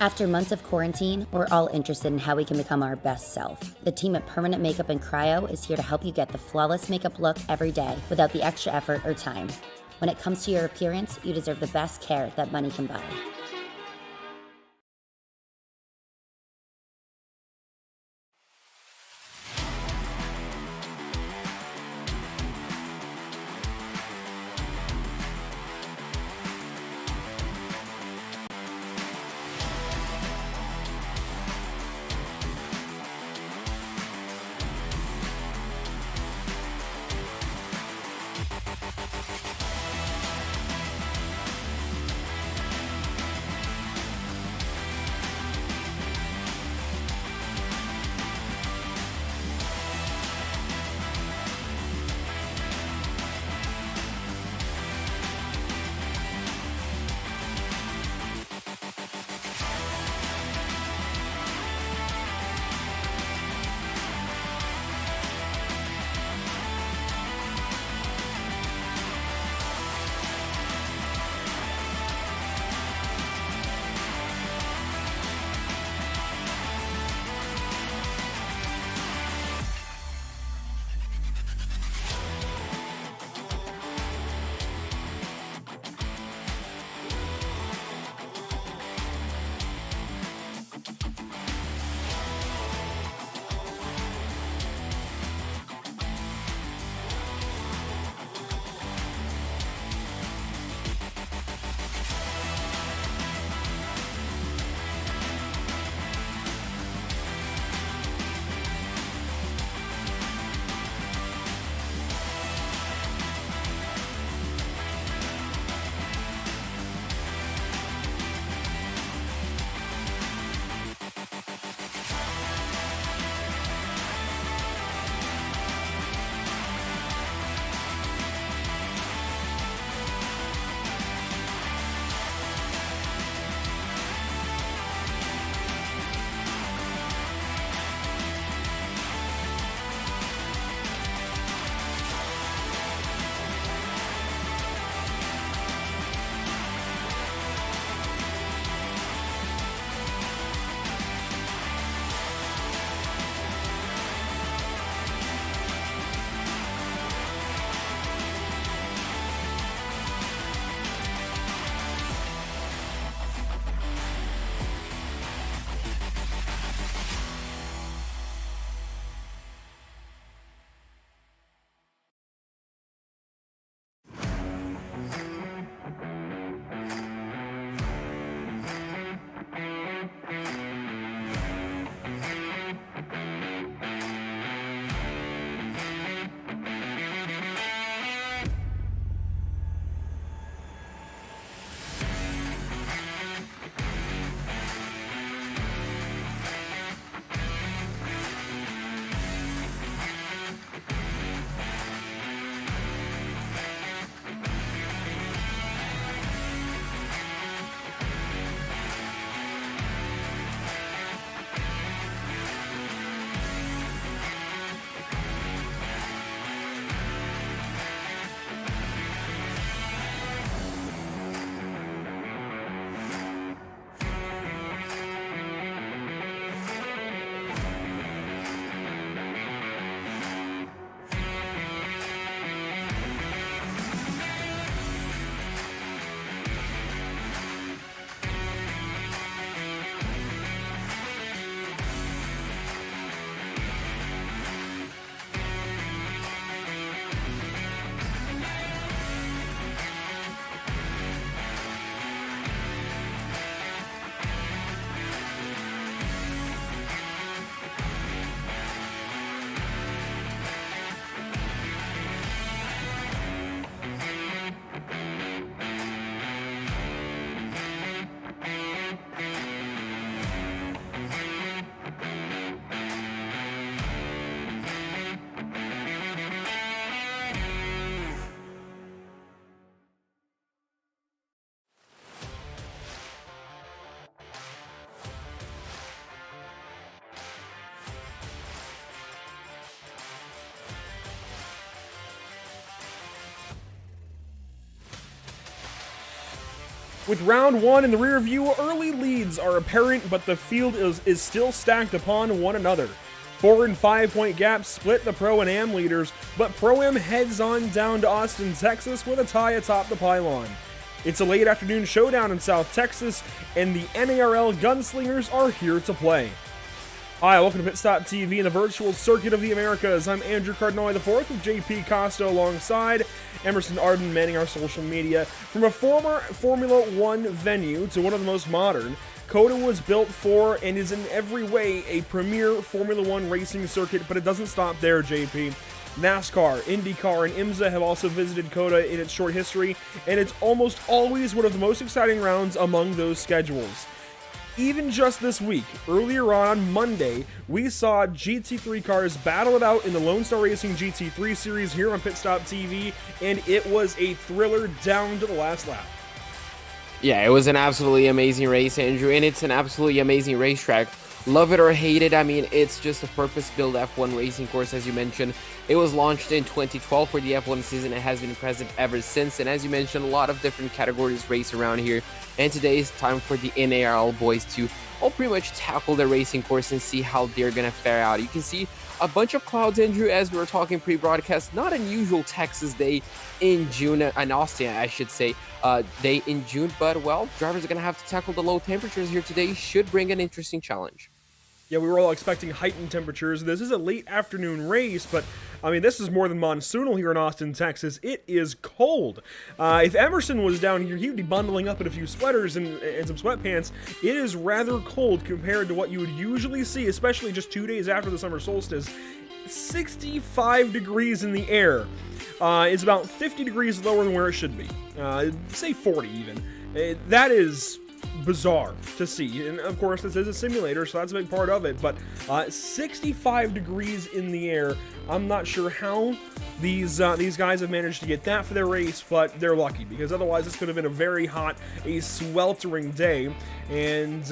After months of quarantine, we're all interested in how we can become our best self. The team at Permanent Makeup and Cryo is here to help you get the flawless makeup look every day without the extra effort or time. When it comes to your appearance, you deserve the best care that money can buy. With round one in the rear view, early leads are apparent, but the field is still stacked upon one another. 4 and 5 point gaps split the Pro and Am leaders, but Pro Am heads on down to Austin, Texas with a tie atop the pylon. It's a late afternoon showdown in South Texas, and the NARL gunslingers are here to play. Hi, welcome to Pit Stop TV and the virtual circuit of the Americas. I'm Andrew Cardinale IV with JP Costa alongside Emerson Arden manning our social media. From a former Formula One venue to one of the most modern, COTA was built for and is in every way a premier Formula One racing circuit, but it doesn't stop there, JP. NASCAR, IndyCar, and IMSA have also visited COTA in its short history, and it's almost always one of the most exciting rounds among those schedules. Even just this week, earlier on Monday, we saw GT3 cars battle it out in the Lone Star Racing GT3 series here on Pit Stop TV, and it was a thriller down to the last lap. Yeah, it was an absolutely amazing race, Andrew, and it's an absolutely amazing racetrack. Love it or hate it, I mean, it's just a purpose-built F1 racing course, as you mentioned. It was launched in 2012 for the F1 season. It has been present ever since, and as you mentioned, a lot of different categories race around here. And today is time for the NARL boys to all pretty much tackle the racing course and see how they're going to fare out. You can see a bunch of clouds, Andrew, as we were talking pre-broadcast. Not unusual Texas day in June, in Austin, I should say, day in June. But, well, drivers are going to have to tackle the low temperatures here today. Should bring an interesting challenge. Yeah, we were all expecting heightened temperatures. This is a late afternoon race, but I mean, this is more than monsoonal here in Austin, Texas. It is cold. If Emerson was down here, he would be bundling up in a few sweaters and some sweatpants. It is rather cold compared to what you would usually see, especially just 2 days after the summer solstice. 65 degrees in the air. It's about 50 degrees lower than where it should be. Say 40 even. That is bizarre to see, and of course this is a simulator, so that's a big part of it, but 65 degrees in the air. I'm not sure how these guys have managed to get that for their race, but they're lucky, because otherwise this could have been a very hot, a sweltering day. And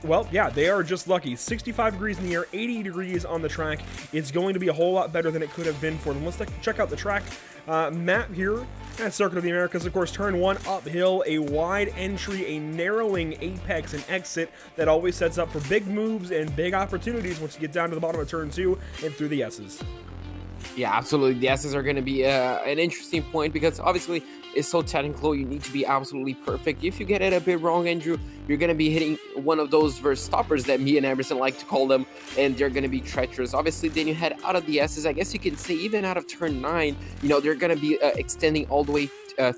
well, yeah, they are just lucky. 65 degrees in the air, 80 degrees on the track. It's going to be a whole lot better than it could have been for them. Let's check out the track map here at Circuit of the Americas. Of course, turn one uphill, a wide entry, a narrowing apex and exit that always sets up for big moves and big opportunities once you get down to the bottom of turn two and through the S's. Yeah, absolutely. The S's are going to be an interesting point, because obviously it's so technical. You need to be absolutely perfect. If you get it a bit wrong, Andrew, you're going to be hitting one of those verse stoppers that me and Emerson like to call them, and they're going to be treacherous. Obviously, then you head out of the S's. I guess you can say even out of turn 9, you know, they're going to be extending all the way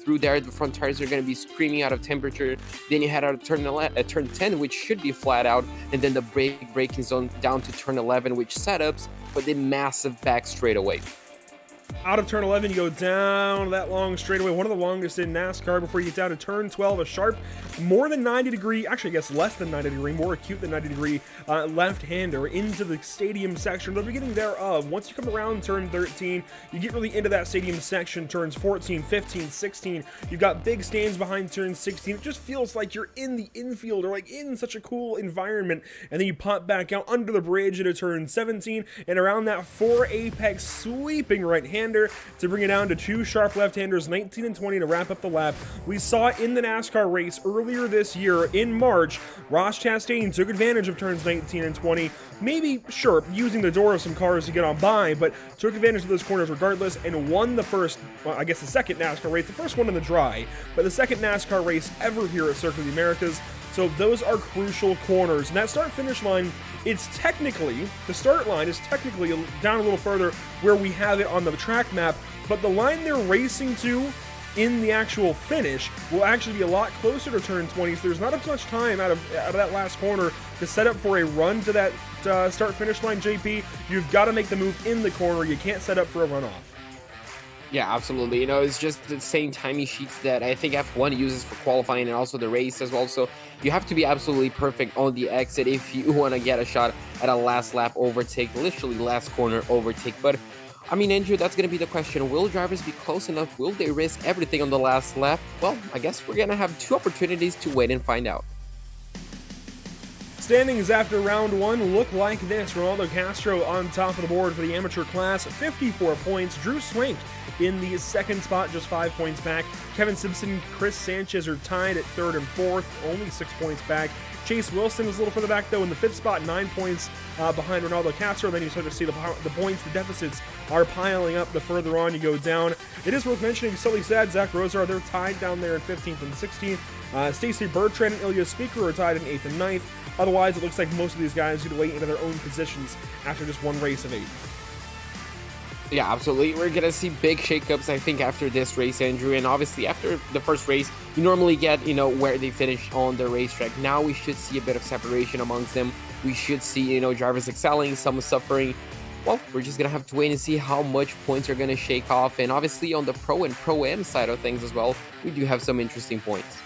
through there. The front tires are going to be screaming out of temperature. Then you head out of turn 10, which should be flat out, and then the braking zone down to turn 11, which setups for the massive back straightaway. Out of turn 11, you go down that long straightaway, one of the longest in NASCAR, before you get down to turn 12, a sharp, more than 90 degree, actually I guess less than 90 degree, more acute than 90 degree left-hander into the stadium section, the beginning thereof. Once you come around turn 13, you get really into that stadium section, turns 14, 15, 16, you've got big stands behind turn 16. It just feels like you're in the infield, or like in such a cool environment, and then you pop back out under the bridge into turn 17, and around that 4 apex sweeping right-hander to bring it down to 2 sharp left-handers, 19 and 20, to wrap up the lap. We saw in the NASCAR race earlier this year in March, Ross Chastain took advantage of turns 19 and 20, maybe, sure, using the door of some cars to get on by, but took advantage of those corners regardless and won the first, well, I guess the second NASCAR race, the first one in the dry, but the second NASCAR race ever here at Circuit of the Americas. So those are crucial corners. And that start-finish line, it's technically, the start line is technically down a little further where we have it on the track map, but the line they're racing to in the actual finish will actually be a lot closer to turn 20, so there's not as much time out of that last corner to set up for a run to that start-finish line, JP. You've got to make the move in the corner. You can't set up for a runoff. Yeah, absolutely. You know, it's just the same timing sheets that I think F1 uses for qualifying and also the race as well. So you have to be absolutely perfect on the exit if you want to get a shot at a last lap overtake, literally last corner overtake. But I mean, Andrew, that's going to be the question. Will drivers be close enough? Will they risk everything on the last lap? Well, I guess we're going to have 2 opportunities to wait and find out. Standings after round one look like this. Ronaldo Castro on top of the board for the amateur class, 54 points. Drew Swank in the second spot, just 5 points back. Kevin Simpson, Chris Sanchez are tied at third and fourth, only 6 points back. Chase Wilson is a little further back, though, in the fifth spot, 9 points behind Ronaldo Castro. Then you start to see the points, the deficits are piling up the further on you go down. It is worth mentioning, Sully Sad, Zach Rosar, they're tied down there in 15th and 16th. Stacey Bertrand and Ilya Speaker are tied in 8th and 9th. Otherwise, it looks like most of these guys get away into their own positions after just one race of 8. Yeah, absolutely. We're going to see big shakeups, I think, after this race, Andrew. And obviously, after the first race, you normally get, where they finish on the racetrack. Now we should see a bit of separation amongst them. We should see, drivers excelling, some suffering. Well, we're just going to have to wait and see how much points are going to shake off. And obviously, on the Pro and Pro-Am side of things as well, we do have some interesting points.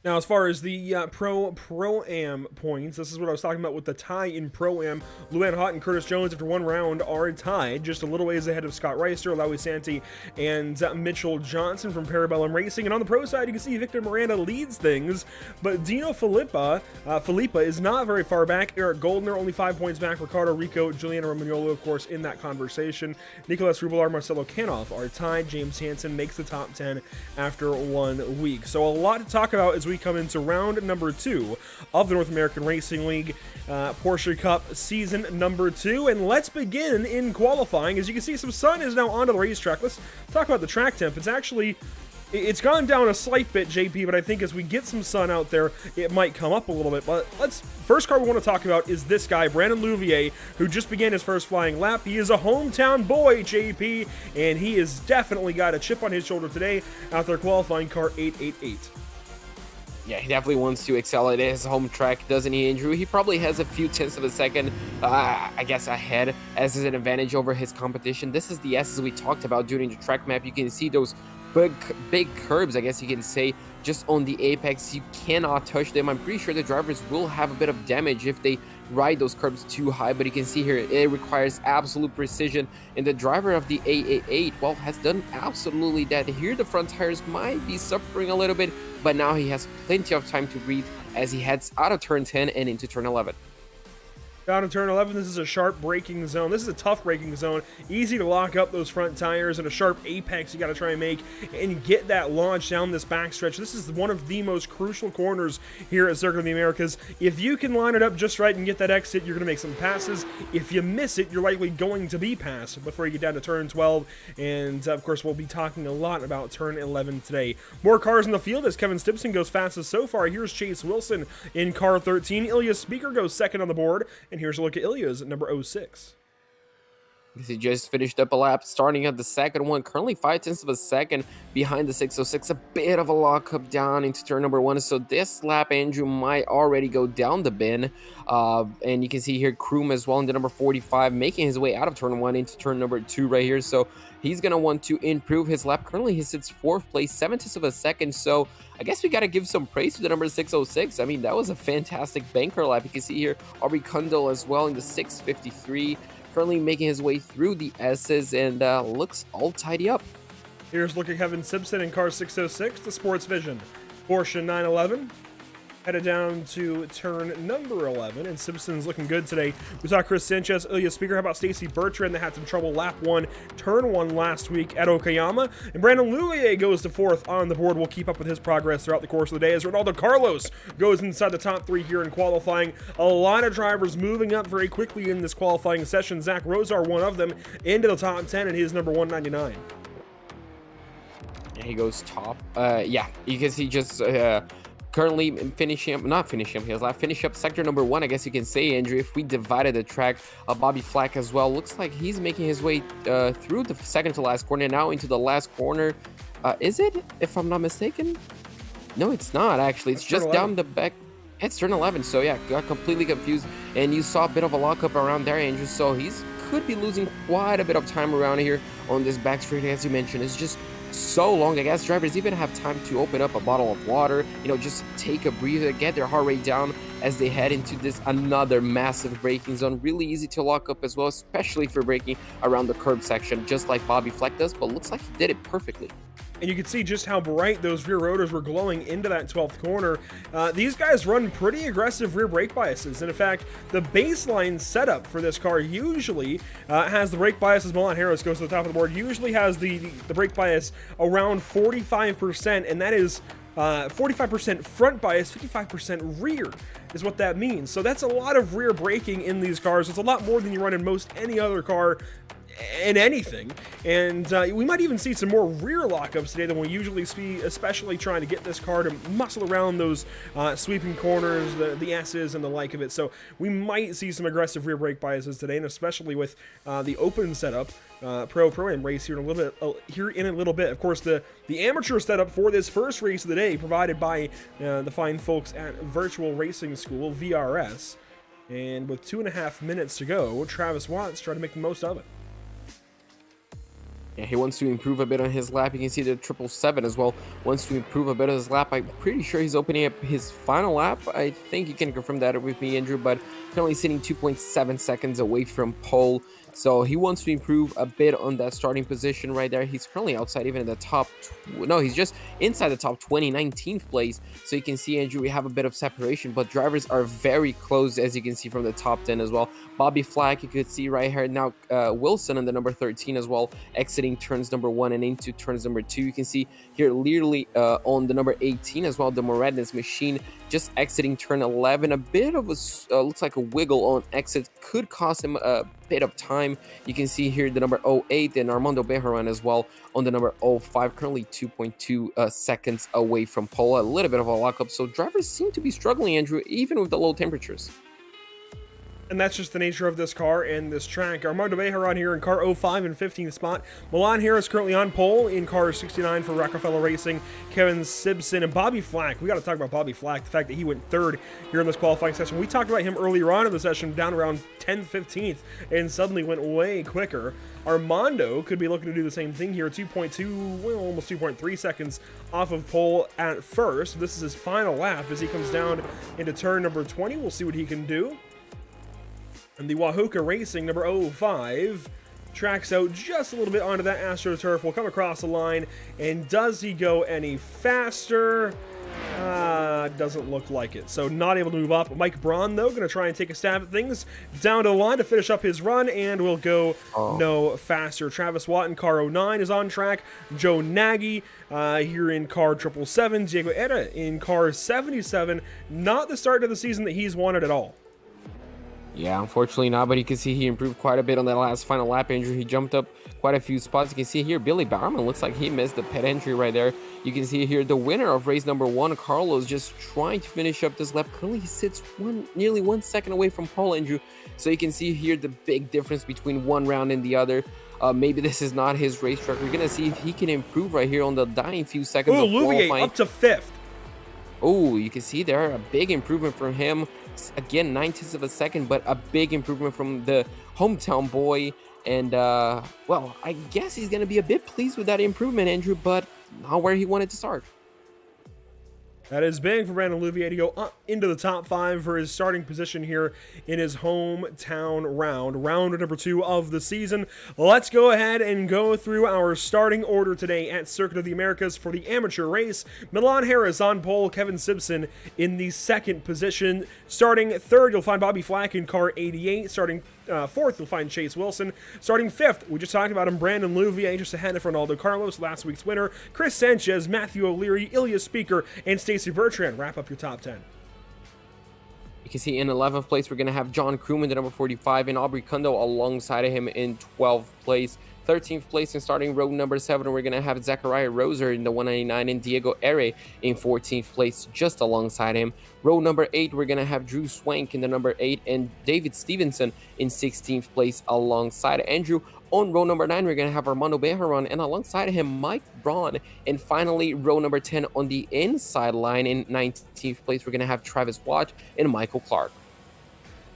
Now, as far as the Pro-Am points, this is what I was talking about with the tie in Pro-Am. Luan Hott and Curtis Jones, after one round, are tied, just a little ways ahead of Scott Reister, Lowy Santi, and Mitchell Johnson from Parabellum Racing. And on the pro side, you can see Victor Miranda leads things, but Dino Filippa is not very far back. Eric Goldner, only 5 points back. Ricardo Rico, Juliano Romagnolo, of course, in that conversation. Nicolas Rubelar, Marcelo Kanoff are tied. James Hansen makes the top 10 after 1 week. So a lot to talk about as we come into round number 2 of the North American Racing League Porsche Cup season number 2. And let's begin in qualifying. As you can see, some sun is now onto the racetrack. Let's talk about the track temp. It's gone down a slight bit, JP, but I think as we get some sun out there, it might come up a little bit. But first car we want to talk about is this guy, Brandon Louvier, who just began his first flying lap. He is a hometown boy, JP, and he has definitely got a chip on his shoulder today out there qualifying car 888. Yeah, he definitely wants to excel at his home track, doesn't he, Andrew? He probably has a few tenths of a second, ahead as an advantage over his competition. This is the S's we talked about during the track map. You can see those big curbs, I guess you can say, just on the apex. You cannot touch them. I'm pretty sure the drivers will have a bit of damage if they ride those curbs too high, but you can see here it requires absolute precision, and the driver of the 888, well, has done absolutely that. Here the front tires might be suffering a little bit, but now he has plenty of time to breathe as he heads out of turn 10 and into turn 11. Down to turn 11, this is a sharp braking zone. This is a tough braking zone. Easy to lock up those front tires, and a sharp apex you got to try and make and get that launch down this backstretch. This is one of the most crucial corners here at Circuit of the Americas. If you can line it up just right and get that exit, you're going to make some passes. If you miss it, you're likely going to be passed before you get down to turn 12. And, of course, we'll be talking a lot about turn 11 today. More cars in the field as Kevin Stimpson goes fastest so far. Here's Chase Wilson in car 13. Ilya Speaker goes second on the board. And here's a look at Ilya's at number 06. He just finished up a lap, starting at the second one, currently 5 tenths of a second behind the 606. A bit of a lockup down into turn number 1. So this lap, Andrew, might already go down the bin. And you can see here Kroom as well into number 45, making his way out of turn 1 into turn number 2 right here. So he's going to want to improve his lap. Currently, he sits 4th place, 7 tenths of a second. So I guess we got to give some praise to the number 606. I mean, that was a fantastic banker lap. You can see here Aubrey Kundal as well in the 653. Currently making his way through the S's and looks all tidy up. Here's look at Kevin Simpson in car 606, the Sports Vision Porsche 911. Headed down to turn number 11, and Simpson's looking good today. We saw Chris Sanchez, Ilya Speaker. How about Stacey Bertrand that had some trouble lap 1, turn 1 last week at Okayama? And Brandon Louvier goes to 4th on the board. We'll keep up with his progress throughout the course of the day as Ronaldo Carlos goes inside the top 3 here in qualifying. A lot of drivers moving up very quickly in this qualifying session. Zach Rosar, one of them, into the top 10, and he's number 199. He goes top. You can see just currently finish up sector number 1, I guess you can say, Andrew. If we divided the track, Bobby Flack as well, looks like he's making his way through the second to last corner, now into the last corner. Is it, if I'm not mistaken? No, it's not, actually. It's just down the back. It's turn 11, so yeah, got completely confused, and you saw a bit of a lockup around there, Andrew, so he's could be losing quite a bit of time around here on this back straight, as you mentioned. It's just so long. I guess drivers even have time to open up a bottle of water, just take a breather, get their heart rate down as they head into this another massive braking zone. Really easy to lock up as well, especially for braking around the curb section, just like Bobby Fleck does, but looks like he did it perfectly. And you can see just how bright those rear rotors were glowing into that 12th corner. These guys run pretty aggressive rear brake biases. And in fact, the baseline setup for this car usually has the brake bias, as Milan Harris goes to the top of the board, usually has the brake bias around 45%, and that is 45% front bias, 55% rear is what that means. So that's a lot of rear braking in these cars. It's a lot more than you run in most any other car in anything, and we might even see some more rear lockups today than we usually see, especially trying to get this car to muscle around those sweeping corners, the S's and the like of it. So we might see some aggressive rear brake biases today, and especially with the open setup pro-am race here in a little bit. Of course, the amateur setup for this first race of the day provided by the fine folks at Virtual Racing School, VRS, and with 2.5 minutes to go, Travis Watts trying to make the most of it. Yeah, he wants to improve a bit on his lap. You can see the 777 as well wants to improve a bit of his lap. I'm pretty sure he's opening up his final lap. I think you can confirm that with me, Andrew, but currently sitting 2.7 seconds away from pole. So he wants to improve a bit on that starting position right there. He's currently outside even in the top, no, he's just inside the top 20, 19th place. So you can see, Andrew, we have a bit of separation, but drivers are very close, as you can see from the top 10 as well. Bobby Flack, you could see right here now, Wilson on the number 13 as well, exiting turns number 1 and into turns number 2. You can see here literally on the number 18 as well, the Moradnes machine just exiting turn 11. A bit of a looks like a wiggle on exit could cost him a bit of time. You can see here the number 08 and Armando Bejarano as well on the number 05, currently 2.2 seconds away from pole. A little bit of a lockup, so drivers seem to be struggling, Andrew, even with the low temperatures. And that's just the nature of this car and this track. Armando Bejarano here in car 05 in 15th spot. Milan Harris currently on pole in car 69 for Rockefeller Racing. Kevin Simpson and Bobby Flack. We got to talk about Bobby Flack, the fact that he went third here in this qualifying session. We talked about him earlier on in the session, down around 10th, 15th, and suddenly went way quicker. Armando could be looking to do the same thing here, 2.2, well, almost 2.3 seconds off of pole at first. This is his final lap as he comes down into turn number 20. We'll see what he can do. And the Wahoka Racing number 05 tracks out just a little bit onto that AstroTurf. Will come across the line, and does he go any faster? Doesn't look like it. So not able to move up. Mike Braun, though, going to try and take a stab at things down to the line to finish up his run, and will go no faster. Travis Watt in car 09 is on track. Joe Nagy here in car 777. Diego Era in car 77. Not the start of the season that he's wanted at all. Yeah, unfortunately not, but you can see he improved quite a bit on that last final lap, Andrew. He jumped up quite a few spots. You can see here, Billy Bowerman looks like he missed the pit entry right there. You can see here the winner of race number 1, Carlos, just trying to finish up this lap. Currently, he sits nearly 1 second away from pole, Andrew. So you can see here the big difference between one round and the other. Maybe this is not his racetrack. We're going to see if he can improve right here on the dying few seconds of qualifying. Up to 5th. Oh, you can see there a big improvement from him. Again, 9/10 of a second, but a big improvement from the hometown boy. And, well, I guess he's going to be a bit pleased with that improvement, Andrew, but not where he wanted to start. That is big for Brandon Louvier to go up into the top 5 for his starting position here in his hometown round number 2 of the season. Let's go ahead and go through our starting order today at Circuit of the Americas for the amateur race. Milan Harris on pole, Kevin Simpson in the second position. Starting third, you'll find Bobby Flack in car 88. Starting fourth, you'll find Chase Wilson. Starting fifth, we just talked about him, Brandon Louvier, just ahead of Ronaldo Carlos, last week's winner. Chris Sanchez, Matthew O'Leary, Ilya Speaker, and Stacey Bertrand wrap up your top 10. You can see in 11th place, we're going to have John Crewman, the number 45, and Aubrey Kundo alongside of him in 12th place. 13th place in starting row number 7, we're going to have Zachariah Roser in the 199 and Diego Ere in 14th place just alongside him. Row number 8, we're going to have Drew Swank in the number 8 and David Stevenson in 16th place alongside Andrew. On row number 9, we're going to have Armando Bejarano, and alongside him, Mike Braun. And finally, row number 10 on the inside line in 19th place, we're going to have Travis Watt and Michael Clark.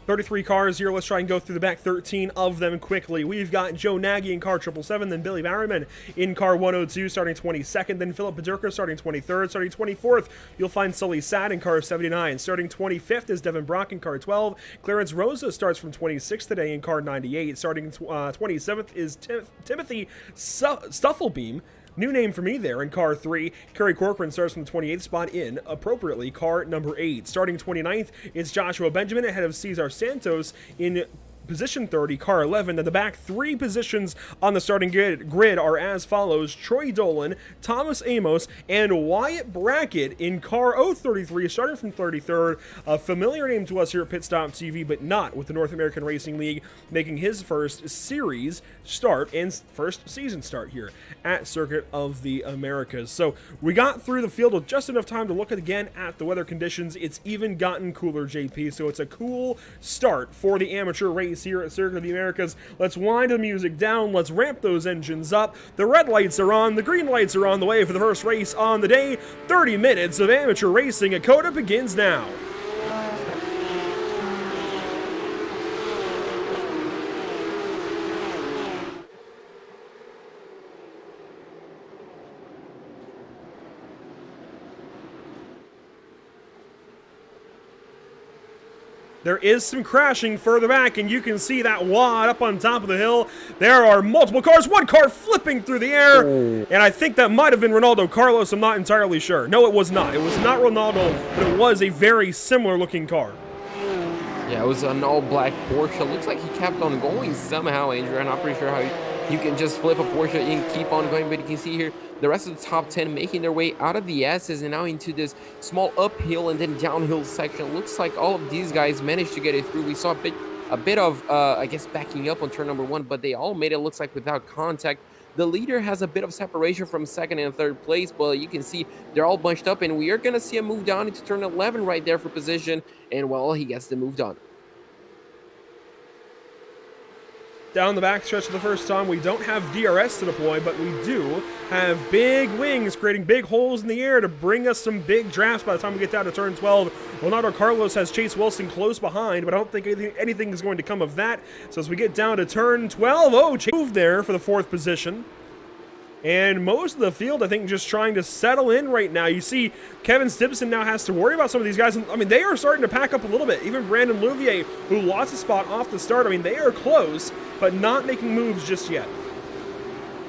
33 cars here. Let's try and go through the back 13 of them quickly. We've got Joe Nagy in car 777, then Billy Bowerman in car 102 starting 22nd, then Philip Pedurka starting 23rd. Starting 24th, you'll find Sully Sad in car 79. Starting 25th is Devin Brock in car 12. Clarence Rosa starts from 26th today in car 98. Starting 27th is Timothy Stufflebeam New name for me there in car 3. Kerry Corcoran starts from the 28th spot in, appropriately, car number 8. Starting 29th, it's Joshua Benjamin ahead of Cesar Santos in position 30, car 11. Then the back 3 positions on the starting grid are as follows: Troy Dolan, Thomas Amos, and Wyatt Brackett in car 033, starting from 33rd. A familiar name to us here at Pit Stop TV, but not with the North American Racing League, making his first series start and first season start here at Circuit of the Americas. So we got through the field with just enough time to look again at the weather conditions. It's even gotten cooler, JP, so it's a cool start for the amateur race here at Circuit of the Americas. Let's wind the music down. Let's ramp those engines up. The red lights are on. The green lights are on the way for the first race on the day. 30 minutes of amateur racing at COTA begins now. There is some crashing further back, and you can see that wad up on top of the hill. There are multiple cars, one car flipping through the air, and I think that might have been Ronaldo Carlos. I'm not entirely sure. No, it was not. It was not Ronaldo, but it was a very similar looking car. Yeah, it was an all-black Porsche. Looks like he kept on going somehow, Andrew. I'm not pretty sure how you can just flip a Porsche and keep on going, but you can see here the rest of the top 10 making their way out of the S's and now into this small uphill and then downhill section. Looks like all of these guys managed to get it through. We saw a bit of, I guess, backing up on turn number 1, but they all made it, looks like, without contact. The leader has a bit of separation from second and third place, but you can see they're all bunched up, and we are going to see a move down into turn 11 right there for position, and, well, he gets the move done. Down the backstretch for the first time, we don't have DRS to deploy, but we do have big wings creating big holes in the air to bring us some big drafts by the time we get down to turn 12. Ronaldo Carlos has Chase Wilson close behind, but I don't think anything is going to come of that. So as we get down to turn 12, Chase moved there for the 4th position. And most of the field, I think, just trying to settle in right now. You see Kevin Stibson now has to worry about some of these guys. I mean, they are starting to pack up a little bit. Even Brandon Louvier, who lost a spot off the start, I mean, they are close, but not making moves just yet.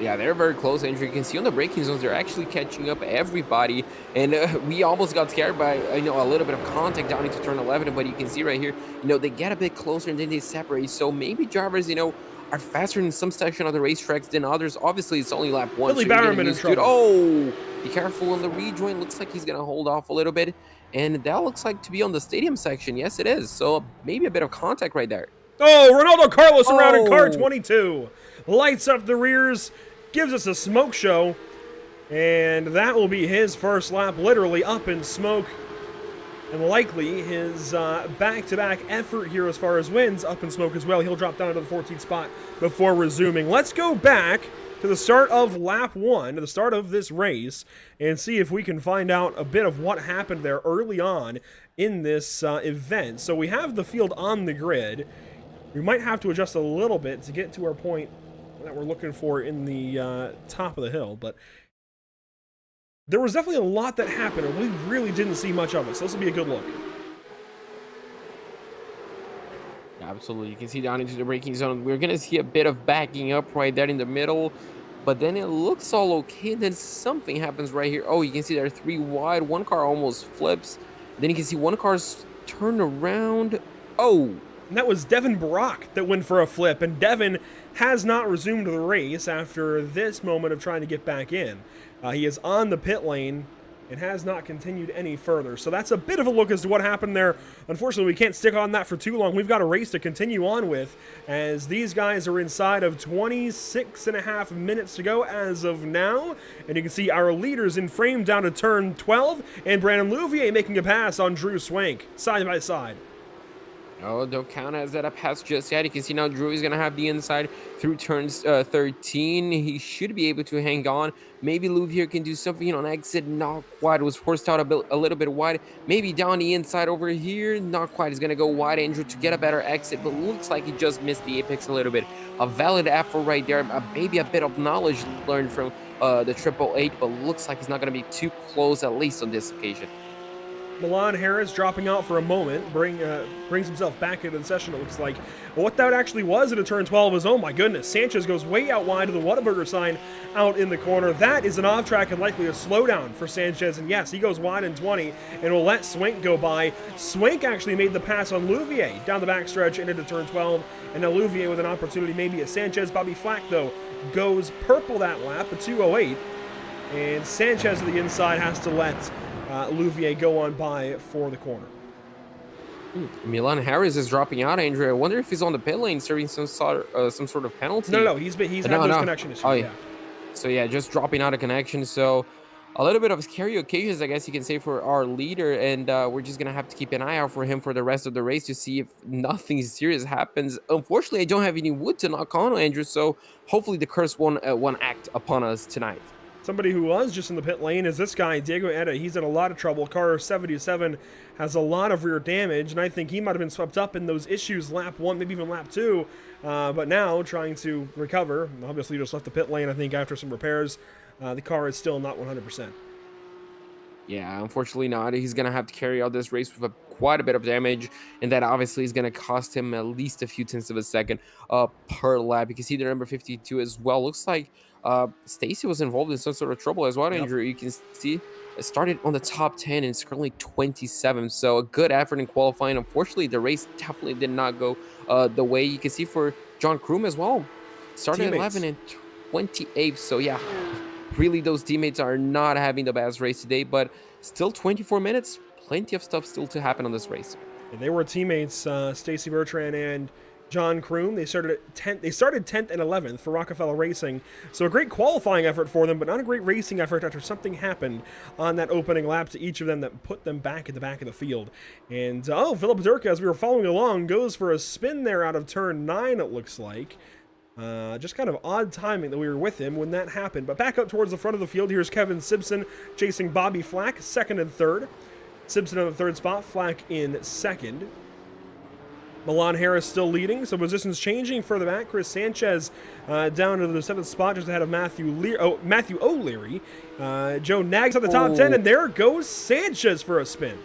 Yeah, they're very close, Andrew. You can see on the braking zones, they're actually catching up everybody. And we almost got scared by, a little bit of contact down into turn 11. But you can see right here, they get a bit closer and then they separate. So maybe drivers, are faster in some section of the racetracks than others. Obviously, it's only lap 1. Billy Barrowman in trouble. Oh, be careful on the rejoin. Looks like he's going to hold off a little bit. And that looks like to be on the stadium section. Yes, it is. So maybe a bit of contact right there. Oh, Ronaldo Carlos around in car 22. Lights up the rears, gives us a smoke show. And that will be his first lap, literally up in smoke. And likely his back-to-back effort here as far as wins up in smoke as well. He'll drop down to the 14th spot before resuming. Let's go back to the start of lap 1, to the start of this race, and see if we can find out a bit of what happened there early on in this event. So we have the field on the grid. We might have to adjust a little bit to get to our point that we're looking for in the top of the hill, but there was definitely a lot that happened, and we really didn't see much of it, so this will be a good look. Absolutely. You can see down into the braking zone. We're going to see a bit of backing up right there in the middle, but then it looks all okay. Then something happens right here. Oh, you can see there are 3 wide. One car almost flips. Then you can see one car's turned around. Oh. And that was Devin Brock that went for a flip, and Devin has not resumed the race after this moment of trying to get back in. He is on the pit lane and has not continued any further. So that's a bit of a look as to what happened there. Unfortunately, we can't stick on that for too long. We've got a race to continue on with, as these guys are inside of 26.5 minutes to go as of now. And you can see our leaders in frame down to turn 12, and Brandon Louvier making a pass on Drew Swank, side by side. Oh, don't count as that a pass just yet. You can see now Drew is going to have the inside through turns 13. He should be able to hang on. Maybe Louvier can do something on exit. Not quite. It was forced out a little bit wide. Maybe down the inside over here. Not quite. He's going to go wide, Andrew, to get a better exit. But looks like he just missed the apex a little bit. A valid effort right there. Maybe a bit of knowledge learned from the 888. But looks like he's not going to be too close, at least on this occasion. Milan Harris dropping out for a moment, brings himself back into the session, it looks like. But what that actually was at a turn 12 was, oh my goodness, Sanchez goes way out wide to the Whataburger sign out in the corner. That is an off track and likely a slowdown for Sanchez. And yes, he goes wide in 20 and will let Swank go by. Swank actually made the pass on Louvier down the backstretch and into turn 12. And now Louvier with an opportunity maybe at Sanchez. Bobby Flack, though, goes purple that lap, a 2:08. And Sanchez to the inside has to let Louvier go on by for the corner. Milan Harris is dropping out, Andrew. I wonder if he's on the pit lane serving some sort of penalty. No, he's had those connection issues. Oh, yeah. So yeah, just dropping out of connection. So a little bit of scary occasions, I guess you can say, for our leader, and we're just gonna have to keep an eye out for him for the rest of the race to see if nothing serious happens. Unfortunately, I don't have any wood to knock on, Andrew. So hopefully the curse won't act upon us tonight. Somebody who was just in the pit lane is this guy, Diego Etta. He's in a lot of trouble. Car 77 has a lot of rear damage, and I think he might have been swept up in those issues lap 1, maybe even lap 2. But now trying to recover. Obviously just left the pit lane, I think, after some repairs. The car is still not 100%. Yeah, unfortunately not. He's going to have to carry out this race with quite a bit of damage, and that obviously is going to cost him at least a few tenths of a second per lap. You can see the number 52 as well. Looks like Stacy was involved in some sort of trouble as well, Andrew. You can see it started on the top 10 and it's currently 27. So a good effort in qualifying. Unfortunately, the race definitely did not go the way. You can see for John Kroom as well. Started at 11 and 28. So yeah, really those teammates are not having the best race today, but still 24 minutes. Plenty of stuff still to happen on this race. And they were teammates, Stacy Bertrand and John Kroom. They started 10th and 11th for Rockefeller Racing. So a great qualifying effort for them, but not a great racing effort after something happened on that opening lap to each of them that put them back at the back of the field. And, Philip Durka, as we were following along, goes for a spin there out of turn 9, it looks like. Just kind of odd timing that we were with him when that happened. But back up towards the front of the field, here's Kevin Simpson chasing Bobby Flack, 2nd and 3rd. Simpson on the 3rd spot, Flack in 2nd. Milan Harris still leading, so positions changing further back. Chris Sanchez down to the 7th spot, just ahead of Matthew O'Leary. Joe Nags on the top 10, and there goes Sanchez for a spin.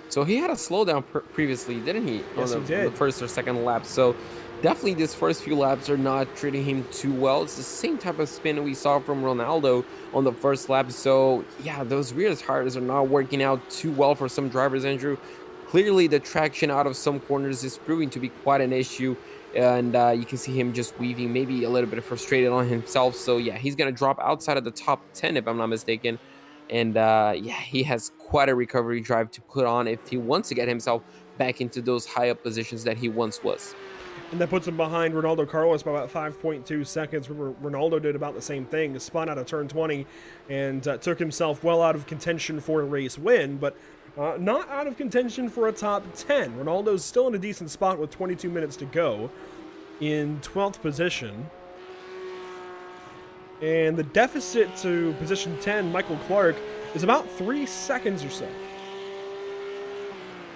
So he had a slowdown previously, didn't he? Yes, he did. On the first or second lap. So definitely these first few laps are not treating him too well. It's the same type of spin we saw from Ronaldo on the first lap. So yeah, those rear tires are not working out too well for some drivers, Andrew. Clearly the traction out of some corners is proving to be quite an issue, and you can see him just weaving, maybe a little bit frustrated on himself. So yeah, he's going to drop outside of the top 10 if I'm not mistaken. And yeah, he has quite a recovery drive to put on if he wants to get himself back into those high up positions that he once was. And that puts him behind Ronaldo Carlos by about 5.2 seconds. Remember, Ronaldo did about the same thing, spun out of turn 20 and took himself well out of contention for a race win, but not out of contention for a top 10. Ronaldo's still in a decent spot with 22 minutes to go in 12th position. And the deficit to position 10, Michael Clark, is about 3 seconds or so.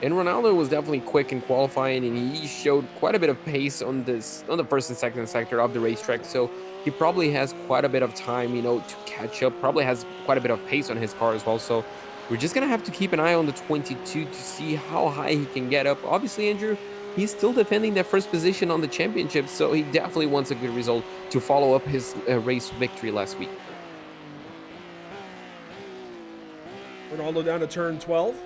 And Ronaldo was definitely quick in qualifying, and he showed quite a bit of pace on the first and second sector of the racetrack. So he probably has quite a bit of time, to catch up. Probably has quite a bit of pace on his car as well. So we're just gonna have to keep an eye on the 22 to see how high he can get up. Obviously, Andrew, he's still defending that first position on the championship, so he definitely wants a good result to follow up his race victory last week. Ronaldo down to turn 12.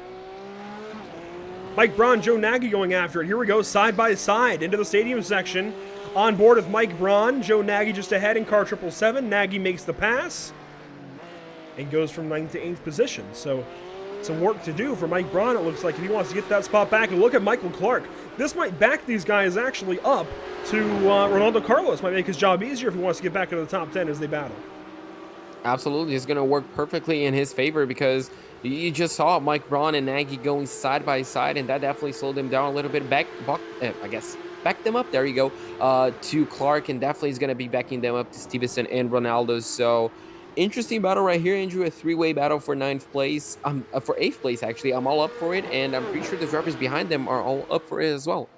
Mike Braun, Joe Nagy going after it. Here we go, side by side into the stadium section. On board with Mike Braun, Joe Nagy just ahead in car 777. Nagy makes the pass and goes from 9th to 8th position. So some work to do for Mike Braun, it looks like, if he wants to get that spot back. And look at Michael Clark. This might back these guys actually up to Ronaldo Carlos. Might make his job easier if he wants to get back into the top 10 as they battle. Absolutely, it's going to work perfectly in his favor because you just saw Mike Braun and Nagy going side by side, and that definitely slowed them down a little bit. Back them up. There you go. To Clark, and definitely is going to be backing them up to Stevenson and Ronaldo. So interesting battle right here, Andrew. A three-way battle for 9th place. For 8th place, actually. I'm all up for it, and I'm pretty sure the drivers behind them are all up for it as well.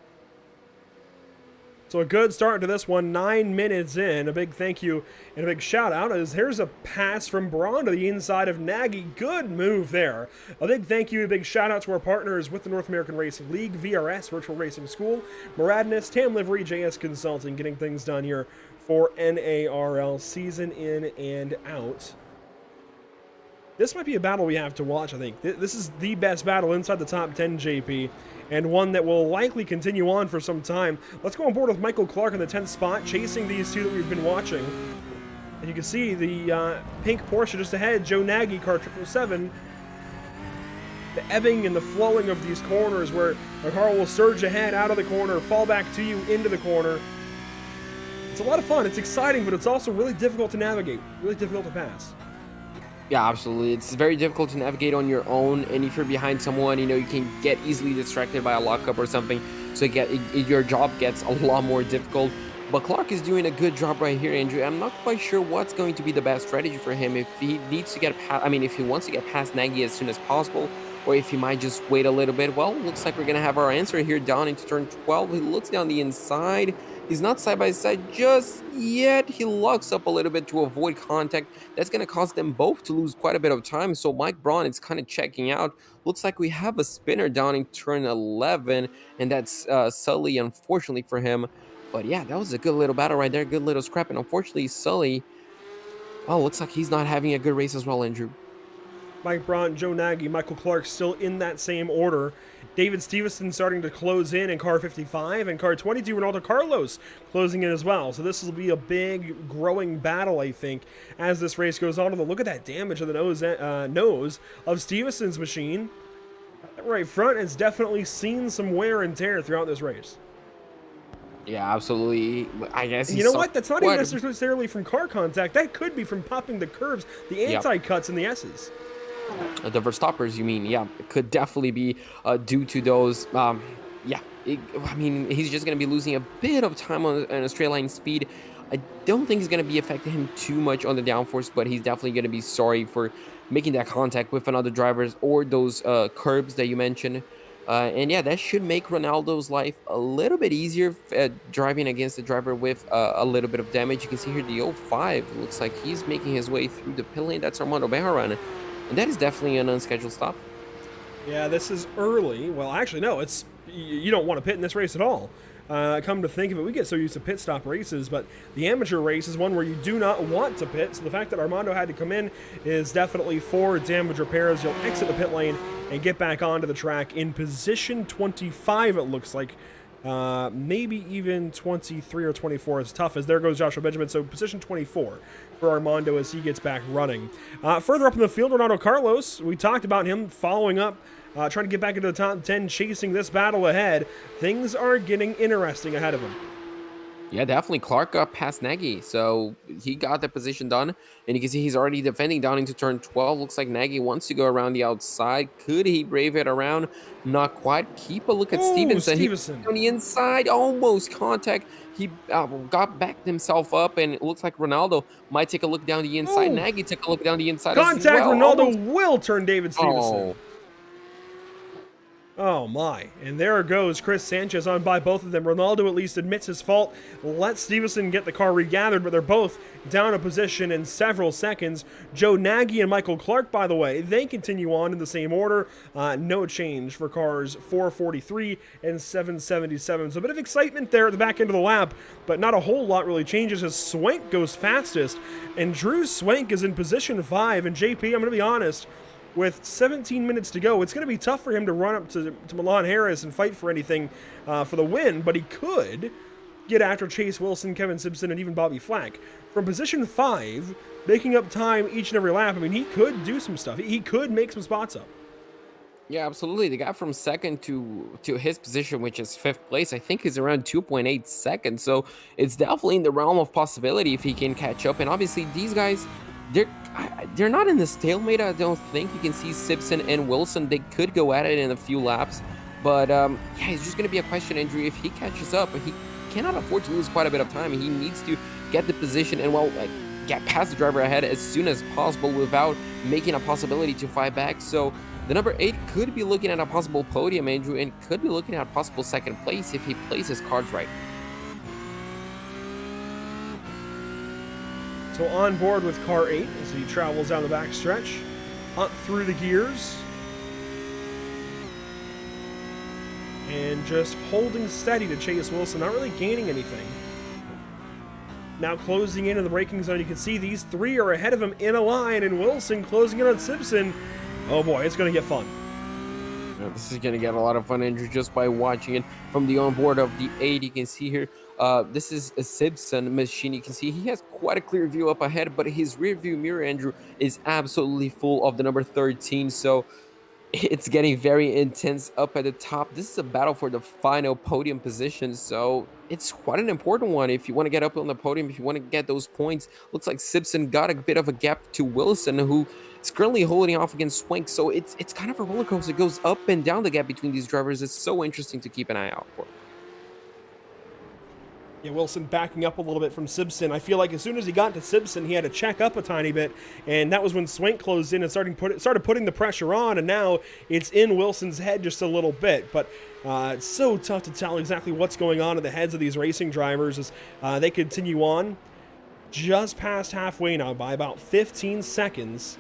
So a good start to this one, 9 minutes in. A big thank you and a big shout out as here's a pass from Braun to the inside of Nagy. Good move there. A big thank you, a big shout out to our partners with the North American Racing League, VRS, Virtual Racing School, Moradness, Tam Livery, JS Consulting, getting things done here for NARL season in and out. This might be a battle we have to watch, I think. This is the best battle inside the top 10, JP, and one that will likely continue on for some time. Let's go on board with Michael Clark in the 10th spot, chasing these two that we've been watching. And you can see the pink Porsche just ahead, Joe Nagy, car 777. The ebbing and the flowing of these corners where the car will surge ahead out of the corner, fall back to you into the corner. It's a lot of fun. It's exciting, but it's also really difficult to navigate, really difficult to pass. Yeah, absolutely. It's very difficult to navigate on your own, and if you're behind someone, you know, you can get easily distracted by a lockup or something, so your job gets a lot more difficult. But Clark is doing a good job right here, Andrew. I'm not quite sure what's going to be the best strategy for him. If he needs to get past, if he wants to get past Nagy as soon as possible, or if he might just wait a little bit. Well, looks like we're going to have our answer here down into turn 12. He looks down the inside. He's not side by side just yet. He locks up a little bit to avoid contact. That's going to cause them both to lose quite a bit of time. So Mike Braun is kind of checking out. Looks like we have a spinner down in turn 11, and that's Sully, unfortunately for him. But yeah, that was a good little battle right there. Good little scrap. And unfortunately, Sully, oh, looks like he's not having a good race as well, Andrew. Mike Braun, Joe Nagy, Michael Clark still in that same order. David Stevenson starting to close in car 55, and car 22, Ronaldo Carlos closing in as well. So this will be a big growing battle, I think, as this race goes on. Look at that damage on the nose of Stevenson's machine. That right front has definitely seen some wear and tear throughout this race. Yeah, absolutely. I guess you know what? That's not even necessarily from car contact. That could be from popping the curves, the anti-cuts and the S's. The Verstappers, you mean? Yeah, it could definitely be due to those. He's just going to be losing a bit of time on a straight line speed. I don't think it's going to be affecting him too much on the downforce, but he's definitely going to be sorry for making that contact with another drivers or those curbs that you mentioned. And yeah, that should make Ronaldo's life a little bit easier driving against the driver with a little bit of damage. You can see here the 05 looks like he's making his way through the pit lane. That's Armando Bejarano. And that is definitely an unscheduled stop. Yeah, this is early. Well, actually, no, you don't want to pit in this race at all. Come to think of it, we get so used to pit stop races, but the amateur race is one where you do not want to pit. So the fact that Armando had to come in is definitely for damage repairs. You'll exit the pit lane and get back onto the track in position 25, it looks like. Maybe even 23 or 24 is tough, as there goes Joshua Benjamin. So position 24 for Armando as he gets back running. Further up in the field, Ronaldo Carlos, we talked about him following up, trying to get back into the top 10, chasing this battle ahead. Things are getting interesting ahead of him. Yeah, definitely. Clark got past Nagy, so he got the position done. And you can see he's already defending down into turn 12. Looks like Nagy wants to go around the outside. Could he brave it around? Not quite. Keep a look at Stevenson. He on the inside, almost contact. He got backed himself up, and it looks like Ronaldo might take a look down the inside. Nagy took a look down the inside as well. Ronaldo will turn David Stevenson. Oh my, and there goes Chris Sanchez on by both of them. Ronaldo at least admits his fault, lets Stevenson get the car regathered, but they're both down a position in several seconds. Joe Nagy and Michael Clark, by the way, they continue on in the same order. No change for cars 443 and 777. So a bit of excitement there at the back end of the lap, but not a whole lot really changes as Swank goes fastest. And Drew Swank is in position 5, and JP, I'm going to be honest, with 17 minutes to go, it's going to be tough for him to run up to Milan Harris and fight for anything for the win, but he could get after Chase Wilson, Kevin Simpson, and even Bobby Flack. From position 5, making up time each and every lap, I mean, he could do some stuff. He could make some spots up. Yeah, absolutely. The guy from second to his position, which is 5th place, I think is around 2.8 seconds. So it's definitely in the realm of possibility if he can catch up. And obviously, these guys, they're not in the stalemate, I don't think. You can see Simpson and Wilson, they could go at it in a few laps. But yeah, it's just going to be a question, Andrew. If he catches up, he cannot afford to lose quite a bit of time. He needs to get the position and, well, get past the driver ahead as soon as possible without making a possibility to fight back. So the number 8 could be looking at a possible podium, Andrew, and could be looking at a possible 2nd place if he plays his cards right. So on board with car 8 as he travels down the backstretch, up through the gears, and just holding steady to Chase Wilson, not really gaining anything. Now closing in the braking zone, you can see these three are ahead of him in a line, and Wilson closing in on Simpson. Oh boy, it's going to get fun. This is going to get a lot of fun, Andrew, just by watching it from the onboard of the 8. You can see here, this is a Simpson machine. You can see he has quite a clear view up ahead, but his rear view mirror, Andrew, is absolutely full of the number 13. So it's getting very intense up at the top. This is a battle for the final podium position, so it's quite an important one if you want to get up on the podium, if you want to get those points. Looks like Simpson got a bit of a gap to Wilson, who is currently holding off against Swank, so it's kind of a roller coaster. It goes up and down the gap between these drivers. It's so interesting to keep an eye out for. Yeah, Wilson backing up a little bit from Simpson. I feel like as soon as he got to Simpson, he had to check up a tiny bit, and that was when Swank closed in and started putting the pressure on, and now it's in Wilson's head just a little bit. But it's so tough to tell exactly what's going on in the heads of these racing drivers as they continue on. Just past halfway now by about 15 seconds.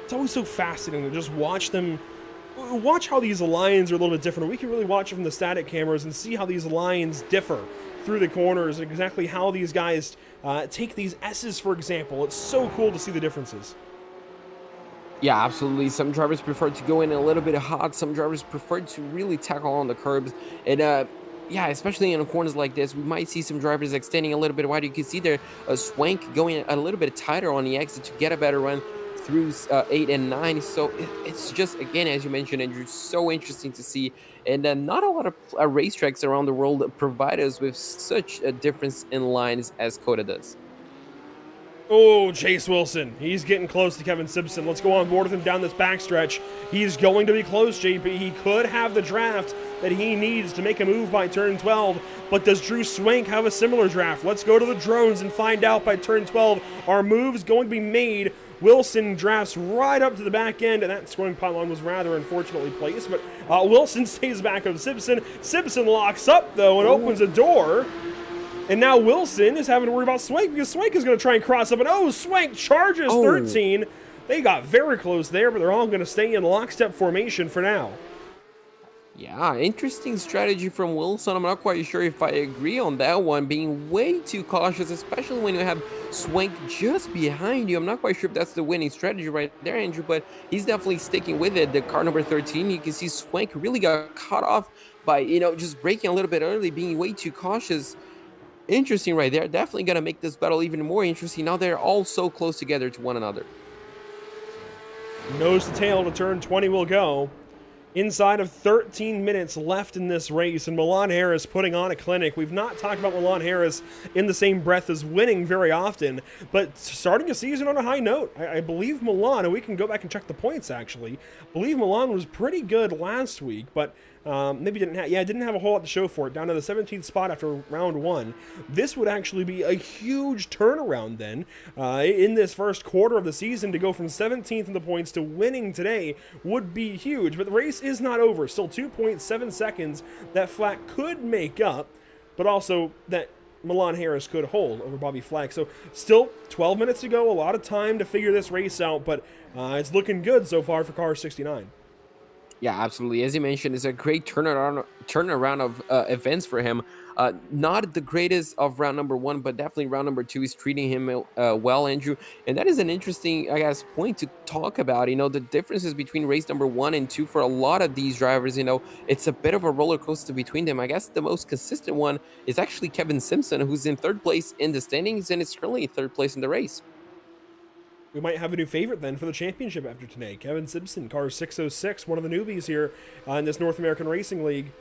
It's always so fascinating to just watch them. Watch how these lines are a little bit different. We can really watch it from the static cameras and see how these lines differ through the corners and exactly how these guys take these S's, for example. It's so cool to see the differences. Yeah, absolutely. Some drivers prefer to go in a little bit hot. Some drivers prefer to really tackle on the curbs. And yeah, especially in corners like this, we might see some drivers extending a little bit wider. You can see there Swank going a little bit tighter on the exit to get a better run through 8 and 9. So it's just, again, as you mentioned, Andrew, so interesting to see. And not a lot of racetracks around the world provide us with such a difference in lines as COTA does. Oh, Chase Wilson. He's getting close to Kevin Simpson. Let's go on board with him down this backstretch. He's going to be close, JP. He could have the draft that he needs to make a move by turn 12. But does Drew Swank have a similar draft? Let's go to the drones and find out by turn 12. Are moves going to be made? Wilson drafts right up to the back end, and that scoring pylon was rather unfortunately placed, but Wilson stays back of Simpson. Simpson locks up, though, and opens a door. And now Wilson is having to worry about Swank because Swank is going to try and cross up, and Swank charges 13. They got very close there, but they're all going to stay in lockstep formation for now. Yeah, interesting strategy from Wilson. I'm not quite sure if I agree on that one, being way too cautious, especially when you have Swank just behind you. I'm not quite sure if that's the winning strategy right there, Andrew, but he's definitely sticking with it. The car number 13, you can see Swank really got caught off by, just braking a little bit early, being way too cautious. Interesting right there. Definitely going to make this battle even more interesting. Now they're all so close together to one another. Nose to tail to turn 20 will go. Inside of 13 minutes left in this race, and Milan Harris putting on a clinic. We've not talked about Milan Harris in the same breath as winning very often, but starting a season on a high note. I believe Milan, and we can go back and check the points actually, I believe Milan was pretty good last week, but maybe didn't have a whole lot to show for it, down to the 17th spot after round 1. This would actually be a huge turnaround then in this first quarter of the season. To go from 17th in the points to winning today would be huge, but the race is not over. Still 2.7 seconds that Flack could make up, but also that Milan Harris could hold over Bobby Flack. So still 12 minutes to go, a lot of time to figure this race out, but it's looking good so far for car 69. Yeah, absolutely. As you mentioned, it's a great turnaround of events for him. Not the greatest of round number 1, but definitely round number 2 is treating him well, Andrew. And that is an interesting, I guess, point to talk about. The differences between race number 1 and 2 for a lot of these drivers. It's a bit of a roller coaster between them. I guess the most consistent one is actually Kevin Simpson, who's in 3rd place in the standings and is currently in 3rd place in the race. We might have a new favorite then for the championship after today. Kevin Simpson, car 606, one of the newbies here in this North American Racing League.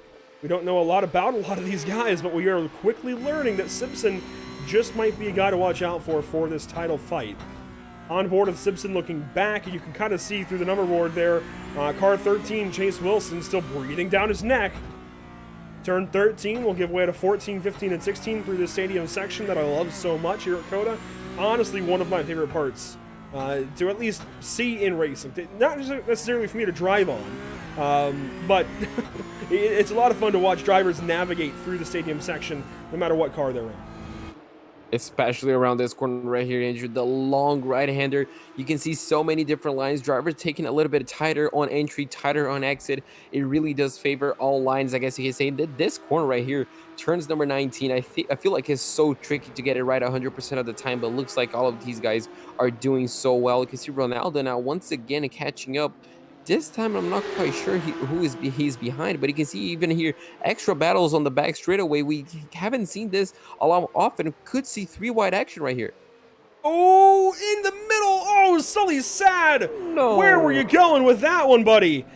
We don't know a lot about a lot of these guys, but we are quickly learning that Simpson just might be a guy to watch out for this title fight. On board with Simpson looking back, you can kind of see through the number board there, car 13, Chase Wilson, still breathing down his neck. Turn 13 will give way to 14, 15, and 16 through this stadium section that I love so much here at COTA. Honestly, one of my favorite parts to at least see in racing. Not necessarily for me to drive on, but it's a lot of fun to watch drivers navigate through the stadium section no matter what car they're in. especially around this corner right here, Andrew. The long right-hander. You can see so many different lines. Drivers taking a little bit tighter on entry, tighter on exit. It really does favor all lines, I guess you can say. That this corner right here, turns number 19. I feel like it's so tricky to get it right 100% of the time, but looks like all of these guys are doing so well. You can see Ronaldo now once again catching up. This time, I'm not quite sure he's behind, but you can see even here extra battles on the back straightaway. We haven't seen this a lot often. Could see 3 wide action right here. Oh, in the middle. Oh, Sully's sad. No. Where were you going with that one, buddy?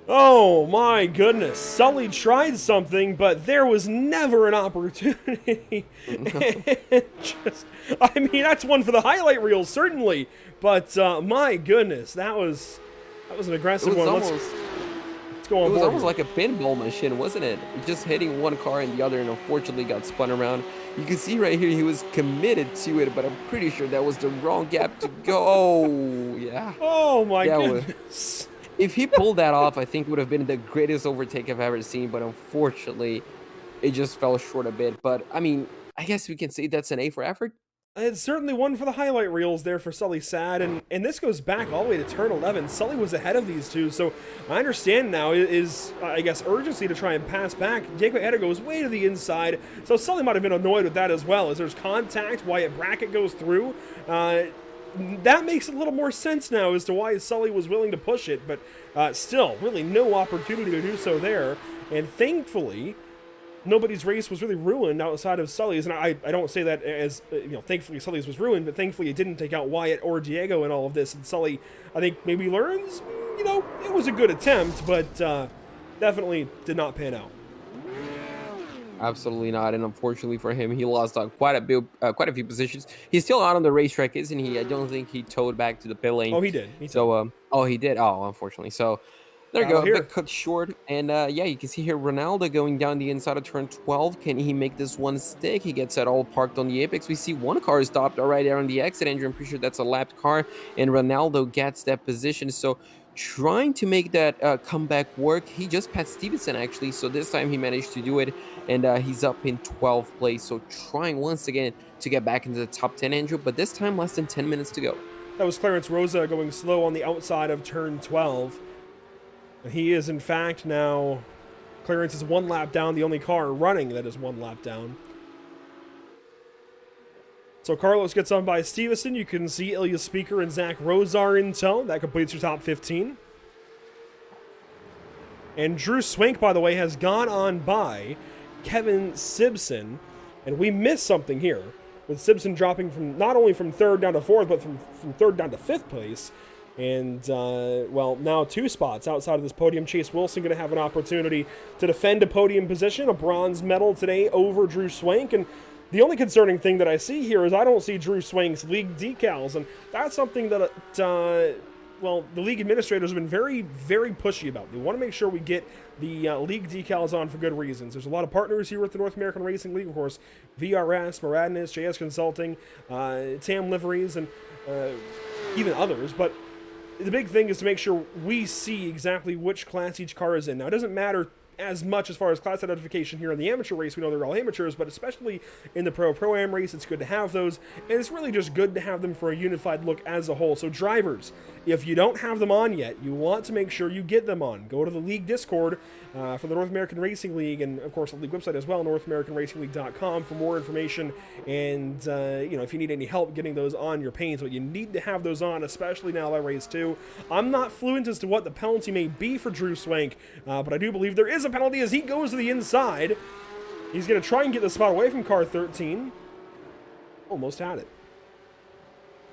Oh my goodness. Sully tried something, but there was never an opportunity. I mean, that's one for the highlight reel, certainly. But my goodness, that was an aggressive one. Let's go on board. It was almost like a pinball machine, wasn't it? Just hitting one car and the other, and unfortunately got spun around. You can see right here he was committed to it, but I'm pretty sure that was the wrong gap to go. Oh, yeah. Oh my goodness. If he pulled that off, I think it would have been the greatest overtake I've ever seen, but unfortunately, it just fell short a bit. But, I mean, I guess we can say that's an A for effort. It's certainly one for the highlight reels there for Sully Sad, and this goes back all the way to turn 11. Sully was ahead of these two, so I understand now is, I guess, urgency to try and pass back. Diego Eder goes way to the inside, so Sully might have been annoyed with that as well, as there's contact, Wyatt Brackett goes through. That makes a little more sense now as to why Sully was willing to push it, but still, really no opportunity to do so there, and thankfully, nobody's race was really ruined outside of Sully's, and I don't say that as, thankfully Sully's was ruined, but thankfully it didn't take out Wyatt or Diego in all of this, and Sully, I think, maybe learns, it was a good attempt, but definitely did not pan out. Absolutely not, and unfortunately for him, he lost quite a few positions. He's still out on the racetrack, isn't he? I don't think he towed back to the pit lane. Oh, he did. He did. Oh, unfortunately. So there you go, a bit cut short, and yeah, you can see here Ronaldo going down the inside of turn 12. Can he make this one stick? He gets that all parked on the apex. We see one car stopped right there on the exit, Andrew. I'm pretty sure that's a lapped car, and Ronaldo gets that position. So trying to make that comeback work. He just passed Stevenson, actually, so this time he managed to do it, and he's up in 12th place. So trying once again to get back into the top 10, Andrew, but this time less than 10 minutes to go. That was Clarence Rosa going slow on the outside of turn 12. He is, in fact, now, Clarence is 1 lap down, the only car running that is 1 lap down. So Carlos gets on by Stevenson. You can see Ilya Speaker and Zach Rosar in tow. That completes your top 15. And Drew Swank, by the way, has gone on by Kevin Sibson. And we missed something here, with Sibson dropping from not only from 3rd down to 4th, but from 3rd down to 5th place. And, well, now 2 spots outside of this podium. Chase Wilson going to have an opportunity to defend a podium position, a bronze medal today over Drew Swank. And the only concerning thing that I see here is I don't see Drew Swank's league decals, and that's something that, well, the league administrators have been very, very pushy about. They want to make sure we get the league decals on for good reasons. There's a lot of partners here with the North American Racing League, of course, VRS, Moradnis, JS Consulting, TAM Liveries, and even others, but the big thing is to make sure we see exactly which class each car is in. Now, it doesn't matter as much as far as class identification here in the amateur race. We know they're all amateurs, but especially in the Pro-Am race, it's good to have those, and it's really just good to have them for a unified look as a whole. So drivers, if you don't have them on yet, you want to make sure you get them on. Go to the league Discord for the North American Racing League, and of course the league website as well, NorthAmericanRacingLeague.com, for more information. And if you need any help getting those on your paints, but you need to have those on, especially now by race 2. I'm not fluent as to what the penalty may be for Drew Swank, but I do believe there is a penalty as he goes to the inside. He's going to try and get the spot away from car 13. Almost had it.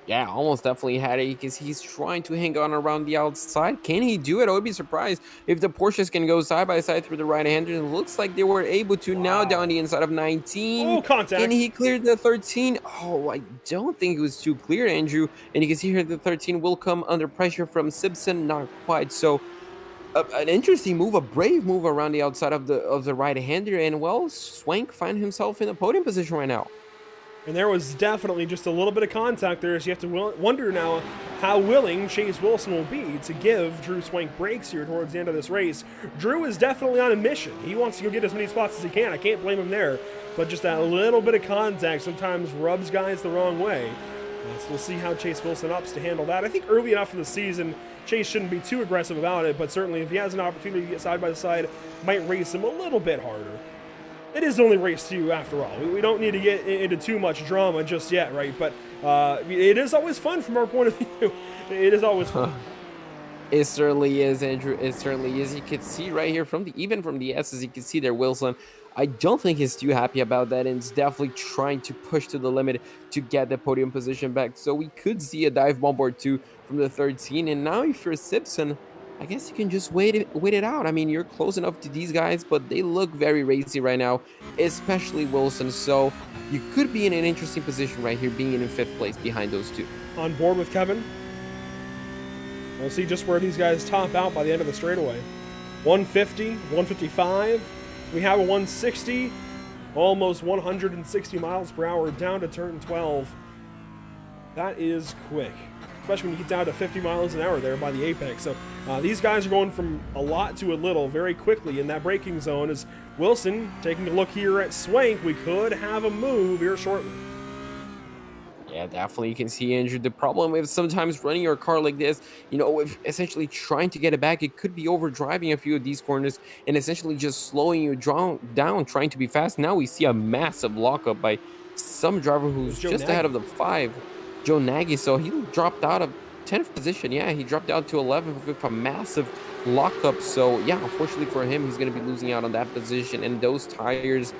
Yeah, almost definitely had it, because he's trying to hang on around the outside. Can he do it? I would be surprised if the Porsches can go side by side through the right-hander. It looks like they were able to. Now down the inside of 19. Oh, contact. Can he clear the 13? Oh, I don't think it was too clear, Andrew. And you can see here the 13 will come under pressure from Simpson. Not quite. So an interesting move, a brave move around the outside of the right-hander. And, well, Swank finds himself in a podium position right now. And there was definitely just a little bit of contact there, so you have to wonder now how willing Chase Wilson will be to give Drew Swank breaks here towards the end of this race. Drew is definitely on a mission. He wants to go get as many spots as he can. I can't blame him there. But just that little bit of contact sometimes rubs guys the wrong way. So we'll see how Chase Wilson opts to handle that. I think early enough in the season, Chase shouldn't be too aggressive about it, but certainly if he has an opportunity to get side by side, might race him a little bit harder. It is only race 2 after all. We don't need to get into too much drama just yet, right? But it is always fun from our point of view. It is always fun. It certainly is, Andrew. It certainly is. You can see right here even from the S's, you can see there Wilson. I don't think he's too happy about that, and he's definitely trying to push to the limit to get the podium position back. So we could see a dive bomb or two from the 13. And now if you're Simpson, I guess you can just wait it out. I mean, you're close enough to these guys, but they look very racy right now, especially Wilson. So you could be in an interesting position right here, being in 5th place behind those two. On board with Kevin. We'll see just where these guys top out by the end of the straightaway. 150, 155. We have a 160, almost 160 miles per hour down to turn 12. That is quick, especially when you get down to 50 miles an hour there by the apex. So these guys are going from a lot to a little very quickly in that braking zone. As Wilson taking a look here at Swank, we could have a move here shortly. Yeah, definitely. You can see, Andrew, the problem with sometimes running your car like this, with essentially trying to get it back, it could be overdriving a few of these corners and essentially just slowing you down, trying to be fast. Now we see a massive lockup by some driver who's just ahead of the 5, Joe Nagy. So he dropped out of 10th position. Yeah, he dropped down to 11th with a massive lockup. So yeah, unfortunately for him, he's going to be losing out on that position. And those tires,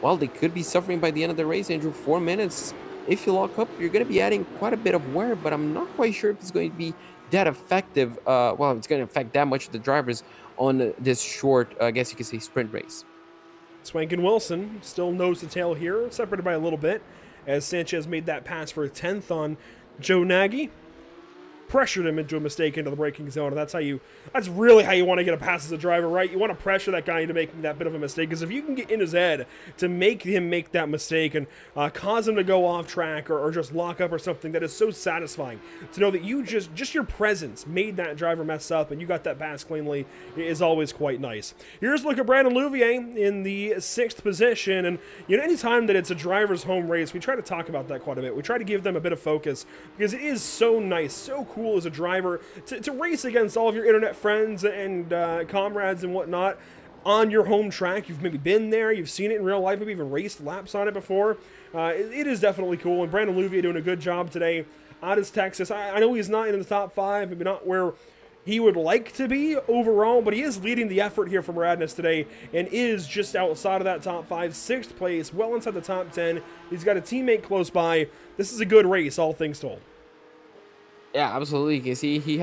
well, they could be suffering by the end of the race, Andrew. 4 minutes. If you lock up, you're going to be adding quite a bit of wear, but I'm not quite sure if it's going to be that effective. It's going to affect that much of the drivers on this short, I guess you could say, sprint race. Swank and Wilson still nose to tail here, separated by a little bit, as Sanchez made that pass for a 10th on Joe Nagy. Pressured him into a mistake into the braking zone, and that's really how you want to get a pass as a driver, right? You want to pressure that guy into making that bit of a mistake, because if you can get in his head to make him make that mistake and cause him to go off track or just lock up or something, that is so satisfying to know that you just your presence made that driver mess up and you got that pass cleanly is always quite nice. Here's a look at Brandon Louvier in the 6th position, and anytime that it's a driver's home race, we try to talk about that quite a bit. We try to give them a bit of focus, because it is so nice, so cool as a driver to race against all of your internet friends and comrades and whatnot on your home track. You've maybe been there, you've seen it in real life, maybe even raced laps on it before. It is definitely cool, and Brandon Louvier doing a good job today out of Texas. I know he's not in the top 5, maybe not where he would like to be overall, but he is leading the effort here from Radness today and is just outside of that top 5, 6th place, well inside the top 10. He's got a teammate close by. This is a good race, all things told. Yeah, absolutely. You can see he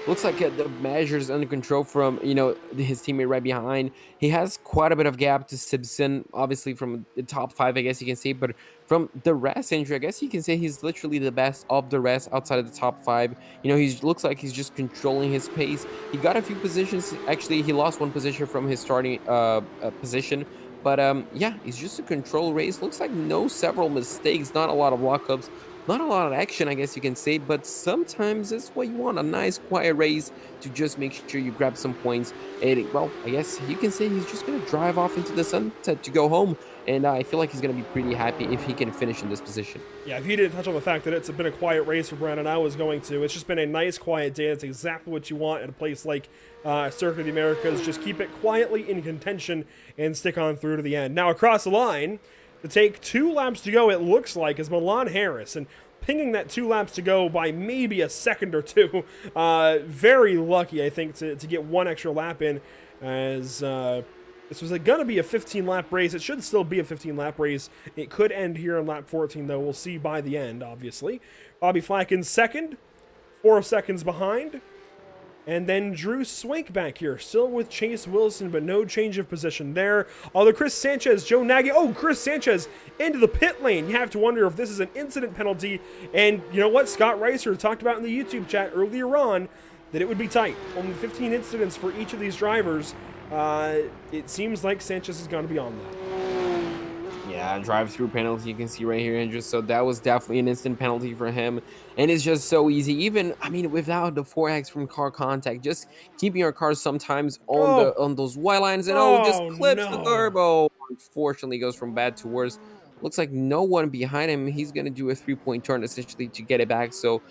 looks like the measures under control from, his teammate right behind. He has quite a bit of gap to Simpson, obviously from the top 5, I guess you can say, but from the rest, Andrew, I guess you can say he's literally the best of the rest outside of the top 5. He looks like he's just controlling his pace. He got a few positions. Actually, he lost 1 position from his starting position. But yeah, it's just a control race. Looks like several mistakes, not a lot of lockups. Not a lot of action, I guess you can say, but sometimes it's what you want, a nice, quiet race to just make sure you grab some points. And, well, I guess you can say he's just going to drive off into the sunset to go home, and I feel like he's going to be pretty happy if he can finish in this position. Yeah, if you didn't touch on the fact that it's been a quiet race for Brandon, I was going to. It's just been a nice, quiet day. It's exactly what you want at a place like Circuit of the Americas. Just keep it quietly in contention and stick on through to the end. Now, across the line, to take 2 laps to go, it looks like, is Milan Harris, and pinging that 2 laps to go by maybe a second or 2. Very lucky, I think, to get 1 extra lap in, as this was going to be a 15-lap race. It should still be a 15-lap race. It could end here on lap 14, though. We'll see by the end, obviously. Bobby Flack in second, 4 seconds behind. And then Drew Swank back here, still with Chase Wilson, but no change of position there. Although Chris Sanchez, Joe Nagy, Chris Sanchez into the pit lane. You have to wonder if this is an incident penalty. And you know what? Scott Reiser talked about in the YouTube chat earlier on that it would be tight. Only 15 incidents for each of these drivers. It seems like Sanchez is going to be on that. Yeah, drive-through penalty you can see right here, Andrew. So that was definitely an instant penalty for him, and it's just so easy. Even I mean, without the 4x from car contact, just keeping your car sometimes on Oh, those white lines, and just oh clips the no. turbo. Unfortunately, goes from bad to worse. Looks like no one behind him. He's gonna do a 3-point turn essentially to get it back. So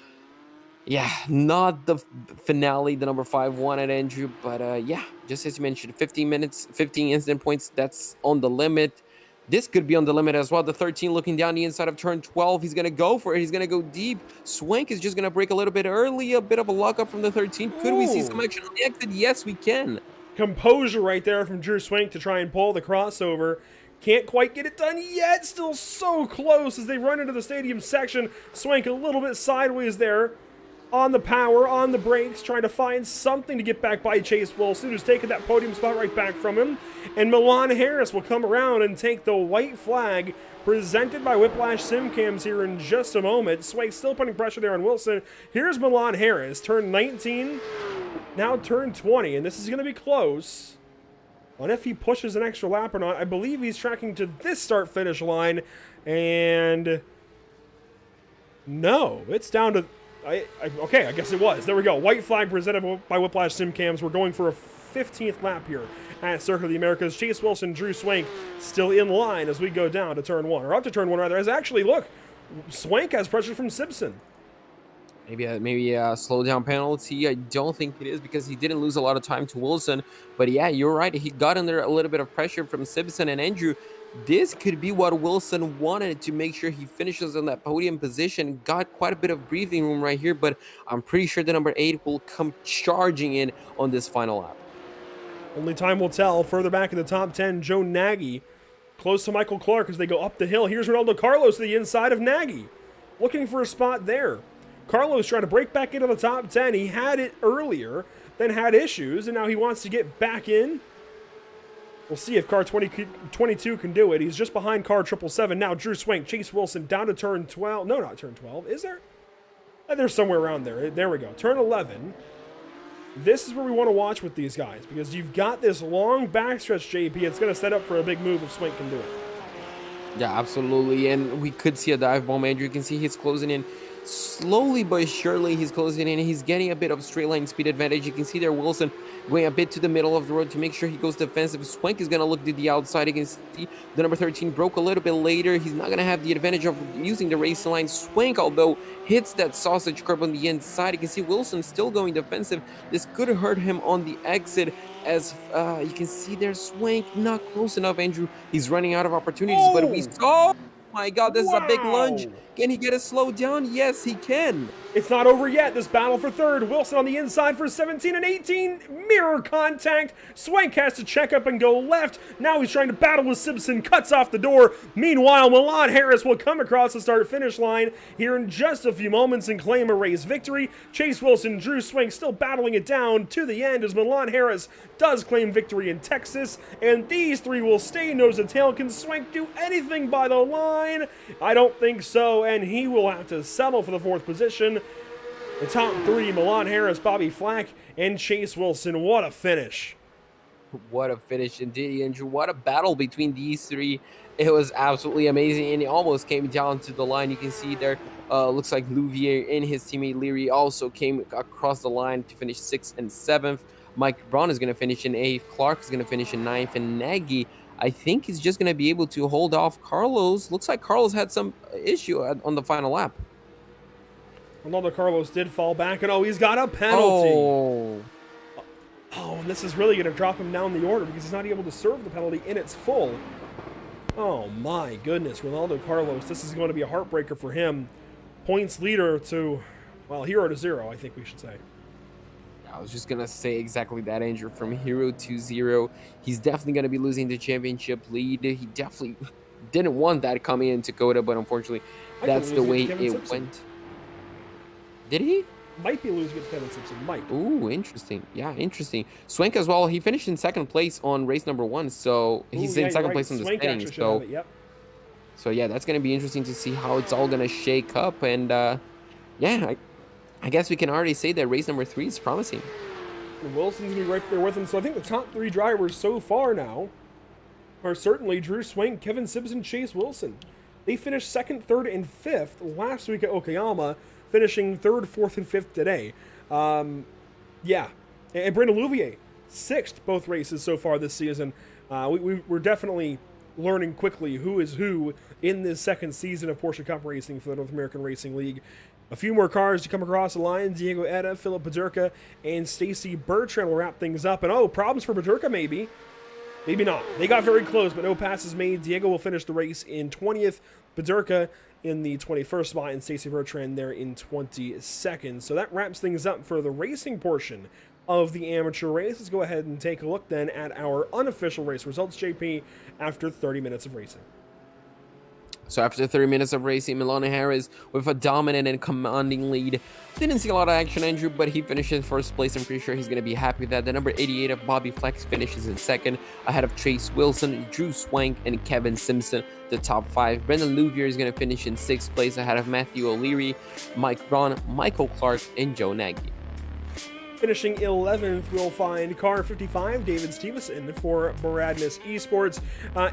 yeah, not the finale, the number 5 won at Andrew, but yeah, just as you mentioned, 15 minutes, 15 instant points, that's on the limit. This could be on the limit as well. The 13 looking down the inside of turn 12. He's going to go for it. He's going to go deep. Swank is just going to break a little bit early. A bit of a lock up from the 13. Could we see some Ooh. action on the exit? Yes, we can. Composure right there from Drew Swank to try and pull the crossover. Can't quite get it done yet. Still so close as they run into the stadium section. Swank a little bit sideways there. On the power, on the brakes, trying to find something to get back by Chase Wilson, who's taken that podium spot right back from him. And Milan Harris will come around and take the white flag presented by Whiplash Simcams here in just a moment. Sway still putting pressure there on Wilson. Here's Milan Harris, turn 19, now turn 20, and this is going to be close on if he pushes an extra lap or not. I believe he's tracking to this start-finish line, and no, it's down to... okay, I guess it was. There we go. White flag presented by Whiplash Simcams. We're going for a 15th lap here at Circuit of the Americas. Chase Wilson, Drew Swank still in line as we go down to turn 1. Or up to turn 1, rather. As actually, look, Swank has pressure from Simpson. Maybe a slow down penalty. I don't think it is because he didn't lose a lot of time to Wilson. But yeah, you're right. He got under a little bit of pressure from Simpson and Andrew. This could be what Wilson wanted to make sure he finishes on that podium position. Got quite a bit of breathing room right here, but I'm pretty sure the number 8 will come charging in on this final lap. Only time will tell. Further back in the top 10, Joe Nagy close to Michael Clark as they go up the hill. Here's Ronaldo Carlos to the inside of Nagy, looking for a spot there. Carlos trying to break back into the top 10. He had it earlier, then had issues, and now he wants to get back in. We'll see if car 22 can do it. He's just behind car 777. Now Drew Swank, Chase Wilson down to turn 12. No, not turn 12. Is there? There's somewhere around there. There we go. Turn 11. This is where we want to watch with these guys because you've got this long backstretch, JP. It's going to set up for a big move if Swank can do it. Yeah, absolutely. And we could see a dive bomb, Andrew. You can see he's closing in. Slowly but surely, he's closing in. He's getting a bit of straight line speed advantage. You can see there Wilson going a bit to the middle of the road to make sure he goes defensive. Swank is going to look to the outside. You can see the number 13 broke a little bit later. He's not going to have the advantage of using the racing line. Swank, although, hits that sausage curb on the inside. You can see Wilson still going defensive. This could hurt him on the exit as you can see there Swank not close enough, Andrew. He's running out of opportunities, but we saw... My God, this is a big lunge. Can he get it slowed down? Yes, he can. It's not over yet. This battle for third. Wilson on the inside for 17 and 18. Mirror contact. Swank has to check up and go left. Now he's trying to battle with Simpson. Cuts off the door. Meanwhile, Milan Harris will come across the start-finish line here in just a few moments and claim a race victory. Chase Wilson, Drew Swank still battling it down to the end as Milan Harris does claim victory in Texas. And these three will stay nose to tail. Can Swank do anything by the line? I don't think so, and he will have to settle for the 4th position. The top 3, Milan Harris, Bobby Flack, and Chase Wilson. What a finish. What a finish indeed, Andrew. What a battle between these 3. It was absolutely amazing, and it almost came down to the line. You can see there, looks like Louvier and his teammate Leary also came across the line to finish 6th and 7th. Mike Braun is going to finish in 8th. Clark is going to finish in 9th, and Nagy, I think he's just going to be able to hold off Carlos. Looks like Carlos had some issue on the final lap. Ronaldo Carlos did fall back, and he's got a penalty. Oh, and this is really going to drop him down the order because he's not able to serve the penalty in its full. Oh my goodness, Ronaldo Carlos, this is going to be a heartbreaker for him. Points leader to, well, 0 to 0, I think we should say. I was just going to say exactly that, Andrew. From 0 to 0, he's definitely going to be losing the championship lead. He definitely didn't want that coming in Dakota, but unfortunately, that's the way it went. Did he? Might be losing it to Kevin Simpson. Might. Ooh, interesting. Yeah, interesting. Swank as well. He finished in 2nd place on race number 1, so he's in 2nd place in the standings. So, so yeah, that's going to be interesting to see how it's all going to shake up. And yeah, I guess we can already say that race number 3 is promising. And Wilson's going to be right there with him. So I think the top 3 drivers so far now are certainly Drew Swank, Kevin Simpson, Chase Wilson. They finished 2nd, 3rd, and 5th last week at Okayama, finishing 3rd, 4th, and 5th today. Yeah. And Brendan Louvier, 6th both races so far this season. We're definitely learning quickly who is who in this second season of Porsche Cup racing for the North American Racing League. A few more cars to come across the line. Diego Etta, Philip Pedurka, and Stacy Bertrand will wrap things up. And problems for Pedurka maybe. Maybe not. They got very close, but no passes made. Diego will finish the race in 20th. Pedurka in the 21st spot, and Stacy Bertrand there in 22nd. So that wraps things up for the racing portion of the amateur race. Let's go ahead and take a look then at our unofficial race results, JP, after 30 minutes of racing. So after 30 minutes of racing, Milan Harris with a dominant and commanding lead. Didn't see a lot of action, Andrew, but he finished in first place. I'm pretty sure he's going to be happy with that. The number 88 of Bobby Flex finishes in second, ahead of Chase Wilson, Drew Swank, and Kevin Simpson, the top 5. Brendan Louvier is going to finish in 6th place, ahead of Matthew O'Leary, Mike Braun, Michael Clark, and Joe Nagy. Finishing 11th, we'll find car 55, David Stevenson for Baradness Esports.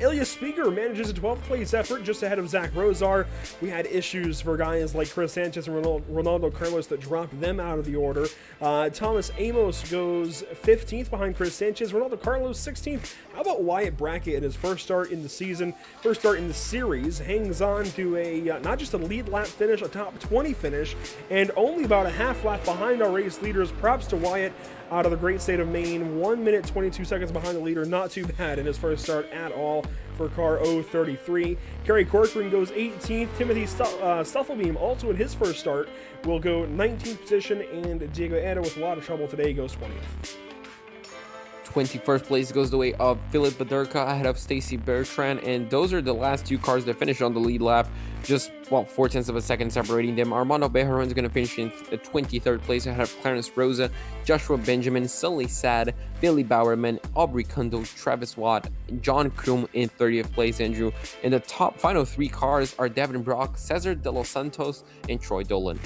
Ilya Speaker manages a 12th place effort just ahead of Zach Rosar. We had issues for guys like Chris Sanchez and Ronaldo Carlos that dropped them out of the order. Thomas Amos goes 15th behind Chris Sanchez. Ronaldo Carlos 16th. How about Wyatt Brackett in his first start in the season, first start in the series, hangs on to a not just a lead lap finish, a top 20 finish, and only about a half lap behind our race leaders. Props to Wyatt out of the great state of Maine. 1 minute 22 seconds behind the leader. Not too bad in his first start at all for car 033. Kerry Corcoran goes 18th. Timothy Stuffelbeam also in his first start will go 19th position, and Diego Etta with a lot of trouble today goes 20th. 21st place goes the way of Philip Pedurka ahead of Stacy Bertrand, and those are the last 2 cars that finished on the lead lap, just 4/10 of a second separating them. Armando Bejarón is going to finish in the 23rd place ahead of Clarence Rosa, Joshua Benjamin, Sully Sad, Billy Bowerman, Aubrey Kundo, Travis Watt, John Krum in 30th place, Andrew. And the top final 3 cars are Devin Brock, Cesar De Los Santos, and Troy Dolan.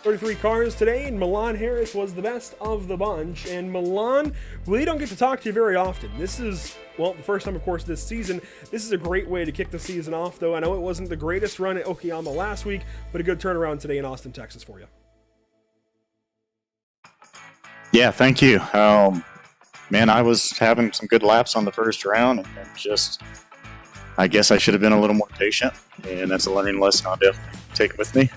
33 cars today, and Milan Harris was the best of the bunch. And Milan, we don't get to talk to you very often. This is, the first time, of course, this season. This is a great way to kick the season off, though. I know it wasn't the greatest run at Okayama last week, but a good turnaround today in Austin, Texas for you. Yeah, thank you. Man, I was having some good laps on the first round, and just, I guess I should have been a little more patient, and that's a learning lesson I'll definitely take with me.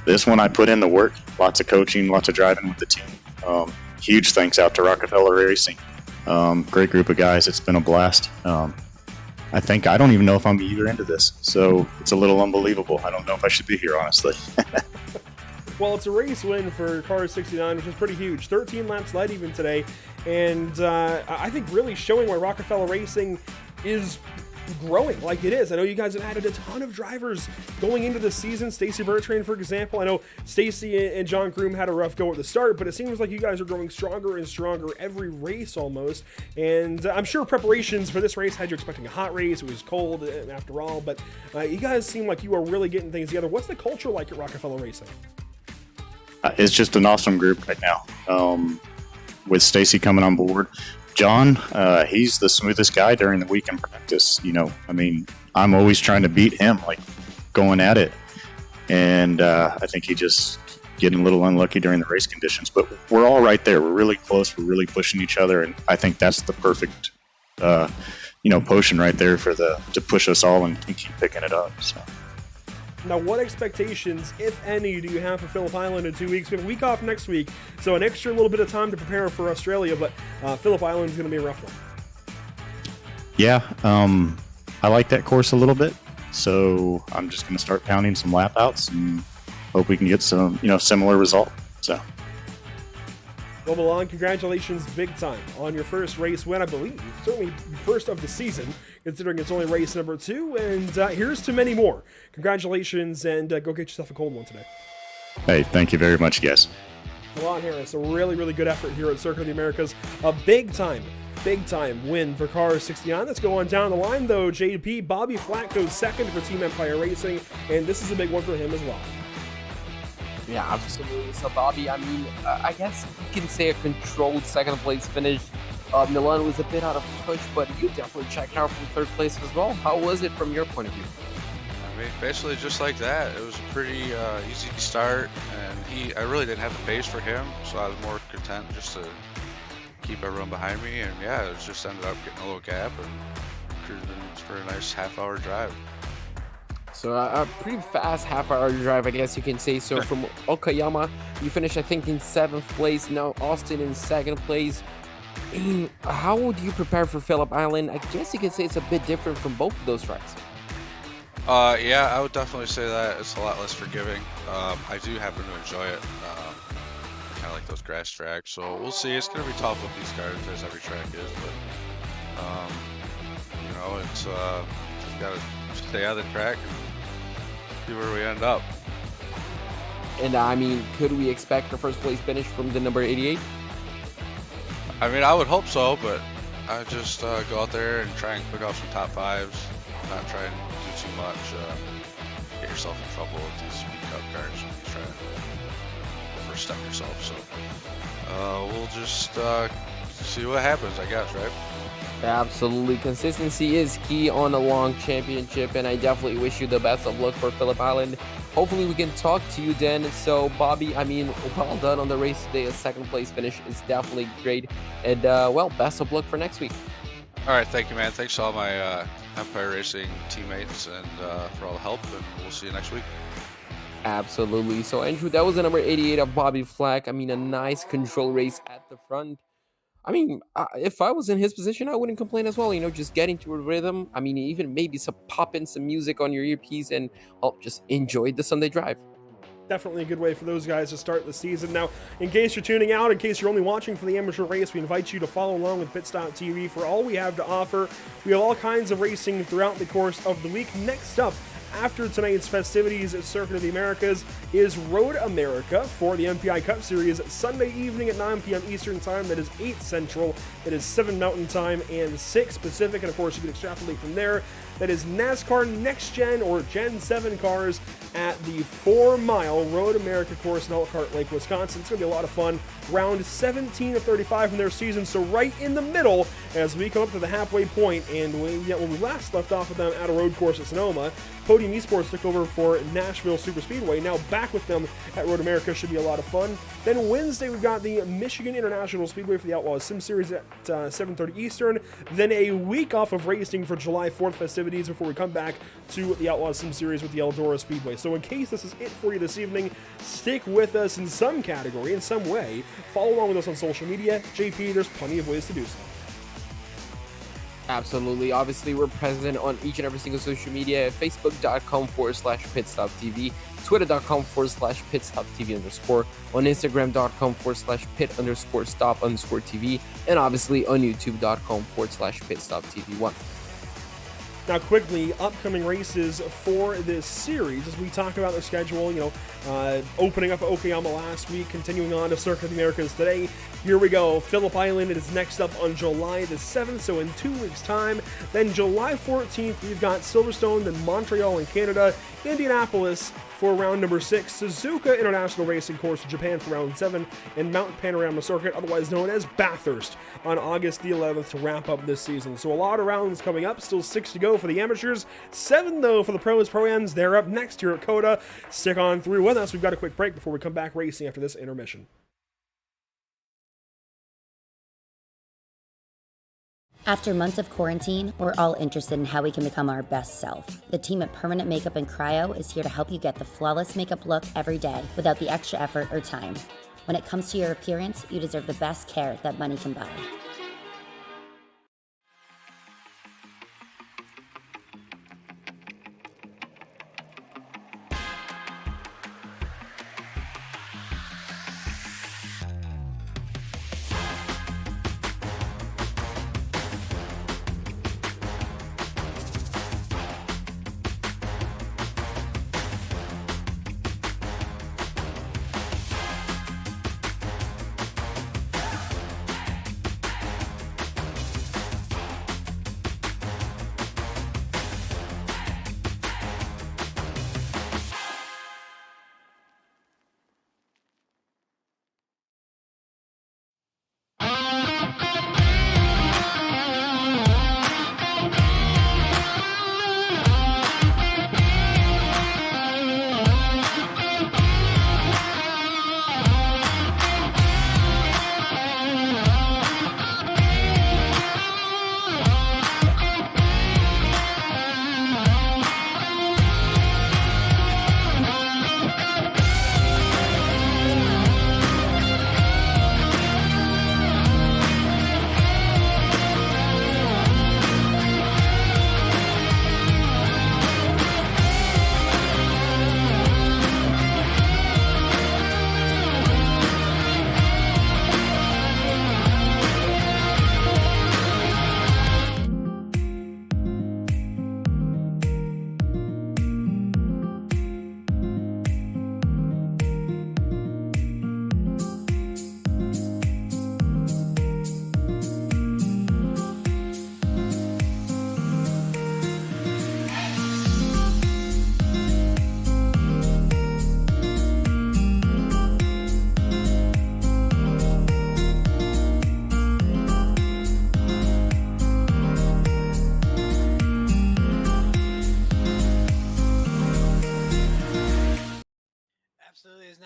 This one I put in the work, lots of coaching, lots of driving with the team. Huge thanks out to Rockefeller Racing. Great group of guys. It's been a blast. I don't even know if I'm either into this, so it's a little unbelievable. I don't know if I should be here, honestly. Well, it's a race win for Car 69, which is pretty huge. 13 laps light even today, and I think really showing why Rockefeller Racing is growing like it is. I know you guys have added a ton of drivers going into the season. Stacy Bertrand, for example. I know Stacy and John Groom had a rough go at the start, but it seems like you guys are growing stronger and stronger every race almost. And I'm sure preparations for this race had you expecting a hot race. It was cold after all, but you guys seem like you are really getting things together. What's the culture like at Rockefeller Racing? It's just an awesome group right now. With Stacy coming on board, John, he's the smoothest guy during the week in practice. I'm always trying to beat him, like going at it. And I think he just getting a little unlucky during the race conditions. But we're all right there. We're really close. We're really pushing each other. And I think that's the perfect, potion right there to push us all and keep picking it up. So. Now, what expectations, if any, do you have for Phillip Island in 2 weeks? We have a week off next week, so an extra little bit of time to prepare for Australia, but Phillip Island is going to be a rough one. Yeah, I like that course a little bit, so I'm just going to start pounding some lap outs and hope we can get some, similar result. So. Well, Milan, congratulations big time on your first race win, I believe. Certainly first of the season, considering it's only race number 2. And here's to many more. Congratulations, and go get yourself a cold one today. Hey, thank you very much, guys. Milan Harris, a really, really good effort here at Circuit of the Americas. A big time win for Car 69. Let's go on down the line, though. JP, Bobby Flack goes second for Team Empire Racing, and this is a big one for him as well. Yeah, absolutely. So Bobby, I guess you can say a controlled second place finish. Milan was a bit out of touch, but you definitely checked out from third place as well. How was it from your point of view? I mean, basically just like that. It was a pretty easy start, and I really didn't have the pace for him, so I was more content just to keep everyone behind me, and yeah, it just ended up getting a little gap and cruising for a nice half-hour drive. So a pretty fast half-hour drive, I guess you can say. So from Okayama, you finished, I think, in 7th place. Now Austin in 2nd place. How would you prepare for Phillip Island? I guess you could say it's a bit different from both of those tracks. Yeah, I would definitely say that it's a lot less forgiving. I do happen to enjoy it. Kind of like those grass tracks, so we'll see. It's going to be tough with these cars, as every track is, but it's just got to stay on the track and see where we end up. And I mean, could we expect a first place finish from the number 88? I mean, I would hope so, but I just go out there and try and pick off some top fives, not try and do too much. Get yourself in trouble with these speed cup cars when you try and overstep yourself. So we'll just see what happens, I guess, right? Absolutely. Consistency is key on a long championship, and I definitely wish you the best of luck for Phillip Island. Hopefully we can talk to you then. So Bobby, I mean, well done on the race today. A 2nd place finish is definitely great, and well, best of luck for next week. All right, thank you, man. Thanks to all my Empire Racing teammates and for all the help, and we'll see you next week. Absolutely. So Andrew, that was the number 88 of Bobby Flack. I mean, a nice control race at the front. I mean, if I was in his position, I wouldn't complain as well. Just getting to a rhythm. I mean, even maybe pop in some music on your earpiece and just enjoy the Sunday drive. Definitely a good way for those guys to start the season. Now, in case you're tuning out, in case you're only watching for the amateur race, we invite you to follow along with Pitstop TV for all we have to offer. We have all kinds of racing throughout the course of the week. Next up, after tonight's festivities at Circuit of the Americas, is Road America for the MPI Cup Series Sunday evening at 9 p.m. Eastern Time. That is 8 Central, it is 7 Mountain Time, and 6 Pacific. And of course, you can extrapolate from there. That is NASCAR Next Gen or Gen 7 cars at the 4-mile Road America course in Elkhart Lake, Wisconsin. It's going to be a lot of fun. Round 17 of 35 from their season, so right in the middle as we come up to the halfway point. And when we last left off with them at a road course at Sonoma, Podium Esports took over for Nashville Super Speedway. Now back with them at Road America should be a lot of fun. Then Wednesday, we've got the Michigan International Speedway for the Outlaws Sim Series at 7:30 Eastern. Then a week off of racing for July 4th festivities before we come back to the Outlaws Sim Series with the Eldora Speedway. So in case this is it for you this evening, stick with us in some category, in some way. Follow along with us on social media. JP, there's plenty of ways to do so. Absolutely. Obviously, we're present on each and every single social media. Facebook.com/pitstoptv, Twitter.com/pitstoptv_, on Instagram.com/pit_stop_TV, and obviously on YouTube.com/pitstoptv1. Now, quickly, upcoming races for this series as we talk about the schedule, opening up at Okayama last week, continuing on to Circuit of the Americas today. Here we go. Phillip Island is next up on July the 7th, so in 2 weeks' time. Then July 14th, we've got Silverstone, then Montreal in Canada, Indianapolis for round number 6, Suzuka International Racing Course in Japan for round 7, and Mountain Panorama Circuit, otherwise known as Bathurst, on August the 11th to wrap up this season. So a lot of rounds coming up, still 6 to go for the amateurs, 7 though for the pros, pro-ams. They're up next here at COTA. Stick on through with us. We've got a quick break before we come back racing after this intermission. After months of quarantine, we're all interested in how we can become our best self. The team at Permanent Makeup and Cryo is here to help you get the flawless makeup look every day without the extra effort or time. When it comes to your appearance, you deserve the best care that money can buy.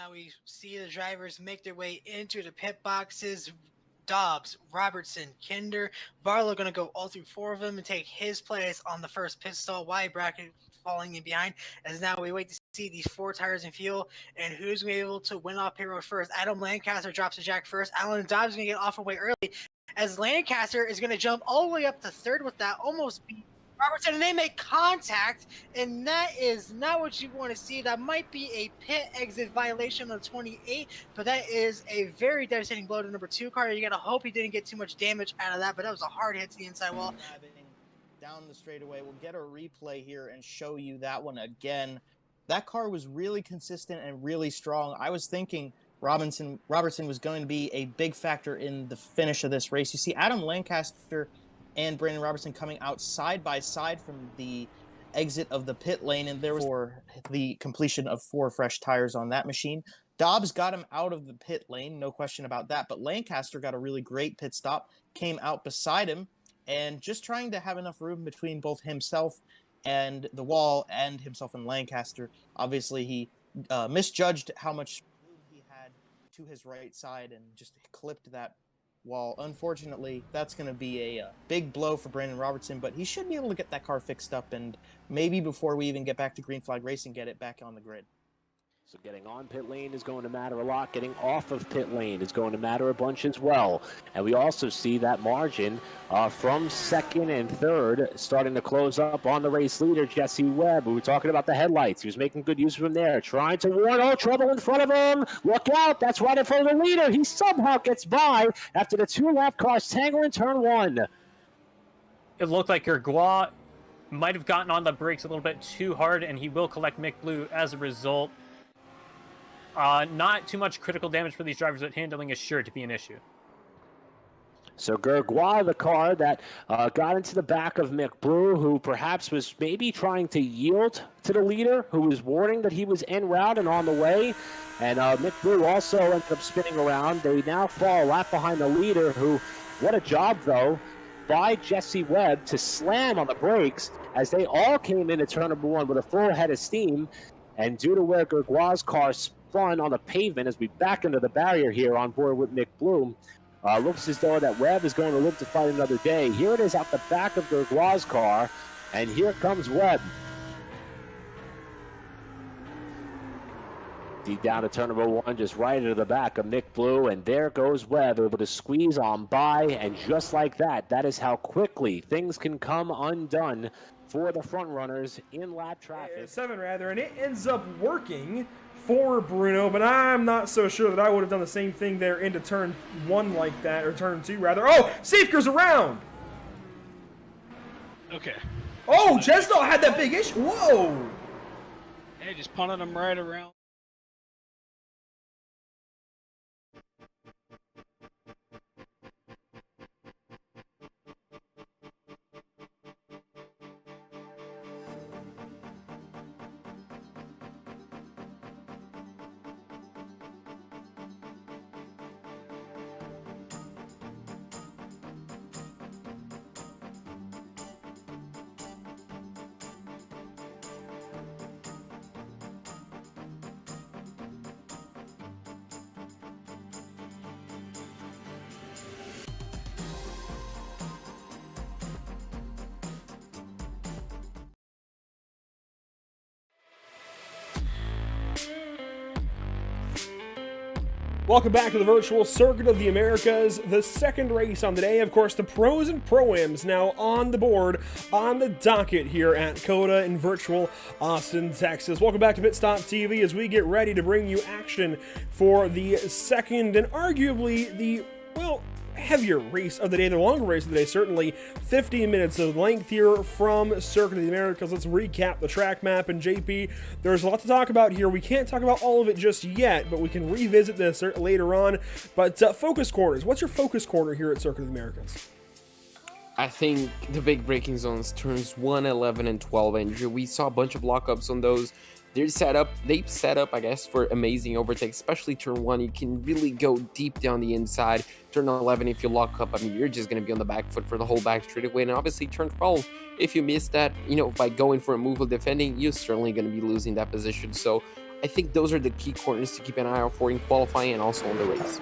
now we see the drivers make their way into the pit boxes. Dobbs, Robertson, Kinder, Barlow going to go all through 4 of them and take his place on the first pit stall. Wide bracket falling in behind, as now we wait to see these 4 tires and fuel and who's going to be able to win off pit road first. Adam Lancaster drops the jack first. Alan Dobbs is going to get off away early, as Lancaster is going to jump all the way up to 3rd with that, almost beat Robertson, and they make contact, and that is not what you want to see. That might be a pit exit violation of 28, but that is a very devastating blow to number 2 car. You got to hope he didn't get too much damage out of that, but that was a hard hit to the inside wall. Down the straightaway, we'll get a replay here and show you that one again. That car was really consistent and really strong. I was thinking Robertson was going to be a big factor in the finish of this race. You see Adam Lancaster and Brandon Robertson coming out side by side from the exit of the pit lane, and there was for the completion of 4 fresh tires on that machine. Dobbs got him out of the pit lane, no question about that, but Lancaster got a really great pit stop, came out beside him, and just trying to have enough room between both himself and the wall and himself and Lancaster. Obviously, he misjudged how much room he had to his right side and just clipped that wall. Unfortunately, that's going to be a big blow for Brandon Robertson, but he should be able to get that car fixed up and maybe before we even get back to green flag racing, get it back on the grid. So getting on pit lane is going to matter a lot. Getting off of pit lane is going to matter a bunch as well. And we also see that margin from 2nd and 3rd starting to close up on the race leader, Jesse Webb. We were talking about the headlights. He was making good use of them there, trying to warn, oh, trouble in front of him. Look out, that's right in front of the leader. He somehow gets by after the 2 lap cars tangle in turn 1. It looked like Gergois might have gotten on the brakes a little bit too hard, and he will collect Mick Blue as a result. Not too much critical damage for these drivers, but handling is sure to be an issue. So Gergois, the car that got into the back of Mick Blue, who perhaps was maybe trying to yield to the leader, who was warning that he was en route and on the way. And Mick Blue also ended up spinning around. They now fall a lap behind the leader, who, what a job, though, by Jesse Webb to slam on the brakes as they all came into turn number 1 with a full head of steam. And due to where Gergois' car spun on the pavement as we back into the barrier here on board with Mick Bloom, looks as though that Webb is going to live to fight another day. Here it is out the back of Gergois' car, and here comes Webb. Deep down to turn number 1, just right into the back of Mick Blue, and there goes Webb, able to squeeze on by, and just like that, that is how quickly things can come undone for the front runners in lap traffic. 7 rather, and it ends up working for Bruno, but I'm not so sure that I would have done the same thing there into turn 1 like that, or turn 2 rather. Oh, Safeker's around! Okay. Oh, Jesdal had that big issue. Whoa! Hey, just punted him right around. Welcome back to the virtual Circuit of the Americas, the second race on the day. Of course, the pros and pro-ams now on the board, on the docket here at COTA in virtual Austin, Texas. Welcome back to Pit Stop TV as we get ready to bring you action for the second and arguably the, well, heavier race of the day, the longer race of the day, certainly 15 minutes of length here from Circuit of the Americas. Let's recap the track map, and JP, there's a lot to talk about here. We can't talk about all of it just yet, but we can revisit this later on. But focus corners, what's your focus corner here at Circuit of the Americas? I think the big braking zones, turns 1, 11, and 12, Andrew. We saw a bunch of lockups on those. They've set up, I guess, for amazing overtakes, especially turn 1. You can really go deep down the inside. Turn 11, if you lock up, I mean, you're just going to be on the back foot for the whole back straightaway. And obviously, turn 12, if you miss that, by going for a move of defending, you're certainly going to be losing that position. So I think those are the key corners to keep an eye out for in qualifying and also on the race.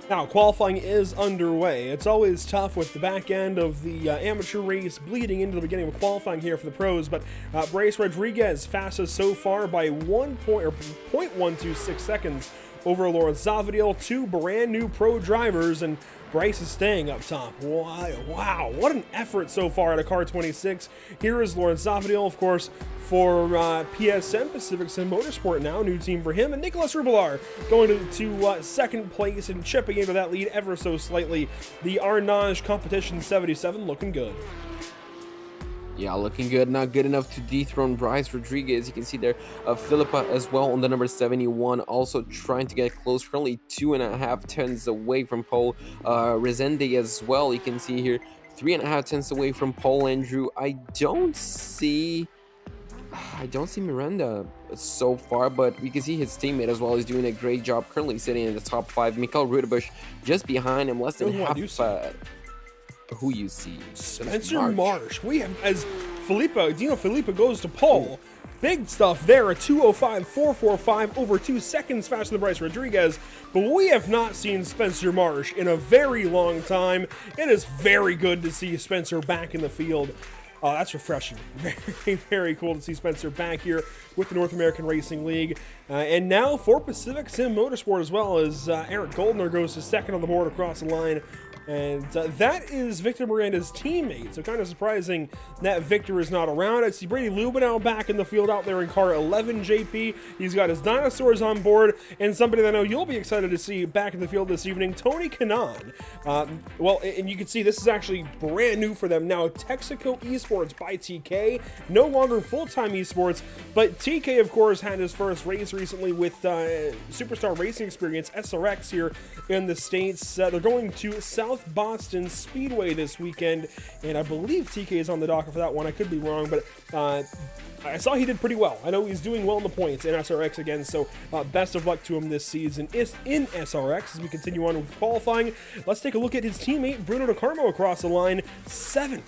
Now, qualifying is underway. It's always tough with the back end of the amateur race bleeding into the beginning of qualifying here for the pros, but Bryce Rodriguez fastest so far by 0.126 seconds over Lawrence Zavadil, two brand new pro drivers, and Bryce is staying up top. Wow, what an effort so far out of car 26. Here is Lawrence Zavadil, of course, for PSM, Pacific Sim Motorsport now, new team for him, and Nicolas Rubelar going to second place and chipping into that lead ever so slightly. The Arnage Competition 77 looking good. Yeah, looking good. Not good enough to dethrone Bryce Rodriguez. You can see there Philippa as well on the number 71, also trying to get close, currently 2.5 tenths away from pole. Resende as well, you can see here 3.5 tenths away from pole. Andrew, I don't see Miranda so far, but we can see his teammate as well is doing a great job, currently sitting in the top 5. Mikael Rudebusch just behind him, less than half. Who you see? Spencer Marsh. We have, as Dino Filippo goes to pole. Big stuff there, a 2:05.445, over 2 seconds faster than Bryce Rodriguez. But we have not seen Spencer Marsh in a very long time. It is very good to see Spencer back in the field. Oh, that's refreshing. Very, very cool to see Spencer back here with the North American Racing League. And now for Pacific Sim Motorsport as well, as Eric Goldner goes to second on the board across the line. And that is Victor Miranda's teammate. So kind of surprising that Victor is not around. I see Brady Lubinow back in the field out there in car 11, JP. He's got his dinosaurs on board. And somebody that I know you'll be excited to see back in the field this evening, Tony Kanaan. Well, and you can see this is actually brand new for them now. Texaco Esports by TK. No longer full-time esports, but TK, of course, had his first race recently with Superstar Racing Experience, SRX, here in the States. They're going to South Boston Speedway this weekend, and I believe TK is on the docket for that one. I could be wrong, but I saw he did pretty well. I know he's doing well in the points in SRX again, so best of luck to him this season in SRX as we continue on with qualifying. Let's take a look at his teammate Bruno DeCarmo across the line, 7th.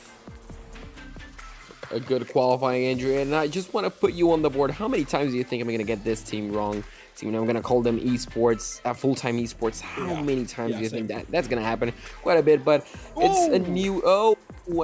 A good qualifying, Andrew, and I just want to put you on the board. How many times do you think I'm going to get this team wrong? I'm going to call them esports, full-time esports. How many times do you think that's going to happen? Quite a bit, but it's a new...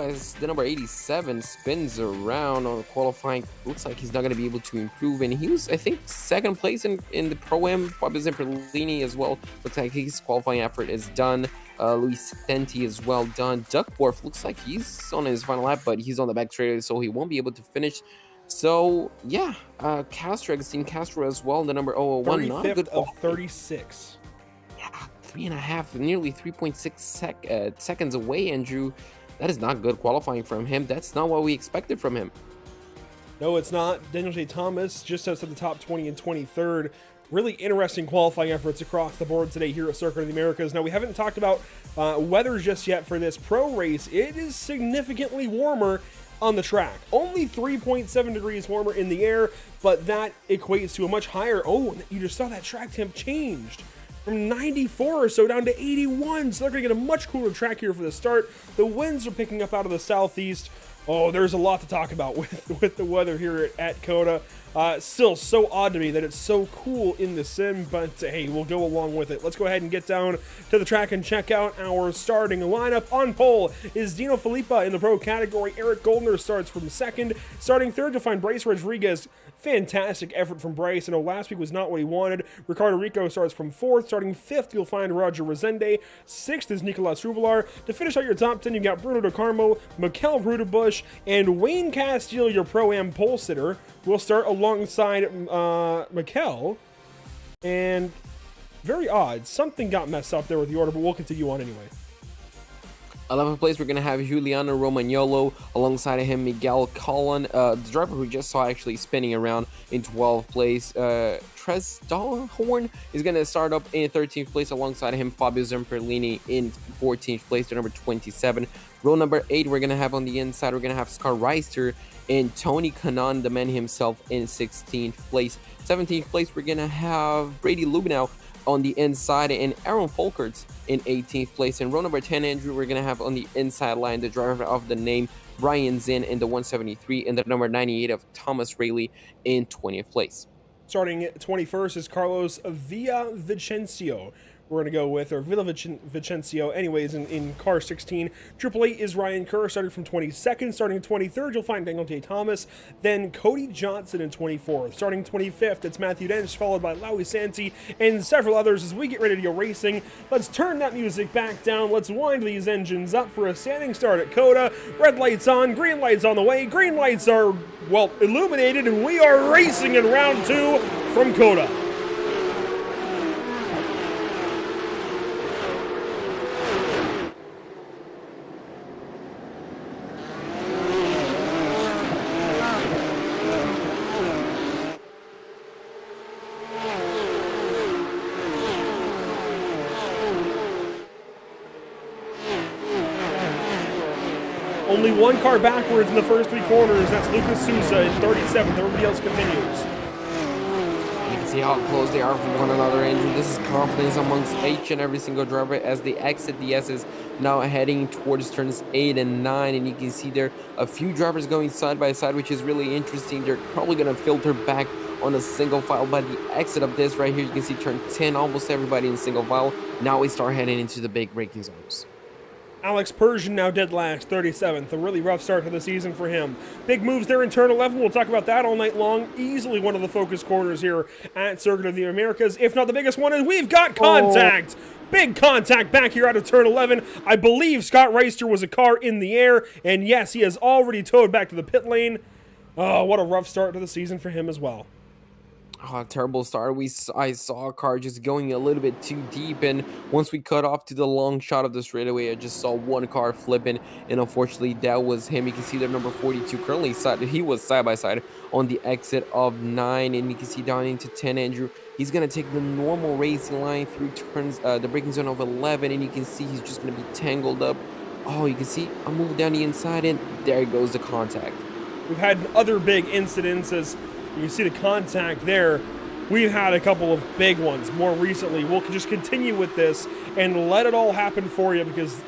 as the number 87 spins around on qualifying. Looks like he's not going to be able to improve, and he was, I think, second place in the Pro-Am. Fabio Zamperlini as well. Looks like his qualifying effort is done. Luis Senti as well done. Duckworth looks like he's on his final lap, but he's on the back straight, so he won't be able to finish. So yeah, Castro, Agustin Castro as well, the number 001, not a good of 36. Yeah, 3.5, nearly 3.6 seconds away, Andrew. That is not good qualifying from him. That's not what we expected from him. No, it's not. Daniel J. Thomas just outside the top 20 and 23rd. Really interesting qualifying efforts across the board today here at Circuit of the Americas. Now, we haven't talked about weather just yet for this pro race. It is significantly warmer on the track. Only 3.7 degrees warmer in the air, but that equates to a much higher... Oh, you just saw that track temp changed from 94 or so down to 81, so they're going to get a much cooler track here for the start. The winds are picking up out of the southeast. Oh, there's a lot to talk about with the weather here at COTA. Still so odd to me that it's so cool in the sim, but hey, we'll go along with it. Let's go ahead and get down to the track and check out our starting lineup. On pole is Dino Filippo in the pro category. Eric Goldner starts from second. Starting third to find Bryce Rodriguez. Fantastic effort from Bryce. I know last week was not what he wanted. Ricardo Rico starts from fourth. Starting fifth, you'll find Roger Resende. Sixth is Nicolas Rubelar. To finish out your top 10, you've got Bruno DeCarmo, Mikael Rudebusch, and Wayne Castile, your Pro-Am pole sitter. We'll start alongside Mikael. And very odd. Something got messed up there with the order, but we'll continue on anyway. 11th place, we're going to have Juliano Romagnolo. Alongside of him, Miguel Collin, the driver who just saw actually spinning around in 12th place. Tres Dahlhorn is going to start up in 13th place. Alongside of him, Fabio Zamperlini in 14th place to number 27. Row number 8, we're going to have on the inside, we're going to have Scar Reister and Tony Kanaan, the man himself, in 16th place. 17th place, we're going to have Brady Lubinow on the inside and Aaron Folkerts in 18th place. And row number 10, Andrew, we're going to have on the inside line the driver of the name Brian Zinn in the 173 and the number 98 of Thomas Rayleigh in 20th place. Starting at 21st is Carlos Villavicencio. We're going to go with, or Villavicencio, anyways, in car 16. Triple Eight is Ryan Kerr, starting from 22nd. Starting 23rd, you'll find Daniel J. Thomas. Then Cody Johnson in 24th. Starting 25th, it's Matthew Dench, followed by Lowy Santi, and several others as we get ready to go racing. Let's turn that music back down. Let's wind these engines up for a standing start at COTA. Red lights on, green lights on the way. Green lights are, well, illuminated, and we are racing in round 2 from COTA. Only one car backwards in the first 3 corners. That's Lucas Souza in 37th. Everybody else continues. You can see how close they are from one another, Andrew. This is confidence amongst each and every single driver as they exit the S's, now heading towards turns 8 and 9. And you can see there a few drivers going side by side, which is really interesting. They're probably going to filter back on a single file by the exit of this right here. You can see turn 10, almost everybody in single file. Now we start heading into the big braking zones. Alex Persian now dead last, 37th. A really rough start to the season for him. Big moves there in turn 11. We'll talk about that all night long. Easily one of the focus corners here at Circuit of the Americas, if not the biggest one. And we've got contact. Big contact back here out of turn 11. I believe Scott Reister was a car in the air. And yes, he has already towed back to the pit lane. Oh, what a rough start to the season for him as well. Oh, terrible start. I saw a car just going a little bit too deep, and once we cut off to the long shot of the straightaway, I just saw one car flipping, and unfortunately that was him. You can see that number 42 currently he was side by side on the exit of 9, and you can see down into 10, Andrew. He's gonna take the normal racing line through turns, the braking zone of 11, and you can see he's just gonna be tangled up. Oh, you can see I'm moving down the inside, and there goes the contact. We've had other big incidents as you can see the contact there. We've had a couple of big ones more recently. We'll just continue with this and let it all happen for you because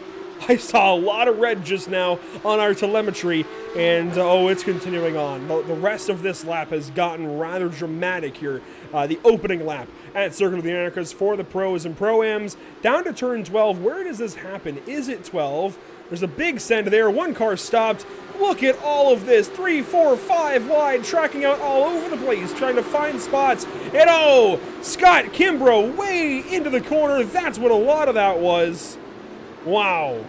I saw a lot of red just now on our telemetry, and oh, it's continuing on. The rest of this lap has gotten rather dramatic here. The opening lap at Circuit of the Americas for the pros and pro-ams. Down to turn 12. Where does this happen? Is it 12? There's a big send there. One car stopped. Look at all of this. 3, 4, 5 wide, tracking out all over the place, trying to find spots. And oh, Scott Kimbrough way into the corner. That's what a lot of that was. Wow.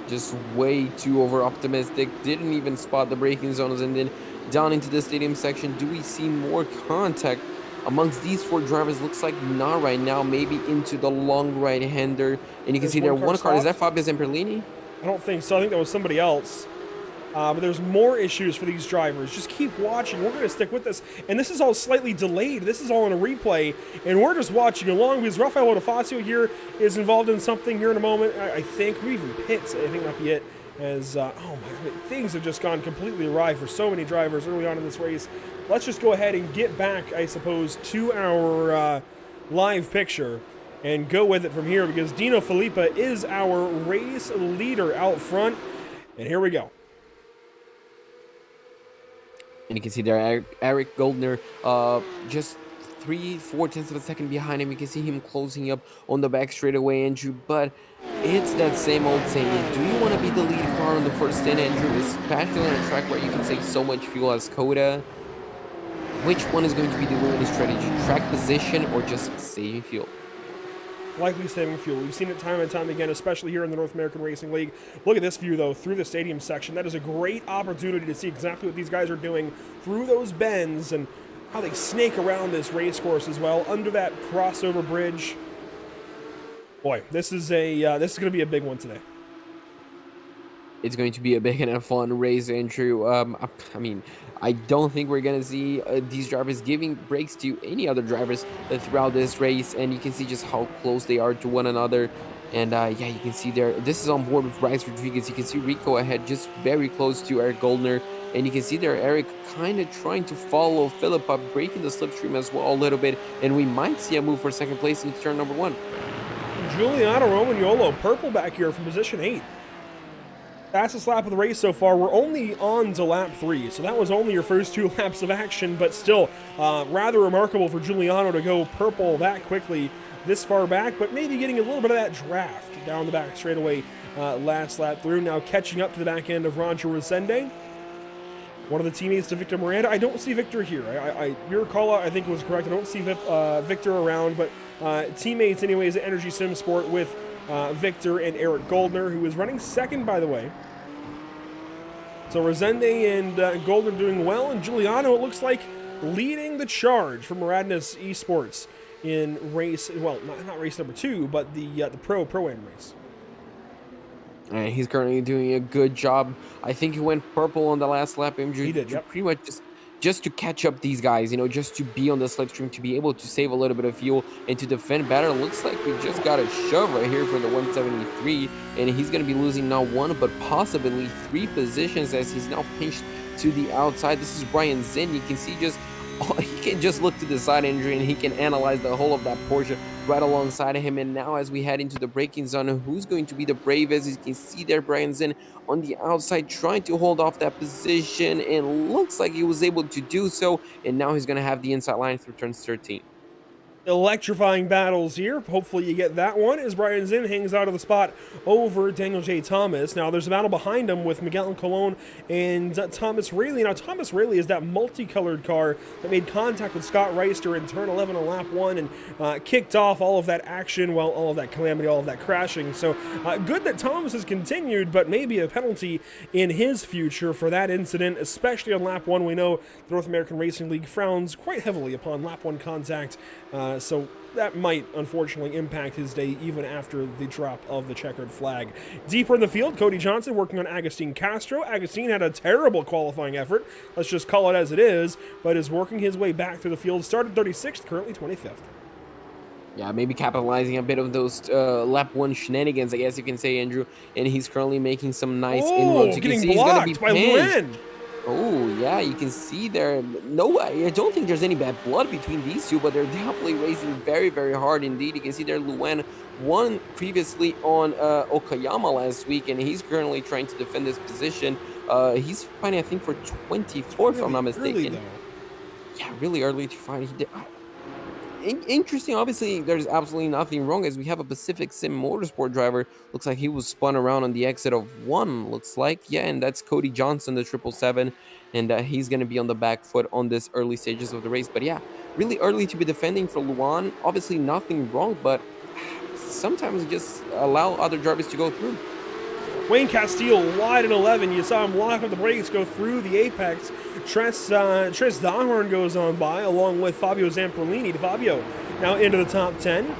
Just way too over-optimistic. Didn't even spot the braking zones. And then down into the stadium section, do we see more contact amongst these 4 drivers? Looks like not right now. Maybe into the long right-hander. And you can see there one car. Is that Fabio Zamperlini? I don't think so. I think that was somebody else. But there's more issues for these drivers. Just keep watching. We're going to stick with this. And this is all slightly delayed. This is all in a replay. And we're just watching along because Rafael Bonifacio here is involved in something here in a moment. I think. Maybe even pits. I think might be it. As, oh my God, things have just gone completely awry for so many drivers early on in this race. Let's just go ahead and get back, I suppose, to our live picture and go with it from here because Dino Filippa is our race leader out front. And here we go. And you can see there Eric Goldner just 3-4 tenths of a second behind him. You can see him closing up on the back straightaway, Andrew. But it's that same old saying, do you want to be the lead car on the first stint, Andrew? Especially on a track where you can save so much fuel as COTA. Which one is going to be the winning strategy? Track position or just saving fuel? Likely saving fuel. We've seen it time and time again, especially here in the North American Racing League. Look at this view, though, through the stadium section. That is a great opportunity to see exactly what these guys are doing through those bends and how they snake around this race course as well, under that crossover bridge. Boy, this is going to be a big one today. It's going to be a big and a fun race, Andrew. I mean, I don't think we're going to see these drivers giving breaks to any other drivers throughout this race. And you can see just how close they are to one another. And yeah, you can see there, this is on board with Bryce Rodriguez. You can see Rico ahead, just very close to Eric Goldner. And you can see there, Eric kind of trying to follow Philip up, breaking the slipstream as well a little bit. And we might see a move for second place into turn number 1. Giuliano Romagnolo, purple back here from position 8. Fastest lap of the race so far. We're only on to lap 3, so that was only your first 2 laps of action, but still rather remarkable for Giuliano to go purple that quickly this far back, but maybe getting a little bit of that draft down the back straightaway last lap through. Now catching up to the back end of Roger Resende, one of the teammates to Victor Miranda. I don't see Victor here. Your call out, I think, was correct. I don't see Victor around, but teammates anyways at Energy Sim Sport with Victor and Eric Goldner, who is running second, by the way. So Resende and Goldner doing well, and Giuliano, it looks like, leading the charge for Radness Esports in race, well, not race number 2, but the Pro-Am race. And he's currently doing a good job. I think he went purple on the last lap. He did, yep. Pretty much just to catch up these guys, just to be on the slipstream, to be able to save a little bit of fuel and to defend better. Looks like we just got a shove right here for the 173, and he's going to be losing not 1, but possibly 3 positions as he's now pinched to the outside. This is Brian Zinn. You can see he can just look to the side injury, and he can analyze the whole of that Porsche right alongside of him. And now as we head into the braking zone, who's going to be the bravest? You can see there Brian Zinn on the outside trying to hold off that position, and looks like he was able to do so. And now he's going to have the inside line through turns 13. Electrifying battles here. Hopefully you get that one as Brian Zinn hangs out of the spot over Daniel J. Thomas. Now there's a battle behind him with Miguel Colon and Thomas Rayleigh. Now Thomas Rayleigh is that multicolored car that made contact with Scott Reister in turn 11 on lap 1 and kicked off all of that action, well, all of that calamity, all of that crashing. So good that Thomas has continued, but maybe a penalty in his future for that incident, especially on lap 1. We know the North American Racing League frowns quite heavily upon lap 1 contact. So that might, unfortunately, impact his day even after the drop of the checkered flag. Deeper in the field, Cody Johnson working on Agustin Castro. Agustin had a terrible qualifying effort, let's just call it as it is, but is working his way back through the field. Started 36th, currently 25th. Yeah, maybe capitalizing a bit of those lap 1 shenanigans, I guess you can say, Andrew. And he's currently making some nice inroads. You can see he's going to be pinned. Oh, yeah, you can see there. No, I don't think there's any bad blood between these two, but they're definitely racing very, very hard indeed. You can see there Luen won previously on Okayama last week, and he's currently trying to defend this position. He's fighting, I think, for 24th, if I'm not mistaken. Yeah, really early to find. He did. Interesting. Obviously, there's absolutely nothing wrong as we have a Pacific Sim Motorsport driver. Looks like he was spun around on the exit of 1, looks like. Yeah, and that's Cody Johnson, the 777. And he's going to be on the back foot on this early stages of the race. But yeah, really early to be defending for Luan. Obviously, nothing wrong, but sometimes you just allow other drivers to go through. Wayne Castile wide at 11. You saw him lock up the brakes, go through the apex. Tres Dahorn goes on by, along with Fabio Zamperlini. Fabio now into the top 10.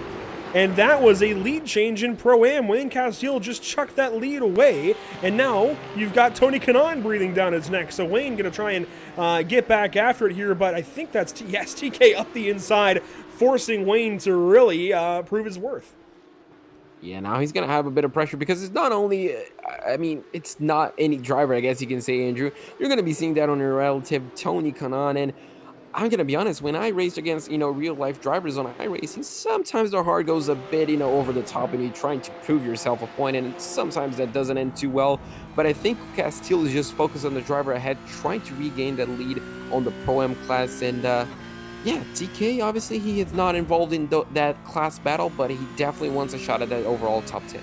And that was a lead change in Pro-Am. Wayne Castile just chucked that lead away. And now you've got Tony Kanaan breathing down his neck. So Wayne going to try and get back after it here. But I think that's, TK up the inside, forcing Wayne to really prove his worth. Yeah, now he's going to have a bit of pressure because it's not only, it's not any driver, I guess you can say, Andrew. You're going to be seeing that on your relative, Tony Kanaan. And I'm going to be honest, when I race against, real-life drivers on iRacing, sometimes the heart goes a bit, over the top and you're trying to prove yourself a point, and sometimes that doesn't end too well. But I think Castile is just focused on the driver ahead, trying to regain that lead on the Pro-Am class. And, yeah, TK, obviously, he is not involved in that class battle, but he definitely wants a shot at that overall top 10.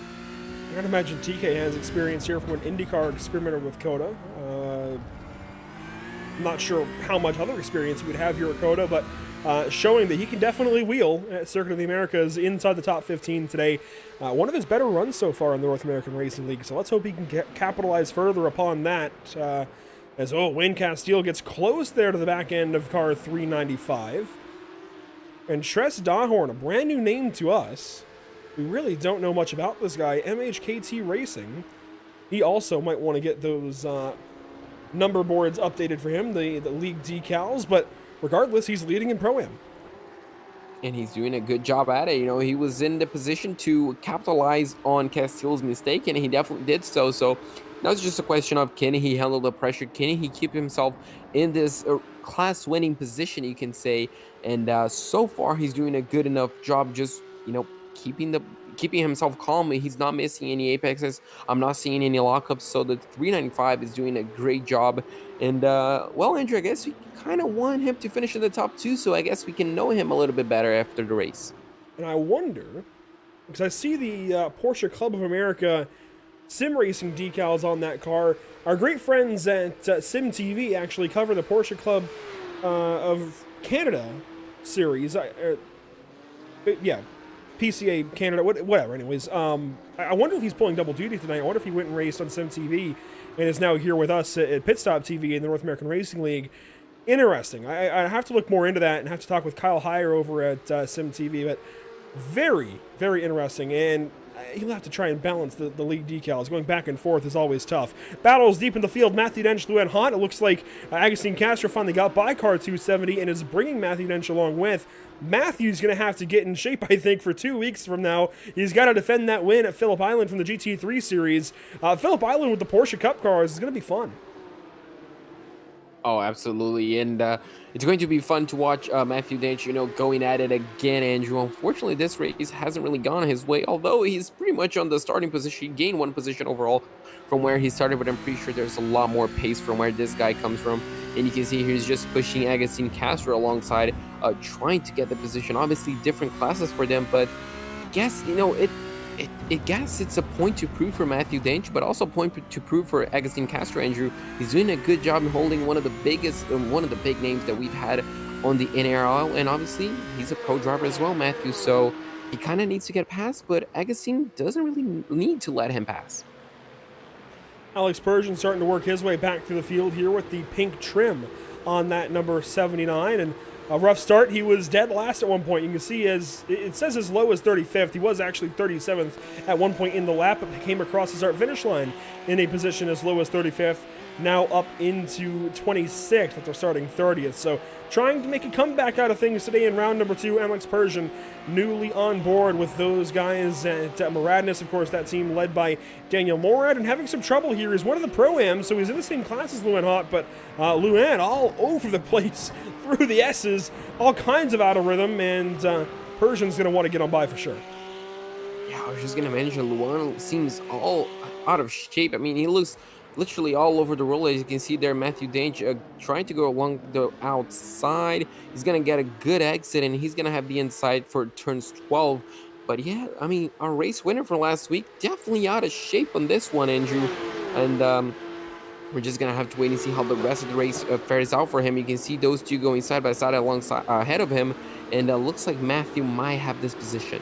I can imagine TK has experience here from an IndyCar experimenter with Coda. I'm not sure how much other experience he would have here at Coda, but showing that he can definitely wheel at Circuit of the Americas inside the top 15 today. One of his better runs so far in the North American Racing League, so let's hope he can capitalize further upon that. As Wayne Castile gets close there to the back end of car 395. And Tres Dahorn, a brand new name to us. We really don't know much about this guy. MHKT Racing. He also might want to get those number boards updated for him, the league decals. But regardless, he's leading in Pro-Am. And he's doing a good job at it. He was in the position to capitalize on Castile's mistake, and he definitely did so. So now it's just a question of, can he handle the pressure? Can he keep himself in this class-winning position, you can say? And so far, he's doing a good enough job just, keeping keeping himself calm. He's not missing any apexes. I'm not seeing any lockups. So the 395 is doing a great job. And, well, Andrew, I guess we kind of want him to finish in the top 2. So I guess we can know him a little bit better after the race. And I wonder, because I see the Porsche Club of America sim racing decals on that car. Our great friends at Sim TV actually cover the Porsche Club of Canada series. Yeah, PCA Canada, whatever. Anyways, I wonder if he's pulling double duty tonight. I wonder if he went and raced on Sim TV and is now here with us at Pit Stop TV in the North American Racing League. Interesting. I have to look more into that and have to talk with Kyle Heyer over at Sim TV, but very, very interesting. And he'll have to try and balance the league decals. Going back and forth is always tough. Battles deep in the field. Matthew Dench, Luan Hot. It looks like Agustin Castro finally got by car 270 and is bringing Matthew Dench along with. Matthew's going to have to get in shape, I think, for 2 weeks from now. He's got to defend that win at Phillip Island from the GT3 series. Phillip Island with the Porsche Cup cars is going to be fun. Oh, absolutely. And it's going to be fun to watch Matthew Dench, going at it again, Andrew. Unfortunately, this race hasn't really gone his way, although he's pretty much on the starting position. He gained 1 position overall from where he started, but I'm pretty sure there's a lot more pace from where this guy comes from. And you can see he's just pushing Agustin Castro alongside, trying to get the position. Obviously, different classes for them, but I guess, it's a point to prove for Matthew Dench, but also a point to prove for Agustin Castro, Andrew. He's doing a good job in holding one of the biggest, one of the big names that we've had on the NARL, and obviously he's a pro driver as well, Matthew, so he kind of needs to get past, but Agustin doesn't really need to let him pass. Alex Persian starting to work his way back through the field here with the pink trim on that number 79, and a rough start. He was dead last at one point. You can see as it says as low as 35th. He was actually 37th at one point in the lap, but came across the start-finish line in a position as low as 35th. Now up into 26th after starting 30th. So trying to make a comeback out of things today in round number 2. Alex Persian newly on board with those guys at Moradness. Of course, that team led by Daniel Morad, and having some trouble here. He's one of the Pro-Ams, so he's in the same class as Luan Hot, but Luan all over the place through the S's, all kinds of out of rhythm, and Persian's going to want to get on by for sure. Yeah, I was just going to mention, Luan seems all out of shape. I mean, he looks literally all over the roll. As you can see there, Matthew Dench trying to go along the outside. He's going to get a good exit, and he's going to have the inside for turns 12. But yeah, I mean, our race winner from last week, definitely out of shape on this one, Andrew. And we're just going to have to wait and see how the rest of the race fares out for him. You can see those two going side by side alongside ahead of him, and looks like Matthew might have this position.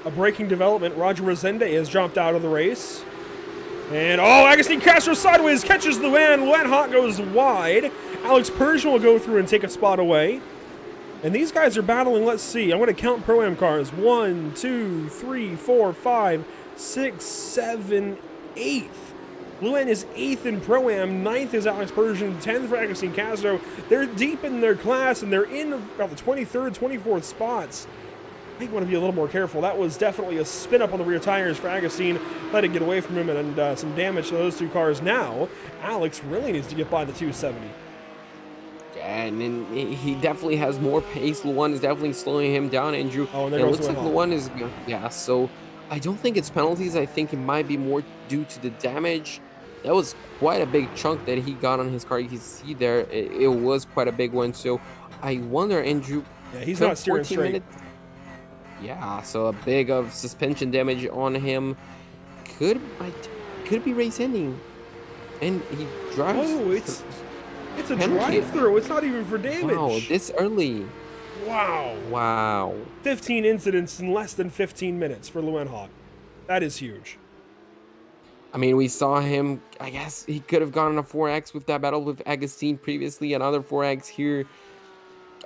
A breaking development. Roger Resende has dropped out of the race. And, Agustin Castro sideways catches Luan. Luan Hot goes wide. Alex Persian will go through and take a spot away. And these guys are battling, let's see. I'm going to count Pro-Am cars. 1, 2, 3, 4, 5, 6, 7, 8th. Luan is 8th in Pro-Am. 9th is Alex Persian. 10th for Agustin Castro. They're deep in their class, and they're in about the 23rd, 24th spots. I think you want to be a little more careful. That was definitely a spin up on the rear tires for Agustin. Let it get away from him, and some damage to those two cars. Now, Alex really needs to get by the 270. And he definitely has more pace. Luan is definitely slowing him down, Andrew. Oh, and there it goes looks like Luan is, so I don't think it's penalties. I think it might be more due to the damage. That was quite a big chunk that he got on his car. You can see there, it was quite a big one. So I wonder, Andrew. Yeah, he's not steering straight. Yeah, so a big of suspension damage on him could be race ending, and he drives. Oh, it's a drive-through. It's not even for damage. Wow, this early. Wow. 15 incidents in less than 15 minutes for Luan Hot. That is huge. I mean, we saw him. I guess he could have gone on a 4X with that battle with Agustin previously. Another 4X here.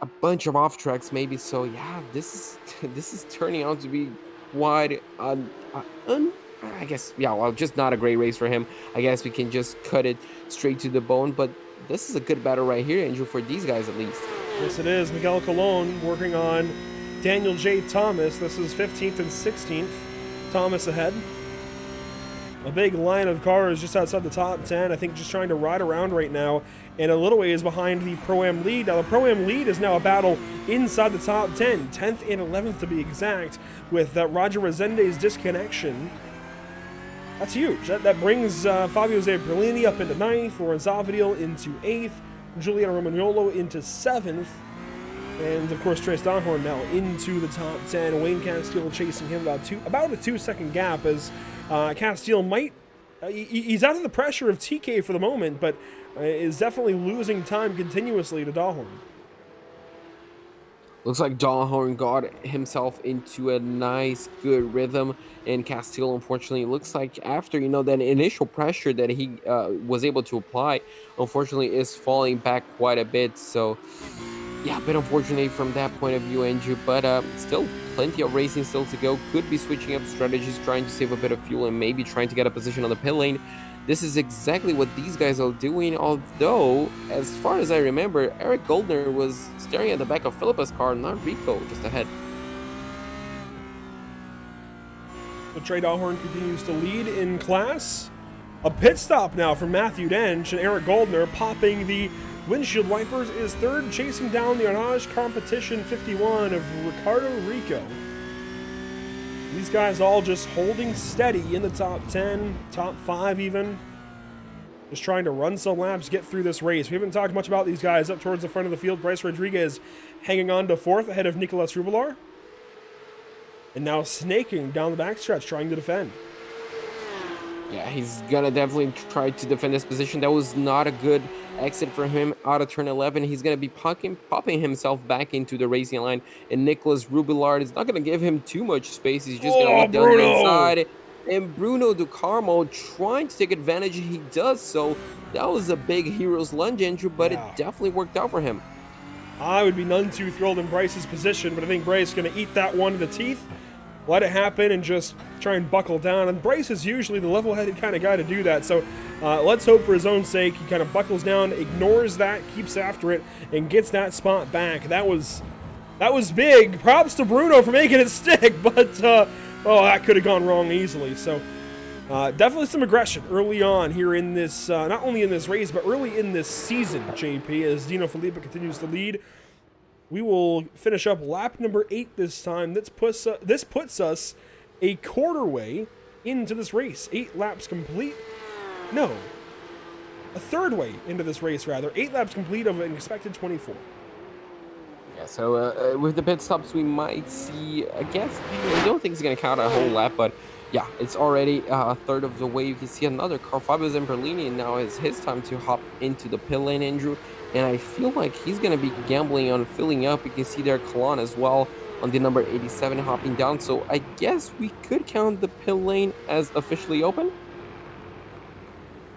A bunch of off tracks maybe. So yeah, this is turning out to be quite I guess, yeah, well, just not a great race for him. I guess we can just cut it straight to the bone, but this is a good battle right here, Andrew, for these guys at least. Yes, it is. Miguel Colon working on Daniel J. Thomas. This is 15th and 16th. Thomas ahead. A big line of cars just outside the top 10, I think just trying to ride around right now, and a little ways behind the Pro-Am lead. Now, the Pro-Am lead is now a battle inside the top 10, 10th and 11th to be exact, with Roger Resende's disconnection. That's huge. That brings Fabio Zamperlini up into 9th, Lorenz Avadil into 8th, Giuliano Romagnolo into 7th, and of course Trace Donhorn now into the top 10. Wayne Castile chasing him about a 2-second gap as Castile might, he's out of the pressure of TK for the moment, but is definitely losing time continuously to Donhorn. Looks like Donhorn got himself into a nice, good rhythm, and Castile, unfortunately, looks like after, that initial pressure that he was able to apply, unfortunately, is falling back quite a bit. So, yeah, a bit unfortunate from that point of view, Andrew, but still plenty of racing still to go. Could be switching up strategies, trying to save a bit of fuel, and maybe trying to get a position on the pit lane. This is exactly what these guys are doing, although, as far as I remember, Eric Goldner was staring at the back of Philippa's car, not Rico, just ahead. So Trey Donhorn continues to lead in class. A pit stop now for Matthew Dench, and Eric Goldner popping the windshield wipers is third, chasing down the Arnage Competition 51 of Ricardo Rico. These guys all just holding steady in the top 10, top 5 even. Just trying to run some laps, get through this race. We haven't talked much about these guys up towards the front of the field. Bryce Rodriguez hanging on to 4th ahead of Nicolas Rubilar. And now snaking down the backstretch, trying to defend. Yeah, he's gonna definitely try to defend this position. That was not a good exit for him out of turn 11. He's gonna be popping himself back into the racing line, and Nicolas Rubilard is not gonna give him too much space. He's just gonna look down the inside. And Bruno Ducarmo trying to take advantage. He does so. That was a big hero's lunge, Andrew, but it definitely worked out for him. I would be none too thrilled in Bryce's position, but I think Bryce is going to eat that one to the teeth, let it happen, and just try and buckle down. And Bryce is usually the level-headed kind of guy to do that, so let's hope for his own sake he kind of buckles down, ignores that, keeps after it, and gets that spot back. That was big. Props to Bruno for making it stick, but that could have gone wrong easily. So definitely some aggression early on here in this, not only in this race, but early in this season, JP, as Dino Filippa continues to lead. We will finish up lap number 8 this time. This puts us a quarter way into this race. 8 laps complete. No, a third way into this race, rather. 8 laps complete of an expected 24. Yeah, so with the pit stops, we might see, I guess, I don't think it's going to count a whole lap, but yeah, it's already a third of the way. You can see another car, Fabio Zamperlini, and now is his time to hop into the pit lane, Andrew. And I feel like he's going to be gambling on filling up. You can see there Kalan as well on the number 87 hopping down. So I guess we could count the pit lane as officially open.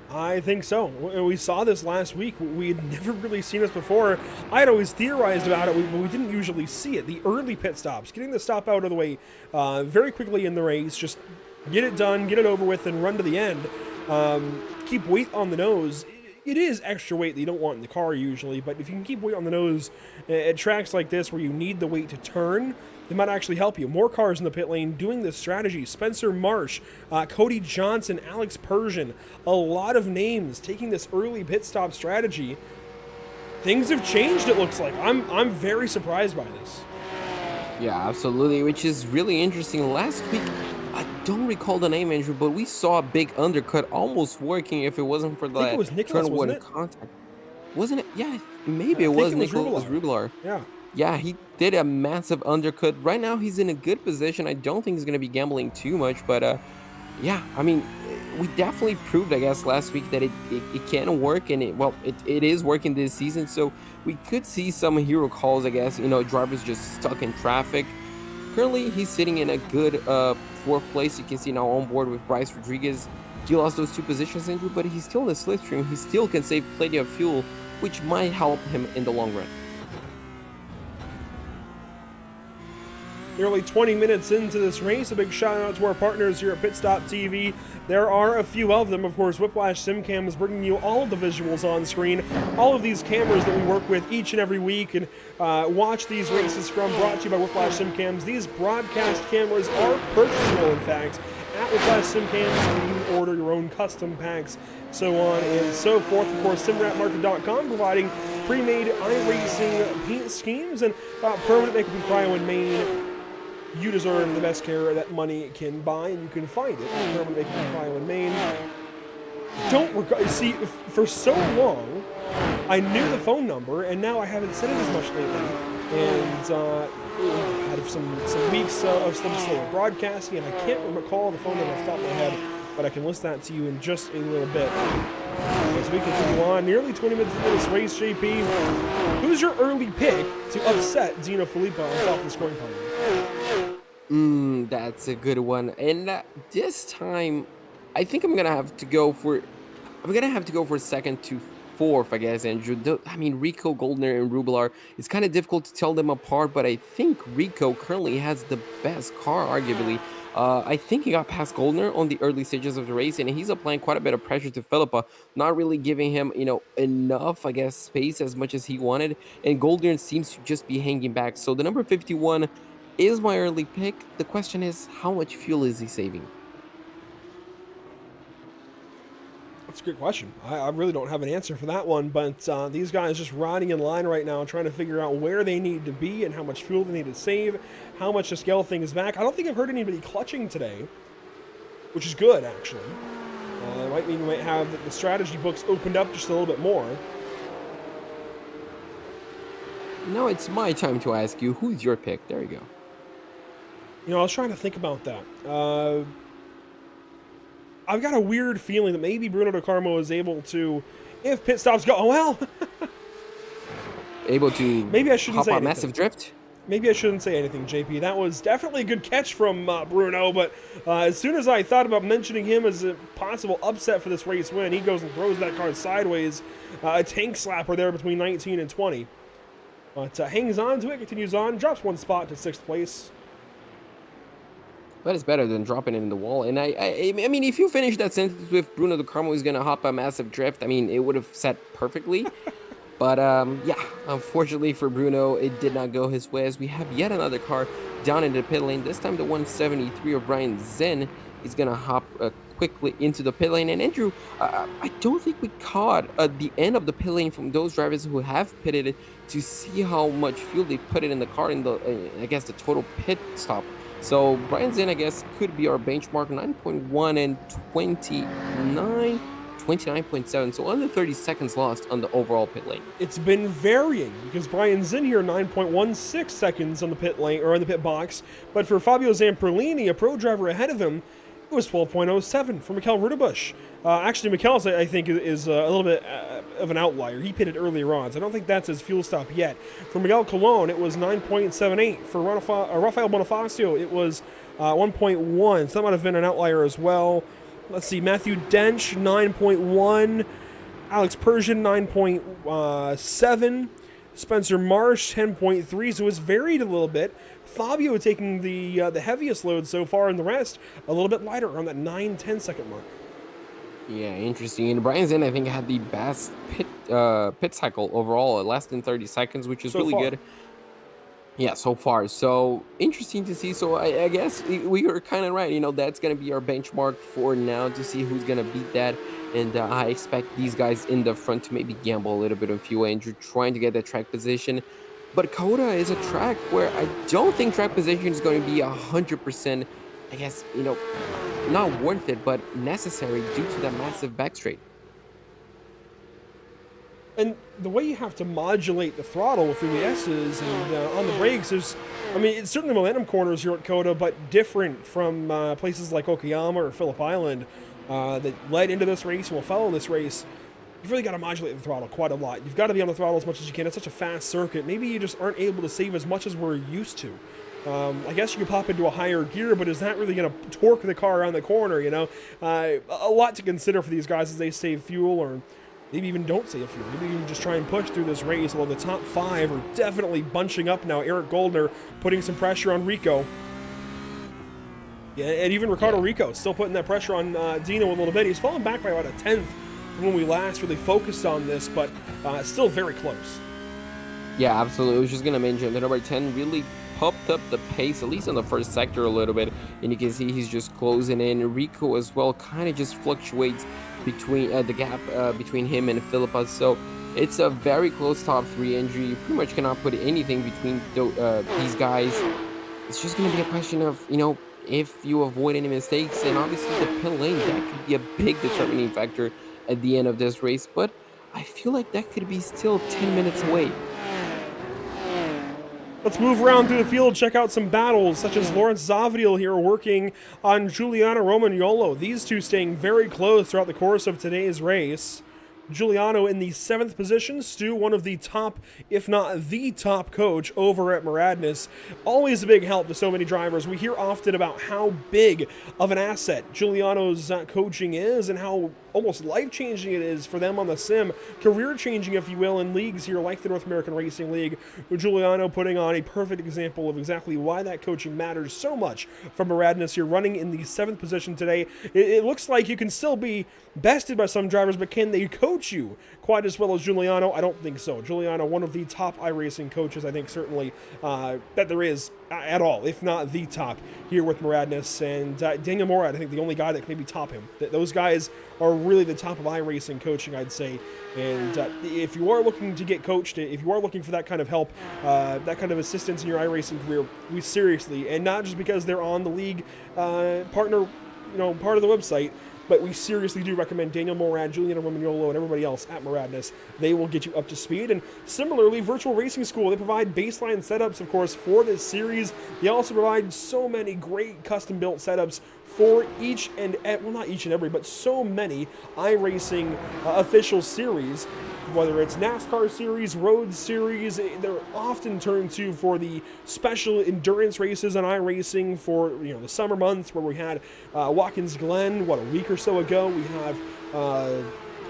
I think so. We saw this last week. We had never really seen this before. I had always theorized about it, but we didn't usually see it. The early pit stops, getting the stop out of the way very quickly in the race, just get it done, get it over with, and run to the end. Keep weight on the nose. It is extra weight that you don't want in the car usually, but if you can keep weight on the nose at tracks like this where you need the weight to turn, it might actually help you. More cars in the pit lane doing this strategy. Spencer Marsh, Cody Johnson, Alex Persian, a lot of names taking this early pit stop strategy. Things have changed, it looks like. I'm very surprised by this. Yeah, absolutely, which is really interesting. Last week, I don't recall the name, Andrew, but we saw a big undercut almost working if it wasn't for the turn one contact. Wasn't it? Yeah, maybe it was Nicolas Rubilar. Yeah. Yeah, he did a massive undercut. Right now, he's in a good position. I don't think he's going to be gambling too much, but yeah, I mean, we definitely proved, I guess, last week that it can work, and it is working this season. So we could see some hero calls, I guess, drivers just stuck in traffic. Currently, he's sitting in a good 4th place. You can see now on board with Bryce Rodriguez. He lost those 2 positions, Andrew, but he's still in the slipstream. He still can save plenty of fuel, which might help him in the long run. Nearly 20 minutes into this race, a big shout out to our partners here at Pit Stop TV. There are a few of them. Of course, Whiplash SimCam is bringing you all of the visuals on screen, all of these cameras that we work with each and every week and watch these races from, brought to you by Whiplash SimCams. These broadcast cameras are purchasable, in fact, at request sim cams, and you order your own custom packs, so on and so forth. Of course, simwrapmarket.com providing pre-made iRacing paint schemes and permanent makeup and cryo in Maine. You deserve the best care that money can buy, and you can find it at permanent makeup and cryo in Maine. See, for so long, I knew the phone number, and now I haven't said it as much lately. And had some weeks of some slower broadcasting, and I can't recall the phone number off the top of my head, but I can list that to you in just a little bit. As we continue on, nearly 20 minutes into this race, JP, who's your early pick to upset Dino Filippo on top of the scoring podium? That's a good one. And this time, I think I'm gonna have to go for second to fourth, I guess, Andrew. I mean, Rico, Goldner, and Rubelar, it's kind of difficult to tell them apart, but I think Rico currently has the best car, arguably. I think he got past Goldner on the early stages of the race, and he's applying quite a bit of pressure to Philippa, not really giving him, enough, I guess, space as much as he wanted, and Goldner seems to just be hanging back. So the number 51 is my early pick. The question is, how much fuel is he saving? That's a good question. I really don't have an answer for that one, but these guys just riding in line right now, trying to figure out where they need to be and how much fuel they need to save, how much to scale things back. I don't think I've heard anybody clutching today, which is good, actually. It might mean we might have the strategy books opened up just a little bit more. Now it's my time to ask you, who's your pick? There you go. I was trying to think about that. I've got a weird feeling that maybe Bruno De Carmo is able to, if pit stops go, able to maybe I shouldn't hop say on anything. massive drift? Maybe I shouldn't say anything, JP. That was definitely a good catch from Bruno, but as soon as I thought about mentioning him as a possible upset for this race win, he goes and throws that car sideways. A tank slapper there between 19 and 20. But hangs on to it, continues on, drops one spot to 6th place. But it's better than dropping it in the wall. And I mean, if you finish that sentence with Bruno De Carmo is going to hop a massive drift, I mean, it would have set perfectly. But, yeah, unfortunately for Bruno, it did not go his way, as we have yet another car down in the pit lane. This time the 173 of Brian Zen is going to hop quickly into the pit lane. And Andrew, I don't think we caught the end of the pit lane from those drivers who have pitted to see how much fuel they put it in the car in the, I guess, the total pit stop. So Brian Zen, I guess, could be our benchmark, 9.1 and 29.7. So under 30 seconds lost on the overall pit lane. It's been varying because Brian Zen here 9.16 seconds on the pit lane or on the pit box, but for Fabio Zamperlini, a pro driver ahead of him, it was 12.07 for Mikel Rudebusch. Actually, Mikel's, I think, is a little bit of an outlier. He pitted earlier on, so I don't think that's his fuel stop yet. For Miguel Colon, it was 9.78. For Rafael Bonifacio, it was 1.1, so that might have been an outlier as well. Let's see, Matthew Dench, 9.1. Alex Persian, 9.7. Spencer Marsh, 10.3, so it's varied a little bit. Fabio taking the heaviest load so far, and the rest a little bit lighter, around that 9-10 second mark. Yeah, interesting. And Brian Zen, I think, had the best pit cycle overall, less than 30 seconds, which is really good. Yeah, so far. So interesting to see. So I guess we were kind of right. That's going to be our benchmark for now to see who's going to beat that. And I expect these guys in the front to maybe gamble a little bit on fuel, Andrew, trying to get that track position. But Coda is a track where I don't think track position is going to be 100%, I guess, not worth it, but necessary due to that massive back straight. And the way you have to modulate the throttle with the S's and on the brakes is, it's certainly momentum corners here at Coda, but different from places like Okayama or Phillip Island that led into this race and will follow this race. You've really got to modulate the throttle quite a lot. You've got to be on the throttle as much as you can. It's such a fast circuit. Maybe you just aren't able to save as much as we're used to. I guess you could pop into a higher gear, but is that really going to torque the car around the corner, A lot to consider for these guys as they save fuel, or maybe even don't save fuel. Maybe even just try and push through this race, although the top 5 are definitely bunching up now. Eric Goldner putting some pressure on Rico. Yeah, and even Ricardo Rico still putting that pressure on Dino a little bit. He's fallen back by about a 10th from when we last really focused on this, but still very close. Yeah, absolutely. I was just going to mention that number 10 really popped up the pace, at least in the first sector a little bit, and you can see he's just closing in. Rico as well kind of just fluctuates between the gap between him and Philippa, so it's a very close top 3 entry. You pretty much cannot put anything between these guys. It's just going to be a question of, if you avoid any mistakes, and obviously the pit lane, that could be a big determining factor at the end of this race, but I feel like that could be still 10 minutes away. Let's move around through the field, check out some battles, such as Lawrence Zavadiel here working on Giuliano Romagnolo. These two staying very close throughout the course of today's race. Giuliano in the 7th position, Stu, one of the top, if not the top coach over at Maradness. Always a big help to so many drivers. We hear often about how big of an asset Giuliano's coaching is and how almost life-changing it is for them on the sim, career-changing, if you will, in leagues here like the North American Racing League. Giuliano putting on a perfect example of exactly why that coaching matters so much for Maradness here, running in the 7th position today. It looks like you can still be bested by some drivers, but can they coach you quite as well as Giuliano? I don't think so. Giuliano, one of the top iRacing coaches, I think certainly that there is at all, if not the top here with Maradness. And Daniel Morad, I think the only guy that can maybe top him. Those guys are really the top of iRacing coaching, I'd say. And if you are looking to get coached, if you are looking for that kind of help, that kind of assistance in your iRacing career, we seriously, and not just because they're on the league partner, part of the website, but we seriously do recommend Daniel Morad, Giuliano Romagnolo, and everybody else at Maradness. They will get you up to speed. And similarly, Virtual Racing School, they provide baseline setups, of course, for this series. They also provide so many great custom-built setups for each and, well, not each and every, but so many iRacing official series. Whether it's NASCAR series, road series, they're often turned to for the special endurance races on iRacing for the summer months, where we had Watkins Glen, a week or so ago. We have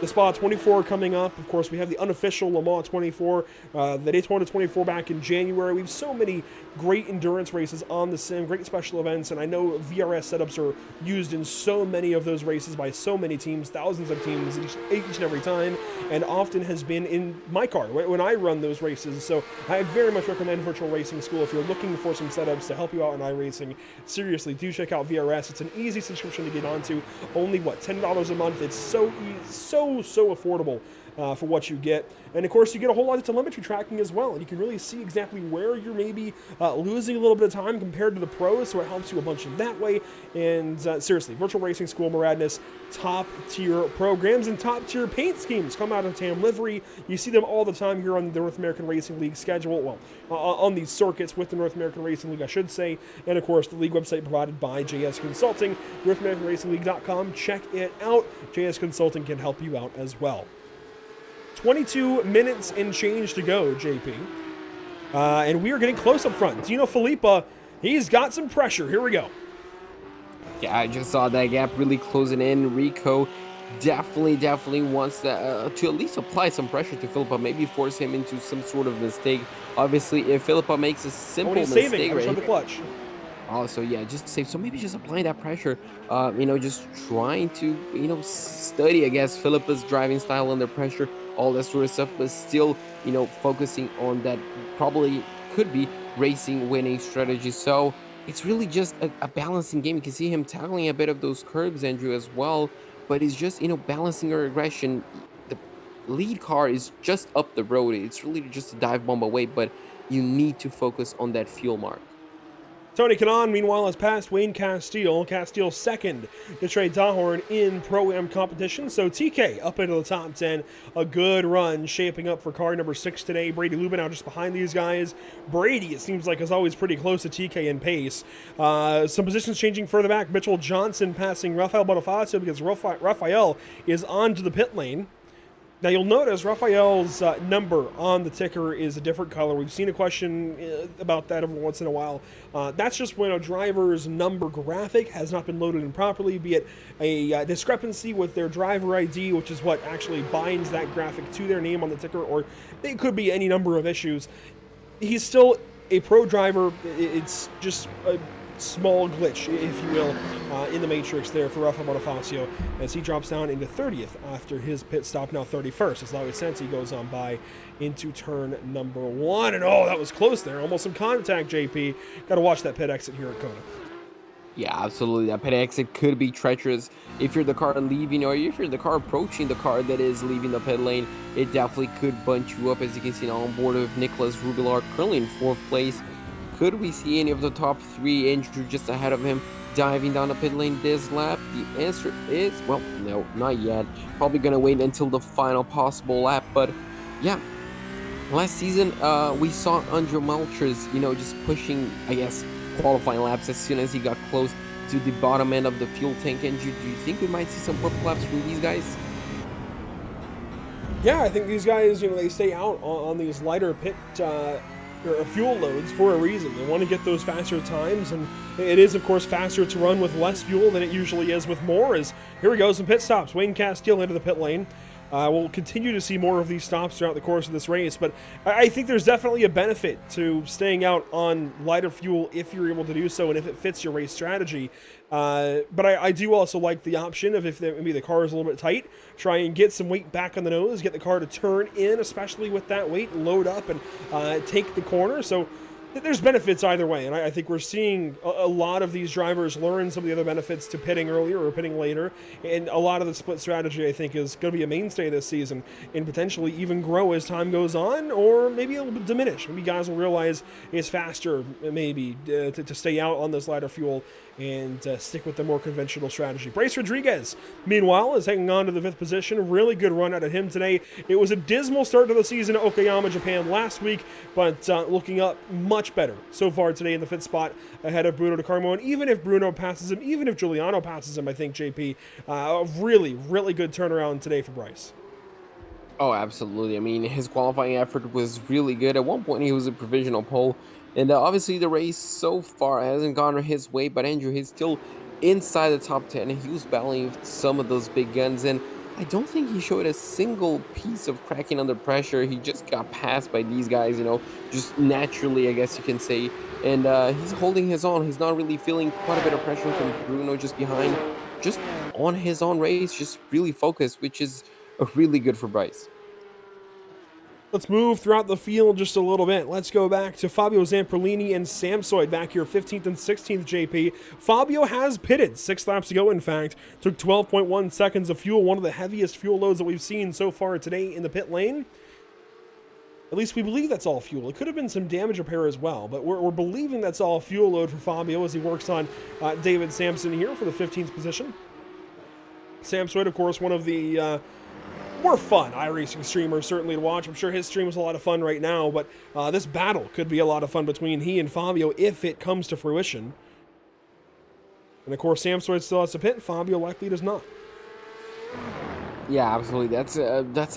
the Spa 24 coming up. Of course, we have the unofficial Le Mans 24, the Daytona 24 back in January. We have so many great endurance races on the sim, great special events, and I know VRS setups are used in so many of those races by so many teams, thousands of teams each and every time, and often has been in my car when I run those races. So I very much recommend Virtual Racing School if you're looking for some setups to help you out in iRacing. Seriously, do check out VRS. It's an easy subscription to get onto. Only $10 a month. It's so affordable for what you get. And of course, you get a whole lot of telemetry tracking as well, and you can really see exactly where you're maybe losing a little bit of time compared to the pros, so it helps you a bunch in that way. And seriously, Virtual Racing School, Maradness, top tier programs and top tier paint schemes come out of TAM Livery. You see them all the time here on the North American Racing League schedule, well, on these circuits with the North American Racing League, I should say. And of course, the league website provided by JS Consulting, NorthAmericanRacingLeague.com. Check it out. JS Consulting can help you out as well. 22 minutes and change to go, JP. And we are getting close up front. Dino Filippa, he's got some pressure. Here we go. Yeah, I just saw that gap really closing in. Rico definitely wants to at least apply some pressure to Filippa, maybe force him into some sort of mistake. Obviously, if Filippa makes a simple mistake, saving right? the clutch. Also, yeah, just save. So maybe just applying that pressure, just trying to, study, I guess, Filippa's driving style under pressure, all that sort of stuff, but still, focusing on that probably could be racing winning strategy. So it's really just a balancing game. You can see him tackling a bit of those curbs, Andrew, as well, but it's just, balancing your aggression. The lead car is just up the road. It's really just a dive bomb away, but you need to focus on that fuel mark. Tony Kanaan, meanwhile, has passed Wayne Castile. Castile second to Trey Dahorn in Pro-Am competition. So TK up into the top 10. A good run shaping up for car number 6 today. Brady Lubinow just behind these guys. Brady, it seems like, is always pretty close to TK in pace. Some positions changing further back. Mitchell Johnson passing Rafael Bonifacio because Rafael is onto the pit lane. Now, you'll notice Rafael's number on the ticker is a different color. We've seen a question about that every once in a while. That's just when a driver's number graphic has not been loaded in properly, be it a discrepancy with their driver ID, which is what actually binds that graphic to their name on the ticker, or it could be any number of issues. He's still a pro driver. It's just a small glitch, if you will. in the matrix there for Rafael Bonifacio as he drops down into 30th after his pit stop, now 31st, as Lawi Sensi goes on by into turn number 1. And oh, that was close there. Almost some contact, JP. Got to watch that pit exit here at Kona. Yeah, absolutely. That pit exit could be treacherous if you're the car leaving, or if you're the car approaching the car that is leaving the pit lane. It definitely could bunch you up, as you can see now on board with Nicholas Rubilar currently in 4th place. Could we see any of the top 3, Andrew, just ahead of him, diving down the pit lane this lap? The answer is, well, no, not yet. Probably going to wait until the final possible lap. But yeah, last season, we saw Andrew Melchers, just pushing, I guess, qualifying laps as soon as he got close to the bottom end of the fuel tank. And do you think we might see some whip laps from these guys? Yeah, I think these guys, they stay out on these lighter pit or fuel loads for a reason. They want to get those faster times, and it is, of course, faster to run with less fuel than it usually is with more. As here we go, some pit stops. Wayne Castile into the pit lane. We'll continue to see more of these stops throughout the course of this race, but I think there's definitely a benefit to staying out on lighter fuel if you're able to do so and if it fits your race strategy. But I do also like the option of, if maybe the car is a little bit tight, try and get some weight back on the nose, get the car to turn in, especially with that weight, load up and take the corner. So there's benefits either way, and I think we're seeing a lot of these drivers learn some of the other benefits to pitting earlier or pitting later, and a lot of the split strategy, I think, is going to be a mainstay this season and potentially even grow as time goes on, or maybe a little bit diminish. Maybe guys will realize it's faster maybe to stay out on this lighter fuel and stick with the more conventional strategy. Bryce Rodriguez, meanwhile, is hanging on to the 5th position. Really good run out of him today. It was a dismal start to the season at Okayama, Japan last week, but looking up much better so far today in the 5th spot ahead of Bruno DeCarmo. And even if Bruno passes him, even if Giuliano passes him, I think, JP, a really, really good turnaround today for Bryce. Oh, absolutely. I mean, his qualifying effort was really good. At one point, he was a provisional pole. And obviously, the race so far hasn't gone his way. But Andrew, he's still inside the top 10. And he was battling with some of those big guns. And I don't think he showed a single piece of cracking under pressure. He just got passed by these guys, just naturally, I guess you can say. And he's holding his own. He's not really feeling quite a bit of pressure from Bruno just behind. Just on his own race, just really focused, which is really good for Bryce. Let's move throughout the field just a little bit. Let's go back to Fabio Zamperlini and Samsoid back here, 15th and 16th, JP. Fabio has pitted 6 laps to go, in fact. Took 12.1 seconds of fuel, one of the heaviest fuel loads that we've seen so far today in the pit lane. At least we believe that's all fuel. It could have been some damage repair as well, but we're believing that's all fuel load for Fabio as he works on David Sampson here for the 15th position. Samsoid, of course, one of the more fun iRacing streamers certainly to watch. I'm sure his stream is a lot of fun right now, but this battle could be a lot of fun between he and Fabio if it comes to fruition. And of course, Samsoid still has to pit. Fabio likely does not. Yeah, absolutely. That's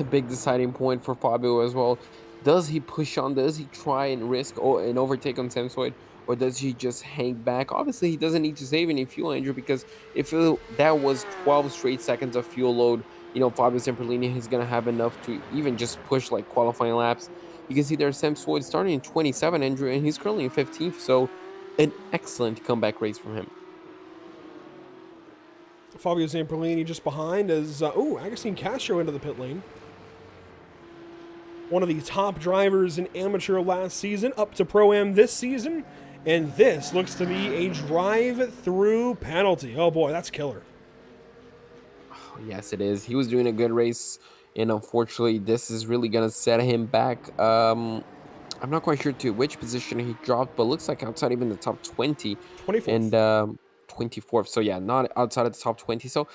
a big deciding point for Fabio as well. Does he push on? Does he try and risk an overtake on Samsoid? Or does he just hang back? Obviously, he doesn't need to save any fuel, Andrew, because if that was 12 straight seconds of fuel load, Fabio Zamperlini is going to have enough to even just push like qualifying laps. You can see there's Samsoid starting in 27, Andrew, and he's currently in 15th, so an excellent comeback race from him. Fabio Zamperlini just behind as, Agustin Castro into the pit lane. One of the top drivers in amateur last season, up to Pro-Am this season, and this looks to be a drive-through penalty. Oh boy, that's killer. Yes, it is. He was doing a good race, and unfortunately, this is really going to set him back. I'm not quite sure to which position he dropped, but looks like outside even the top 20. 24th. And 24th. So, yeah, not outside of the top 20. So,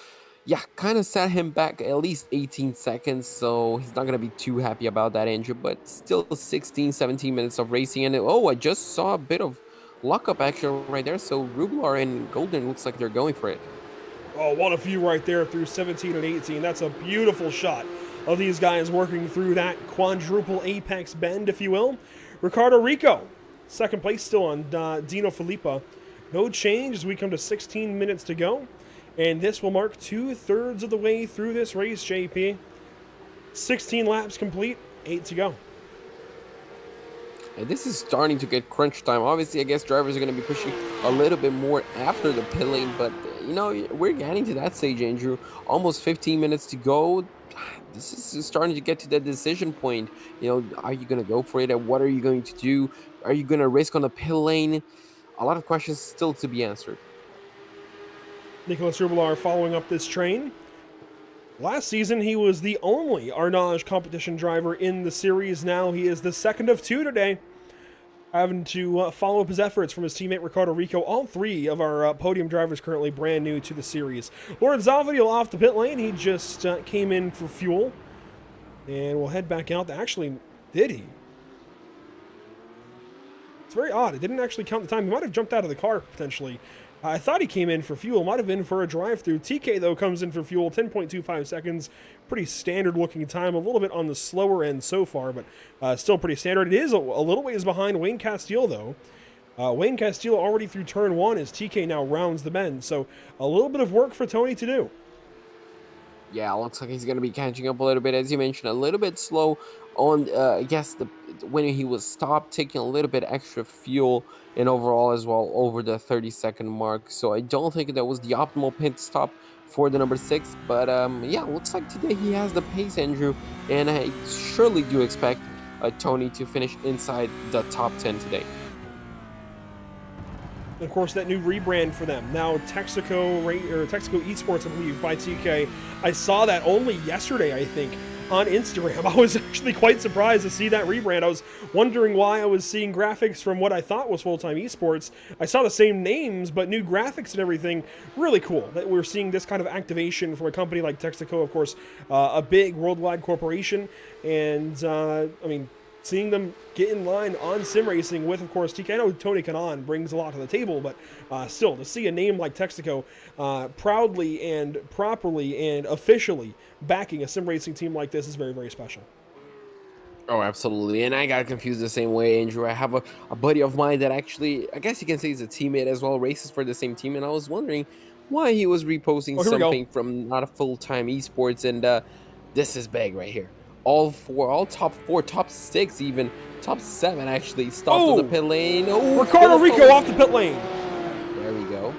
yeah, kind of set him back at least 18 seconds. So, he's not going to be too happy about that, Andrew. But still 16, 17 minutes of racing. And, I just saw a bit of lockup action right there. So, Rubilar and Golden looks like they're going for it. Oh, what a view right there through 17 and 18. That's a beautiful shot of these guys working through that quadruple apex bend, if you will. Ricardo Rico, second place still on Dino Filippa. No change as we come to 16 minutes to go. And this will mark 2/3 of the way through this race, JP. 16 laps complete, 8 to go. And this is starting to get crunch time. Obviously, I guess drivers are going to be pushing a little bit more after the pit lane, but we're getting to that stage, Andrew. Almost 15 minutes to go. This is starting to get to that decision point. Are you going to go for it? And what are you going to do? Are you going to risk on the pit lane? A lot of questions still to be answered. Nicholas Rubelar following up this train. Last season, he was the only Arnage competition driver in the series. Now he is the second of two today, having to follow up his efforts from his teammate Ricardo Rico. All three of our podium drivers currently brand new to the series. Lord Zavadiel off the pit lane. He just came in for fuel. And we'll head back out. Actually, did he? It's very odd. It didn't actually count the time. He might have jumped out of the car, potentially. I thought he came in for fuel. Might have been for a drive-through. TK, though, comes in for fuel. 10.25 seconds. Pretty standard-looking time. A little bit on the slower end so far, but still pretty standard. It is a little ways behind Wayne Castile, though. Wayne Castile already through turn one as TK now rounds the bend. So a little bit of work for Tony to do. Yeah, looks like he's going to be catching up a little bit. As you mentioned, a little bit slow on, I guess, when he was stopped, taking a little bit extra fuel and overall as well over the 30-second mark. So I don't think that was the optimal pit stop for the number 6. But, yeah, looks like today he has the pace, Andrew. And I surely do expect Tony to finish inside the top 10 today. And of course, that new rebrand for them. Now, Texaco Esports, I believe, by TK. I saw that only yesterday, I think, on Instagram. I was actually quite surprised to see that rebrand. I was wondering why I was seeing graphics from what I thought was Full-Time Esports. I saw the same names, but new graphics and everything. Really cool that we're seeing this kind of activation from a company like Texaco, of course, a big worldwide corporation. And, I mean, seeing them get in line on sim racing with, of course, TK. I know Tony Kanaan brings a lot to the table, but still, to see a name like Texaco proudly and properly and officially backing a sim racing team like this is very, very special. Oh, absolutely. And I got confused the same way, Andrew. I have a buddy of mine that actually, I guess you can say he's a teammate as well, races for the same team, and I was wondering why he was reposting something from not a full-time esports, and this is big right here. All top 4, top 6 even, top 7 actually stopped on the pit lane. Oh, Ricardo Rico off the pit lane. There we go.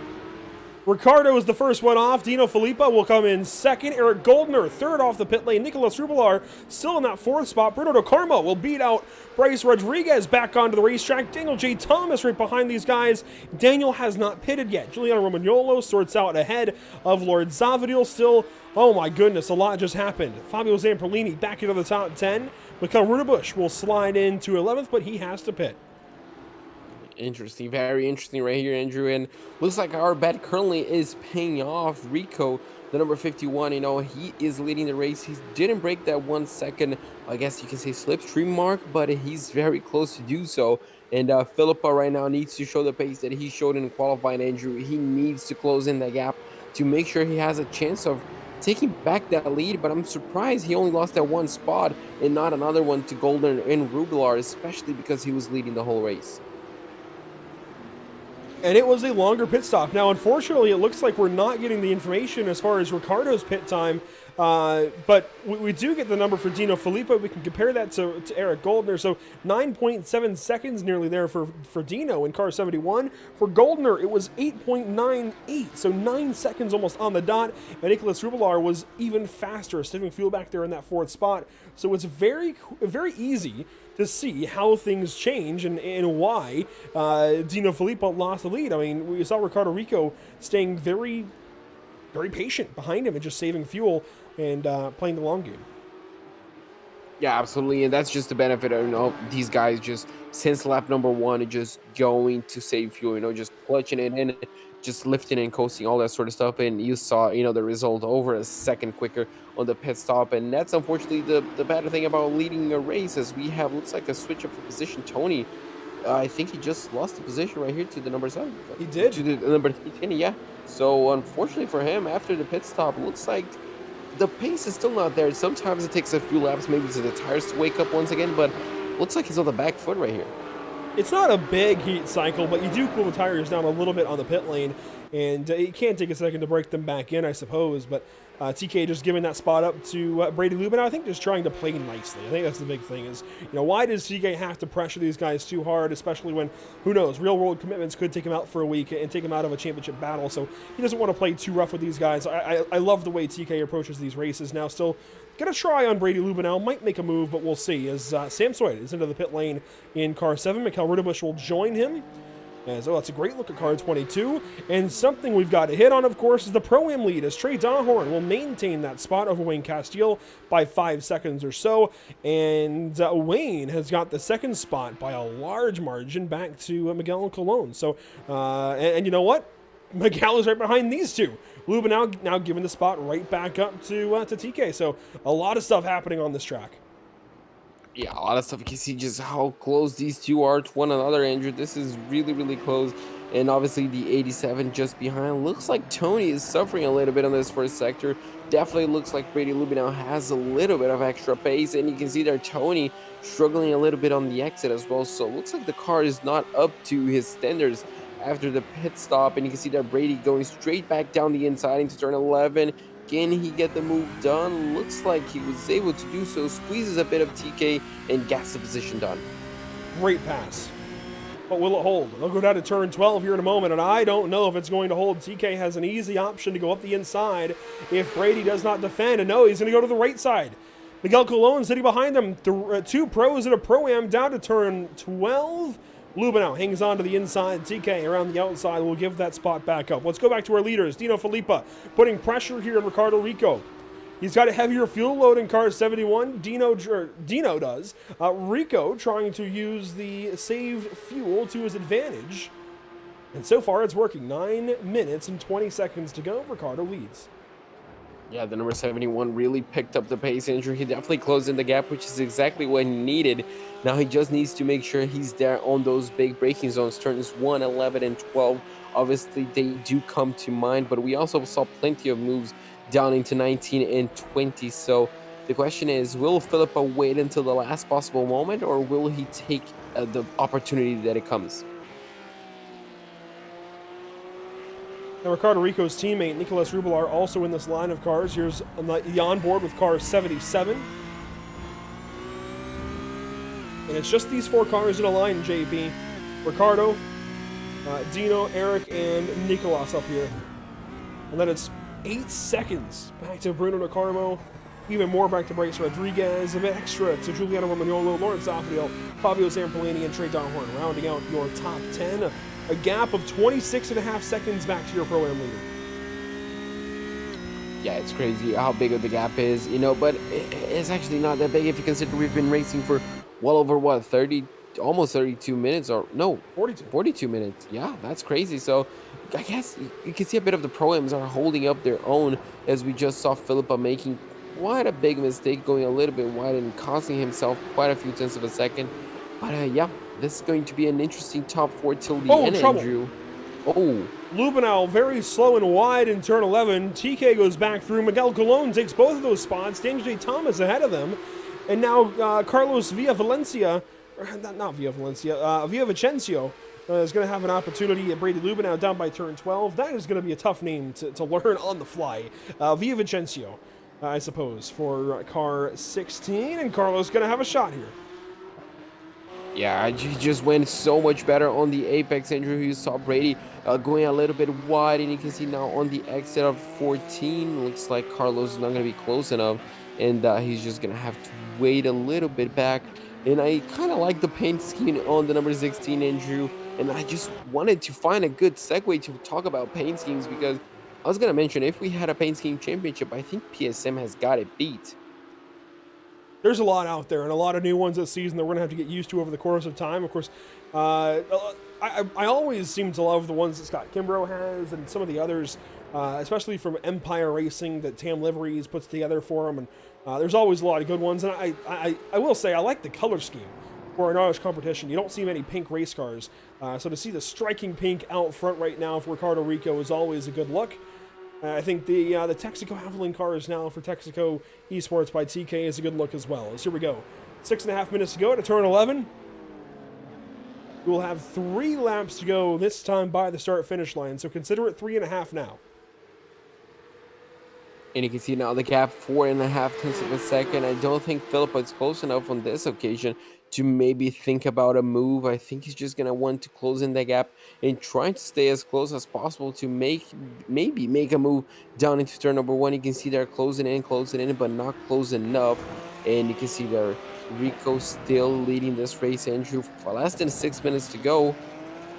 Ricardo is the first one off. Dino Filippa will come in second. Eric Goldner third off the pit lane. Nicholas Rubelar still in that 4th spot. Bruno De Carmo will beat out Bryce Rodriguez back onto the racetrack. Daniel J. Thomas right behind these guys. Daniel has not pitted yet. Giuliano Romagnolo sorts out ahead of Lord Zavadiel still. Oh my goodness, a lot just happened. Fabio Zamperlini back into the top 10. Mikkel Rudebusch will slide into 11th, but he has to pit. Interesting, very interesting right here, Andrew. And looks like our bet currently is paying off. Rico, the number 51, he is leading the race. He didn't break that 1 second, I guess you can say, slipstream mark, but he's very close to do so. And Philippa right now needs to show the pace that he showed in qualifying, Andrew. He needs to close in that gap to make sure he has a chance of taking back that lead, but I'm surprised he only lost that 1 spot and not another one to Golden and Rubelar, especially because he was leading the whole race. And it was a longer pit stop. Now, unfortunately, it looks like we're not getting the information as far as Ricardo's pit time, but we do get the number for Dino Filippa. We can compare that to Eric Goldner. So 9.7 seconds nearly there for Dino in car 71. For Goldner, it was 8.98, so 9 seconds almost on the dot. And Nicholas Rubelar was even faster, saving fuel back there in that 4th spot. So it's very, very easy to see how things change and why Dino Filippa lost the lead. I mean, we saw Ricardo Rico staying very, very patient behind him and just saving fuel and playing the long game. Yeah, absolutely, and that's just the benefit of these guys just since lap number 1 just going to save fuel, just clutching it in, just lifting and coasting, all that sort of stuff. And you saw the result over a second quicker on the pit stop, and that's unfortunately the bad thing about leading a race, as we have looks like a switch up for position. Tony, I think he just lost the position right here to the number 7. He did, to the number 10. Yeah, so unfortunately for him, after the pit stop, looks like the pace is still not there. Sometimes it takes a few laps maybe to the tires to wake up once again, but looks like he's on the back foot right here. It's not a big heat cycle, but you do cool the tires down a little bit on the pit lane, and it can take a second to break them back in, I suppose. But TK just giving that spot up to Brady Lubin. I think just trying to play nicely. I think that's the big thing is, why does TK have to pressure these guys too hard, especially when, who knows, real-world commitments could take him out for a week and take him out of a championship battle. So he doesn't want to play too rough with these guys. I love the way TK approaches these races. Now still going to try on Brady Lubinell. Might make a move, but we'll see. As Sam Sweat is into the pit lane in car 7. Mikhail Rudabush will join him. As, that's a great look at car 22. And something we've got to hit on, of course, is the Pro-Am lead, as Trey Donhorn will maintain that spot over Wayne Castile by 5 seconds or so. And Wayne has got the second spot by a large margin back to Miguel Colon. So, and you know what? Miguel is right behind these two. Lubin now giving the spot right back up to TK. So a lot of stuff happening on this track. Yeah, a lot of stuff. You can see just how close these two are to one another, Andrew. This is really, really close. And obviously the 87 just behind. Looks like Tony is suffering a little bit on this first sector. Definitely looks like Brady Lubin now has a little bit of extra pace. And you can see there Tony struggling a little bit on the exit as well. So it looks like the car is not up to his standards after the pit stop. And you can see there Brady going straight back down the inside into turn 11. Can he get the move done? Looks like he was able to do so. Squeezes a bit of TK and gets the position done. Great pass. But will it hold? They'll go down to turn 12 here in a moment, and I don't know if it's going to hold. TK has an easy option to go up the inside if Brady does not defend. And no, he's going to go to the right side. Miguel Colon sitting behind them. Two pros and a Pro-Am down to turn 12. Lubinau hangs on to the inside. TK around the outside will give that spot back up. Let's go back to our leaders. Dino Filippa putting pressure here on Ricardo Rico. He's got a heavier fuel load in car 71. Dino does. Rico trying to use the save fuel to his advantage. And so far it's working. 9 minutes and 20 seconds to go. Ricardo leads. Yeah, the number 71 really picked up the pace, Andrew. He definitely closed in the gap, which is exactly what he needed. Now he just needs to make sure he's there on those big braking zones, turns 1, 11, and 12. Obviously, they do come to mind, but we also saw plenty of moves down into 19 and 20. So the question is, will Philippa wait until the last possible moment, or will he take the opportunity that it comes? Now, Ricardo Rico's teammate, Nicolas Rubelar, also in this line of cars. Here's the onboard with car 77. And it's just these 4 cars in a line, JP. Ricardo, Dino, Eric, and Nicolas up here. And then it's 8 seconds back to Bruno DeCarmo. Even more back to Bryce Rodriguez. A bit extra to Giuliano Romagnolo, Lawrence Affedale, Fabio Zampolini, and Trey Donhorn. Rounding out your top 10. A gap of 26.5 seconds back to your Pro-Am leader. Yeah, it's crazy how big of the gap is, but it's actually not that big if you consider we've been racing for well over, almost 32 minutes, or no, 42 minutes. Yeah, that's crazy. So I guess you can see a bit of the Pro-Ams are holding up their own, as we just saw Philippa making quite a big mistake, going a little bit wide and costing himself quite a few tenths of a second. But yeah, this is going to be an interesting top 4 till the end, trouble. Andrew. Oh. Lubinau very slow and wide in turn 11. TK goes back through. Miguel Colon takes both of those spots. Daniel J. Thomas ahead of them. And now Carlos Villavicencio is going to have an opportunity at Brady Lubinau down by turn 12. That is going to be a tough name to learn on the fly. Villavicencio, I suppose, for car 16. And Carlos going to have a shot here. Yeah, he just went so much better on the apex, Andrew. You saw Brady going a little bit wide, and you can see now on the exit of 14, looks like Carlos is not going to be close enough, and he's just going to have to wait a little bit back. And I kind of like the paint scheme on the number 16, Andrew, and I just wanted to find a good segue to talk about paint schemes, because I was going to mention, if we had a paint scheme championship, I think PSM has got it beat. There's a lot out there, and a lot of new ones this season that we're going to have to get used to over the course of time. Of course, I always seem to love the ones that Scott Kimbrough has, and some of the others, especially from Empire Racing that Tam Liveries puts together for them. And there's always a lot of good ones. And I will say I like the color scheme for an Irish competition. You don't see many pink race cars, so to see the striking pink out front right now for Ricardo Rico is always a good look. I think the Texaco Havoline cars now for Texaco Esports by TK is a good look as well. So here we go. 6.5 minutes to go to turn 11. We'll have 3 laps to go this time by the start-finish line, so consider it 3.5 now. And you can see now the gap 4.5 tenths of a second. I don't think Philippa is close enough on this occasion to maybe think about a move. I think he's just gonna want to close in the gap and trying to stay as close as possible to maybe make a move down into turn number one. You can see they're closing in, but not close enough. And you can see there Rico still leading this race, Andrew. For less than 6 minutes to go,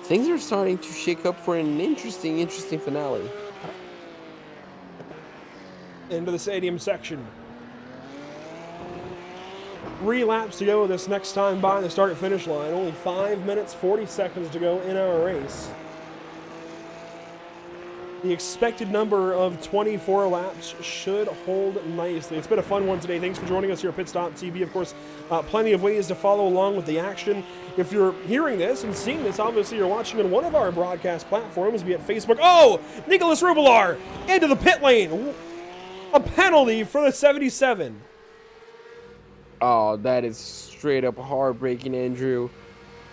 things are starting to shake up for an interesting finale. Into the stadium section. 3 laps to go this next time by the start and finish line. Only 5 minutes, 40 seconds to go in our race. The expected number of 24 laps should hold nicely. It's been a fun one today. Thanks for joining us here at Pit Stop TV. Of course, plenty of ways to follow along with the action. If you're hearing this and seeing this, obviously you're watching on one of our broadcast platforms, be it Facebook. Oh, Nicholas Rubelar into the pit lane. A penalty for the 77. Oh, that is straight up heartbreaking, Andrew.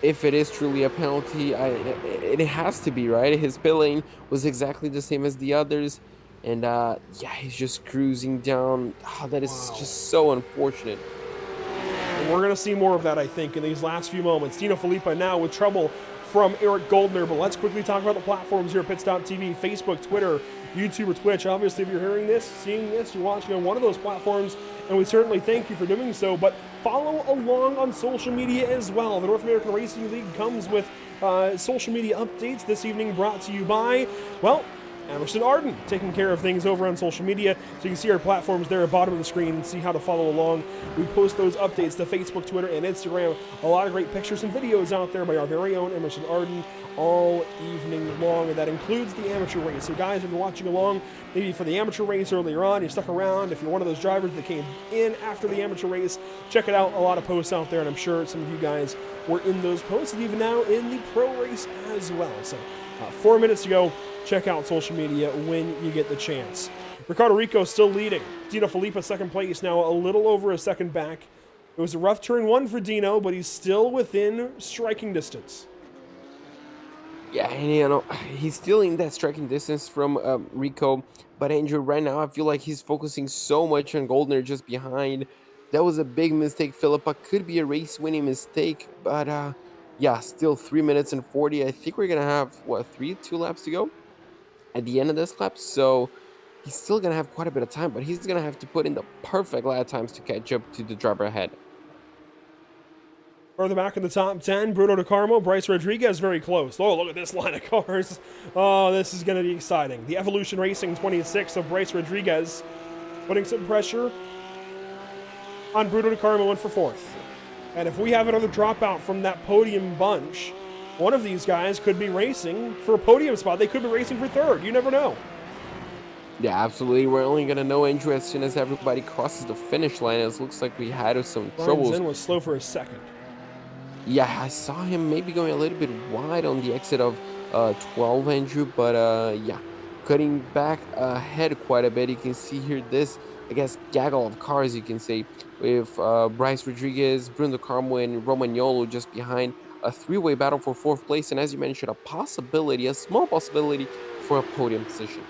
If it is truly a penalty, it has to be, right? His pit lane was exactly the same as the others. And, yeah, he's just cruising down. Oh, that is just so unfortunate. And we're going to see more of that, I think, in these last few moments. Dino Filippa now with trouble from Eric Goldner. But let's quickly talk about the platforms here at Pit Stop TV, Facebook, Twitter, YouTube, or Twitch. Obviously, if you're hearing this, seeing this, you're watching on one of those platforms, and we certainly thank you for doing so. But follow along on social media as well. The North American Racing League comes with social media updates this evening, brought to you by, well, Emerson Arden, taking care of things over on social media. So you can see our platforms there at the bottom of the screen and see how to follow along. We post those updates to Facebook, Twitter, and Instagram. A lot of great pictures and videos out there by our very own Emerson Arden all evening long, and that includes the amateur race. So guys, if you're watching along, maybe for the amateur race earlier on, you stuck around, if you're one of those drivers that came in after the amateur race, check it out. A lot of posts out there, and I'm sure some of you guys were in those posts, and even now in the pro race as well. So 4 minutes to go. Check out social media when you get the chance. Ricardo Rico still leading. Dino Filippa second place, now a little over a second back. It was a rough turn one for Dino, but he's still within striking distance. Yeah, and you know, he's still in that striking distance from Rico. But Andrew, right now, I feel like he's focusing so much on Goldner just behind. That was a big mistake. Filippa could be a race-winning mistake, but yeah, still 3 minutes and 40. I think we're going to have, what, 2 laps to go at the end of this lap. So he's still going to have quite a bit of time, but he's going to have to put in the perfect lap times to catch up to the driver ahead. Further back in the top 10, Bruno De Carmo, Bryce Rodriguez very close. Oh, look at this line of cars. Oh, this is going to be exciting. The Evolution Racing 26 of Bryce Rodriguez putting some pressure on Bruno De Carmo in for fourth. And if we have another dropout from that podium bunch, one of these guys could be racing for a podium spot. They could be racing for third. You never know. Yeah, absolutely. We're only going to know, Andrew, as soon as everybody crosses the finish line. It looks like we had some troubles. Zinn was slow for a second. Yeah, I saw him maybe going a little bit wide on the exit of 12, Andrew. But yeah, cutting back ahead quite a bit. You can see here this, I guess, gaggle of cars, you can say, with Bryce Rodriguez, Bruno De Carmo, and Romagnolo just behind. A three-way battle for fourth place, and as you mentioned, a small possibility for a podium position.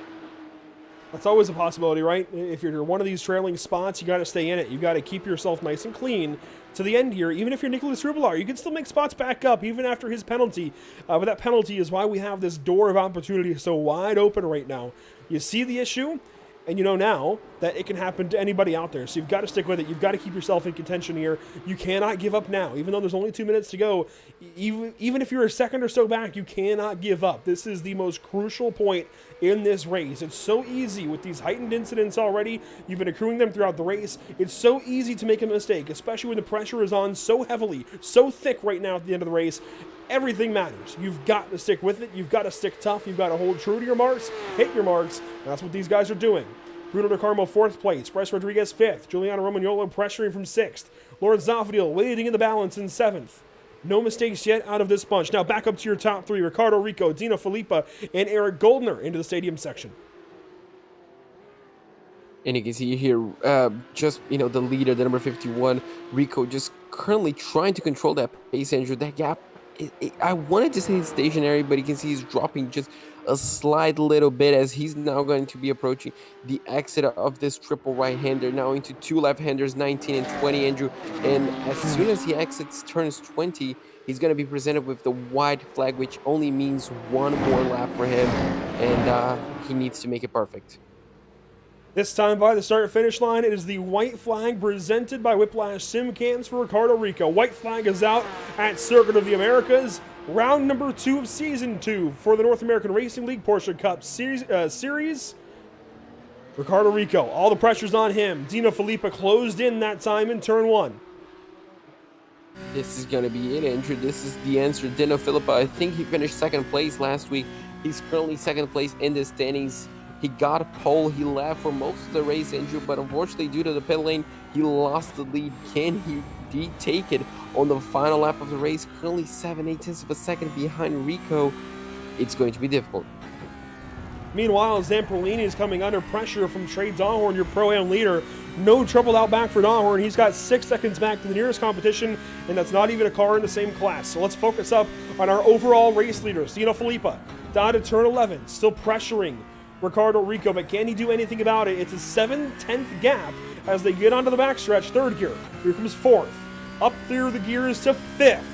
That's always a possibility, right? If you're one of these trailing spots, you got to stay in it. You got to keep yourself nice and clean to the end here. Even if you're Nicholas Rubelar, you can still make spots back up even after his penalty. But that penalty is why we have this door of opportunity so wide open right now. You see the issue, and you know now that it can happen to anybody out there. So you've got to stick with it. You've got to keep yourself in contention here. You cannot give up now. Even though there's only 2 minutes to go, even if you're a second or so back, you cannot give up. This is the most crucial point in this race. It's so easy with these heightened incidents already. You've been accruing them throughout the race. It's so easy to make a mistake, especially when the pressure is on so heavily, so thick right now at the end of the race. Everything matters. You've got to stick with it. You've got to stick tough. You've got to hold true to your marks, hit your marks. That's what these guys are doing. Bruno De Carmo, fourth place. Bryce Rodriguez, fifth. Giuliano Romagnolo pressuring from sixth. Lawrence Zafadil waiting in the balance in seventh. No mistakes yet out of this bunch. Now back up to your top three. Ricardo Rico, Dino Filippa, and Eric Goldner into the stadium section. And you can see here, just, the leader, the number 51, Rico, just currently trying to control that pace, Andrew. That gap I wanted to say it's stationary, but you can see he's dropping just a slight little bit as he's now going to be approaching the exit of this triple right-hander, now into two left-handers, 19 and 20, Andrew. And as soon as he exits, turns 20, he's going to be presented with the white flag, which only means one more lap for him, and he needs to make it perfect. This time by the start-finish line, it is the white flag presented by Whiplash Sim Cams for Ricardo Rico. White flag is out at Circuit of the Americas. Round number 2 of Season 2 for the North American Racing League Porsche Cup Series. Ricardo Rico, all the pressure's on him. Dino Filippa closed in that time in turn 1. This is going to be it, Andrew. This is the answer. Dino Filippa, I think he finished second place last week. He's currently second place in the standings. He got a pole. He led for most of the race, Andrew, but unfortunately, due to the pit lane, he lost the lead. Can he take it on the final lap of the race? Currently 7/8 of a second behind Rico. It's going to be difficult. Meanwhile, Zamperlini is coming under pressure from Trey Dahlhorn, your Pro-Am leader. No trouble out back for Dahlhorn. He's got 6 seconds back to the nearest competition, and that's not even a car in the same class. So let's focus up on our overall race leaders. Dino Filippa down to turn 11, still pressuring Ricardo Rico, but can he do anything about it? It's a 7/10 gap as they get onto the backstretch. Third gear, here comes fourth. Up through the gears to fifth.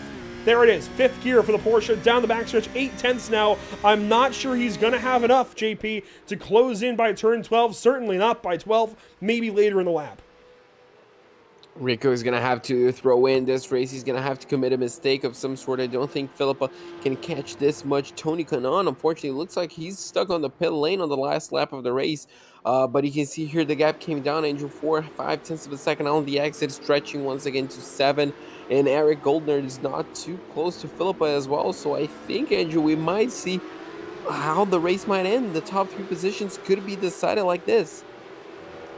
There it is, fifth gear for the Porsche, down the backstretch, 8/10 now. I'm not sure he's going to have enough, JP, to close in by turn 12. Certainly not by 12, maybe later in the lap. Rico is going to have to throw in this race. He's going to have to commit a mistake of some sort. I don't think Filippa can catch this much. Tony Kanaan, unfortunately, looks like he's stuck on the pit lane on the last lap of the race. But you can see here the gap came down, Andrew, 4/5 of a second on the exit, stretching once again to 7. And Eric Goldner is not too close to Filippa as well. So I think, Andrew, we might see how the race might end. The top 3 positions could be decided like this.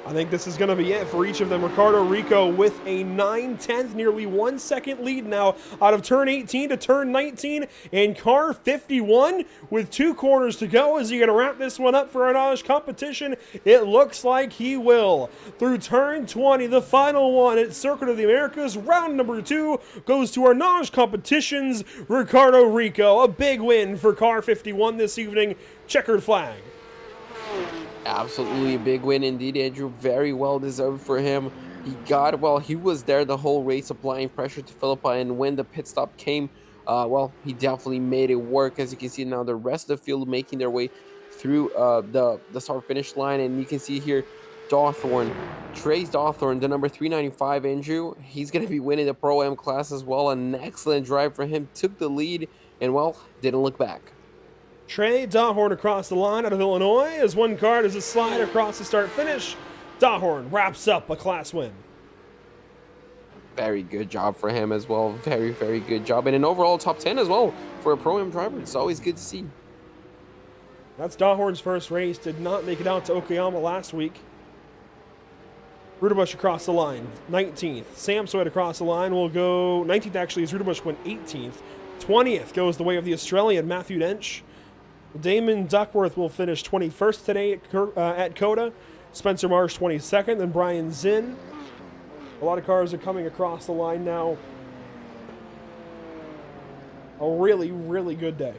I think this is going to be it for each of them. Ricardo Rico with a 9/10, nearly 1 second lead now out of turn 18 to turn 19. And car 51 with 2 corners to go. Is he going to wrap this one up for an Irish competition? It looks like he will. Through turn 20, the final one at Circuit of the Americas, round number 2 goes to our Naj competitions. Ricardo Rico, a big win for car 51 this evening. Checkered flag. Absolutely a big win indeed, Andrew. Very well deserved for him. He was there the whole race applying pressure to Filippa, and when the pit stop came, he definitely made it work. As you can see now, the rest of the field making their way through the start-finish line, and you can see here Trace Dawthorne, the number 395, Andrew. He's going to be winning the Pro-Am class as well. An excellent drive for him. Took the lead and, didn't look back. Trey Dawhorn across the line out of Illinois as one car does a slide across the start-finish. Dawhorn wraps up a class win. Very good job for him as well. Very, very good job. And an overall top 10 as well for a Pro-Am driver. It's always good to see. That's Dawhorn's first race. Did not make it out to Okayama last week. Rudebush across the line, 19th. Sam Sweat across the line will go 19th actually as Rudebush went 18th. 20th goes the way of the Australian Matthew Dench. Damon Duckworth will finish 21st today at Coda. Spencer Marsh 22nd, then Brian Zinn. A lot of cars are coming across the line now. A really, really good day.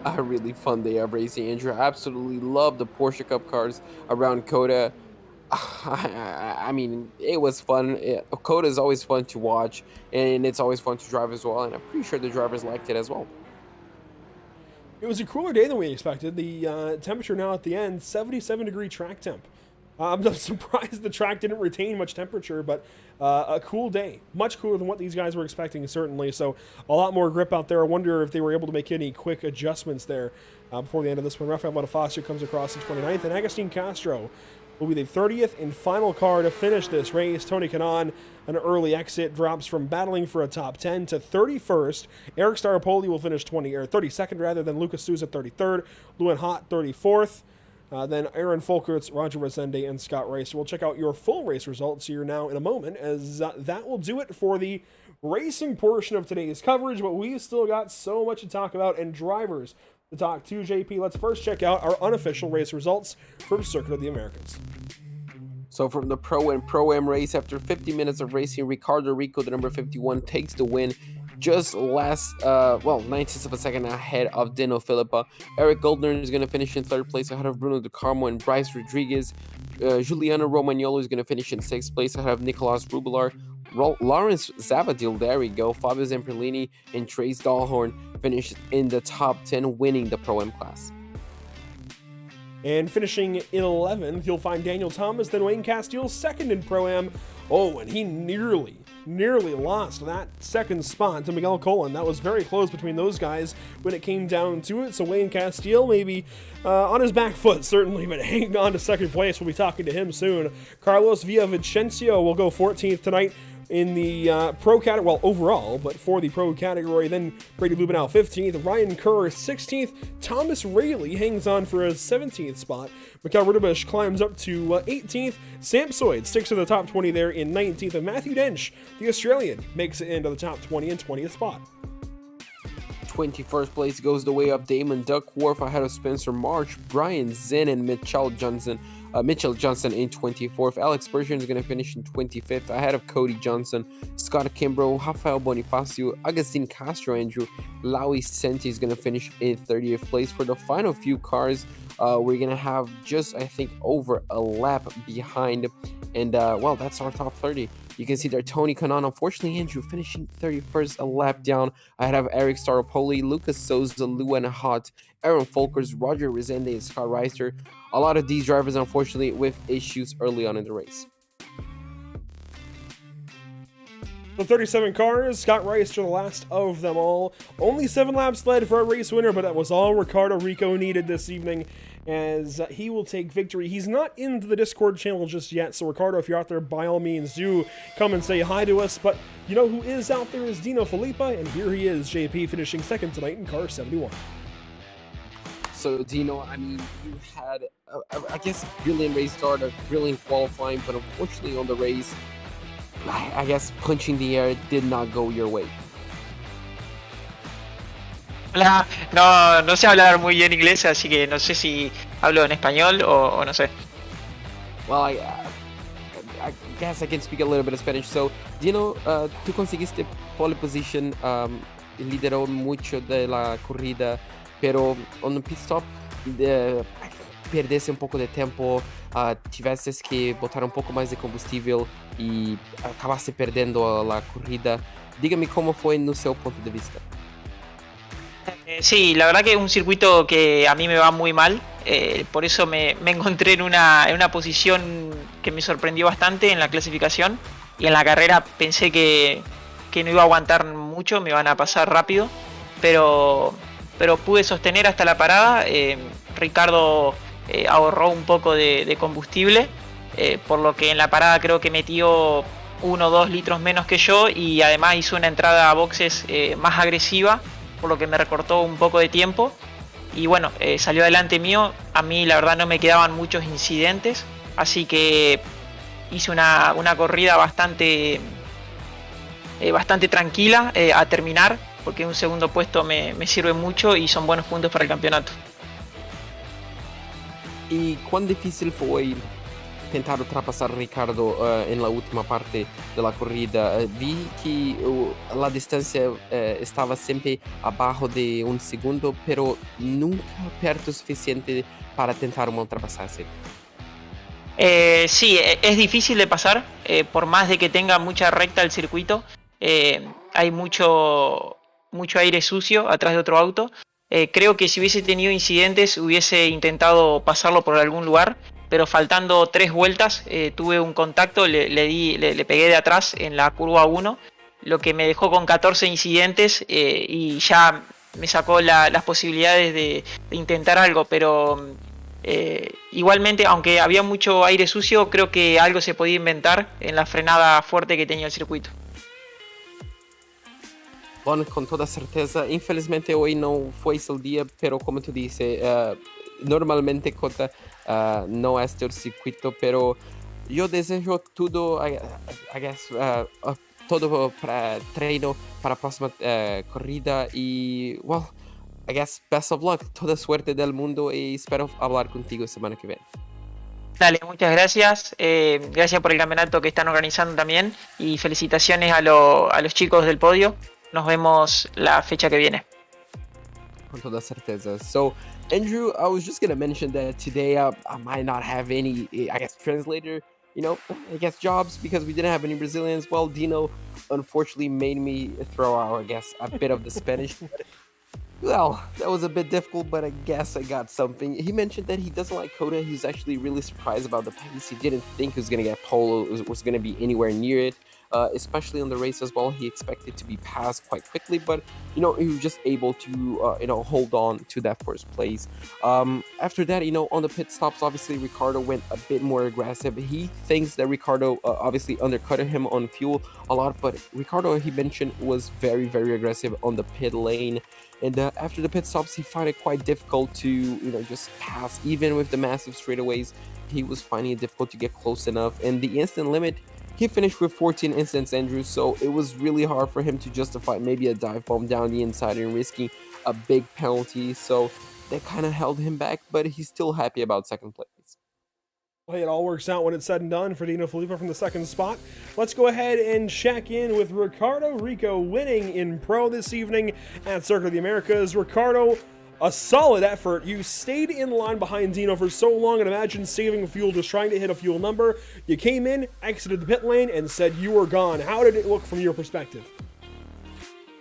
A really fun day of racing, Andrew. I absolutely love the Porsche Cup cars around Coda. I mean, it was fun. Coda is always fun to watch, and it's always fun to drive as well, and I'm pretty sure the drivers liked it as well. It was a cooler day than we expected. The temperature now at the end, 77-degree track temp. I'm surprised the track didn't retain much temperature, but a cool day. Much cooler than what these guys were expecting, certainly. So a lot more grip out there. I wonder if they were able to make any quick adjustments there before the end of this one. Rafael Bonifacio comes across in 29th, and Agustin Castro will be the 30th and final car to finish this race. Tony Kanaan, an early exit, drops from battling for a top 10 to 31st. Eric Staropoli will finish 32nd rather than Lucas Souza 33rd. Lewin Hott 34th. Then Aaron Folkerts, Roger Resende, and Scott Rice. We'll check out your full race results here now in a moment, as that will do it for the racing portion of today's coverage. But we've still got so much to talk about and drivers to talk to. JP, let's first check out our unofficial race results from Circuit of the Americas. So from the Pro and Pro-Am race, after 50 minutes of racing, Ricardo Rico, the number 51, takes the win. just 9/10 of a second ahead of Dino Filippa. Eric Goldner is going to finish in 3rd place ahead of Bruno De Carmo and Bryce Rodriguez. Giuliano Romagnolo is going to finish in 6th place ahead of Nicolas Rubelar. Lawrence Zabadil, there we go. Fabio Zamperlini and Trace Dahlhorn finished in the top 10, winning the Pro-Am class. And finishing in 11th, you'll find Daniel Thomas, then Wayne Castile, 2nd in Pro-Am. Oh, and he nearly lost that 2nd spot to Miguel Colon. That was very close between those guys when it came down to it. So Wayne Castile maybe on his back foot, certainly, but hanging on to 2nd place. We'll be talking to him soon. Carlos Villavicencio will go 14th tonight in the pro category, well, overall, but for the pro category. Then Brady Lubenow 15th, Ryan Kerr 16th, Thomas Rayleigh hangs on for a 17th spot. Mikhail Rudabush climbs up to 18th, Samsoid sticks to the top 20 there in 19th, and Matthew Dench, the Australian, makes it into the top 20 and 20th spot. 21st place goes the way of Damon Duckworth ahead of Spencer March, Brian Zinn, and Mitchell Johnson in 24th. Alex Bergeron is going to finish in 25th ahead of Cody Johnson, Scott Kimbrough, Rafael Bonifacio, Agustin Castro, Andrew Laui Senti is going to finish in 30th place. For the final few cars, we're going to have just, I think, over a lap behind. And, that's our top 30. You can see there Tony Kanaan, unfortunately, Andrew finishing 31st, a lap down ahead of Eric Staropoli, Lucas Souza, Luana Hott, Aaron Folkers, Roger Rezende, and Scott Reister. A lot of these drivers, unfortunately, with issues early on in the race. The 37 cars, Scott Reister, the last of them all. Only 7 laps led for a race winner, but that was all Ricardo Rico needed this evening, as he will take victory. He's not into the Discord channel just yet, so Ricardo, if you're out there, by all means, do come and say hi to us. But you know who is out there is Dino Filippa, and here he is, JP, finishing 2nd tonight in car 71. So, Dino, I mean, you had, I guess, a brilliant race start, a brilliant qualifying, but unfortunately on the race, I guess punching the air did not go your way. Hola, no sé hablar muy bien inglés, así que no sé si hablo en español o no sé. Well, I guess I can speak a little bit of Spanish. So, Dino, tú conseguiste pole position, lideró mucho de la corrida, pero en el pit stop perdiste un poco de tiempo, tiveste que botar un poco más de combustible y acabaste perdendo la corrida. Dígame cómo fue en su punto de vista. Sí, la verdad que es un circuito que a mí me va muy mal, por eso me encontré en una posición que me sorprendió bastante en la clasificación, y en la carrera pensé que no iba a aguantar mucho, me iban a pasar rápido, pero pude sostener hasta la parada. Ricardo ahorró un poco de combustible, por lo que en la parada creo que metió 1 o 2 litros menos que yo, y además hizo una entrada a boxes más agresiva, por lo que me recortó un poco de tiempo. Y bueno, salió adelante mío. A mí la verdad no me quedaban muchos incidentes, así que hice una corrida bastante tranquila a terminar, porque un segundo puesto me sirve mucho y son buenos puntos para el campeonato. ¿Y cuán difícil fue intentar ultrapassar Ricardo en la última parte de la corrida? Vi que la distancia estaba siempre abajo de 1 segundo, pero nunca perto suficiente para tentar una ultrapasaje. Sí, es difícil de pasar, por más de que tenga mucha recta el circuito. Hay mucho aire sucio atrás de otro auto. Creo que si hubiese tenido incidentes hubiese intentado pasarlo por algún lugar, pero faltando 3 vueltas tuve un contacto, le pegué de atrás en la curva 1, lo que me dejó con 14 incidentes, y ya me sacó las posibilidades de intentar algo, pero igualmente, aunque había mucho aire sucio, creo que algo se podía inventar en la frenada fuerte que tenía el circuito. Bueno, con toda certeza, infelizmente hoy no fue el día, pero como tú dices, normalmente Cota no es el circuito, pero yo deseo todo, todo para treino para la próxima corrida, y well, I guess best of luck, toda suerte del mundo, y espero hablar contigo semana que viene. Dale, muchas gracias. Gracias por el campeonato que están organizando también, y felicitaciones a los chicos del podio. nos vemos la fecha que viene. Con toda certeza. So, Andrew, I was just gonna mention that today I might not have any, I guess, translator, jobs because we didn't have any Brazilians. Well, Dino unfortunately made me throw out, I guess, a bit of the Spanish. Well, that was a bit difficult, but I guess I got something. He mentioned that he doesn't like Coda. He was actually really surprised about the pace. He didn't think he was going to get pole, was going to be anywhere near it, especially on the race as well. He expected to be passed quite quickly, but, he was just able to, hold on to that first place. After that, on the pit stops, obviously, Ricardo went a bit more aggressive. He thinks that Ricardo obviously undercut him on fuel a lot, but Ricardo, he mentioned, was very, very aggressive on the pit lane. And after the pit stops, he found it quite difficult to, just pass. Even with the massive straightaways, he was finding it difficult to get close enough. And the instant limit, he finished with 14 instants, Andrew. So it was really hard for him to justify maybe a dive bomb down the inside and risking a big penalty. So that kind of held him back, but he's still happy about second place. Hey, it all works out when it's said and done for Dino Filippo from the second spot. Let's go ahead and check in with Ricardo Rico winning in Pro this evening at Circuit of the Americas. Ricardo, a solid effort. You stayed in line behind Dino for so long, and imagine saving fuel just trying to hit a fuel number. You came in, exited the pit lane, and said you were gone. How did it look from your perspective?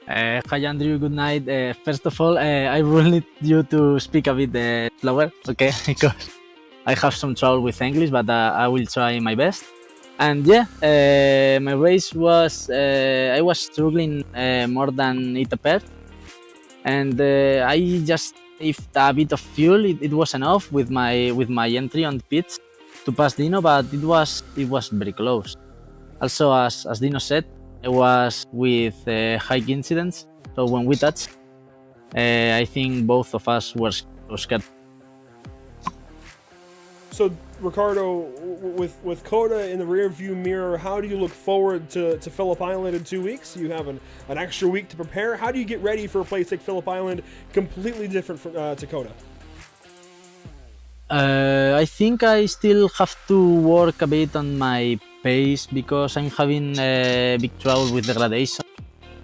Hi Andrew, good night. First of all, I will need you to speak a bit slower, okay? Because I have some trouble with English, but I will try my best. And yeah, my race was, I was struggling more than it appeared. And I just saved a bit of fuel. It was enough with my entry on the pits to pass Dino, but it was very close. Also, as Dino said, I was with high incidents. So when we touched, I think both of us were scared. So, Ricardo, with Coda in the rearview mirror, how do you look forward to Phillip Island in 2 weeks? You have an extra week to prepare. How do you get ready for a place like Phillip Island, completely different from to Coda? I think I still have to work a bit on my pace because I'm having big trouble with degradation.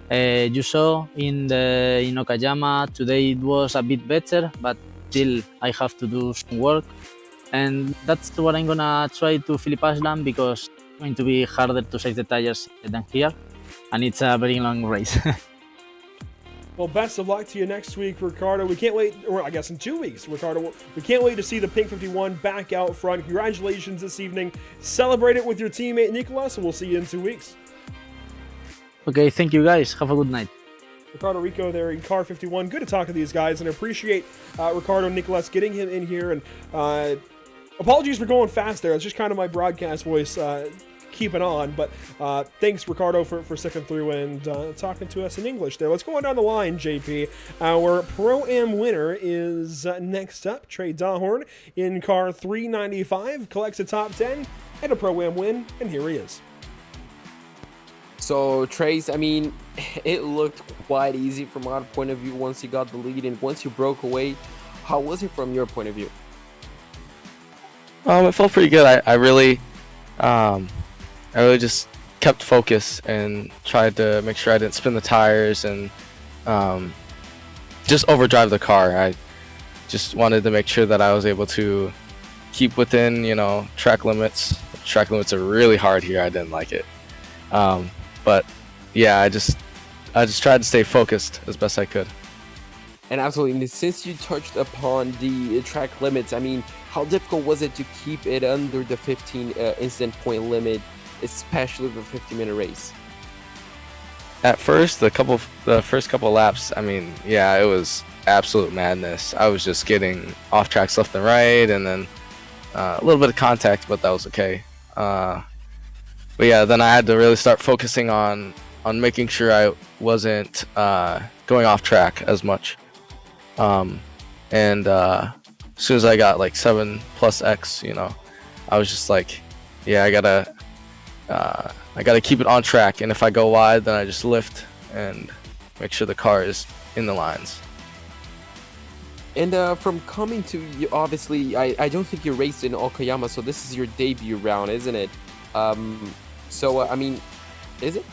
You saw in Okayama today it was a bit better, but still I have to do some work. And that's what I'm gonna try to Phillip Island because it's going to be harder to save the tires than here, and it's a very long race. Well, best of luck to you next week, Ricardo. We can't wait, or I guess in 2 weeks, Ricardo. We can't wait to see the Pink 51 back out front. Congratulations this evening. Celebrate it with your teammate Nicolas, and we'll see you in 2 weeks. Okay, thank you guys. Have a good night. Ricardo Rico there in car 51. Good to talk to these guys, and I appreciate Ricardo and Nicolas getting him in here. And apologies for going fast there. It's just kind of my broadcast voice keeping on. But thanks, Ricardo, for sticking through and talking to us in English there. Let's go on down the line, JP. Our Pro-Am winner is next up. Trey Dahorn in car 395 collects a top 10 and a Pro-Am win, and here he is. So, Trace, I mean, it looked quite easy from our point of view once you got the lead, and once you broke away, how was it from your point of view? It felt pretty good. I really just kept focus and tried to make sure I didn't spin the tires and just overdrive the car. I just wanted to make sure that I was able to keep within, track limits. Track limits are really hard here. I didn't like it. But yeah, I just tried to stay focused as best I could. And absolutely, since you touched upon the track limits, I mean, how difficult was it to keep it under the 15 instant point limit, especially the 50-minute race? At first, the first couple laps, I mean, yeah, it was absolute madness. I was just getting off tracks left and right, and then a little bit of contact, but that was okay. But yeah, then I had to really start focusing on making sure I wasn't going off track as much. And as soon as I got like 7+X, I was just like, yeah, I gotta keep it on track. And if I go wide, then I just lift and make sure the car is in the lines. And from coming to you, obviously, I don't think you raced in Okayama, so this is your debut round, isn't it? I mean, is it?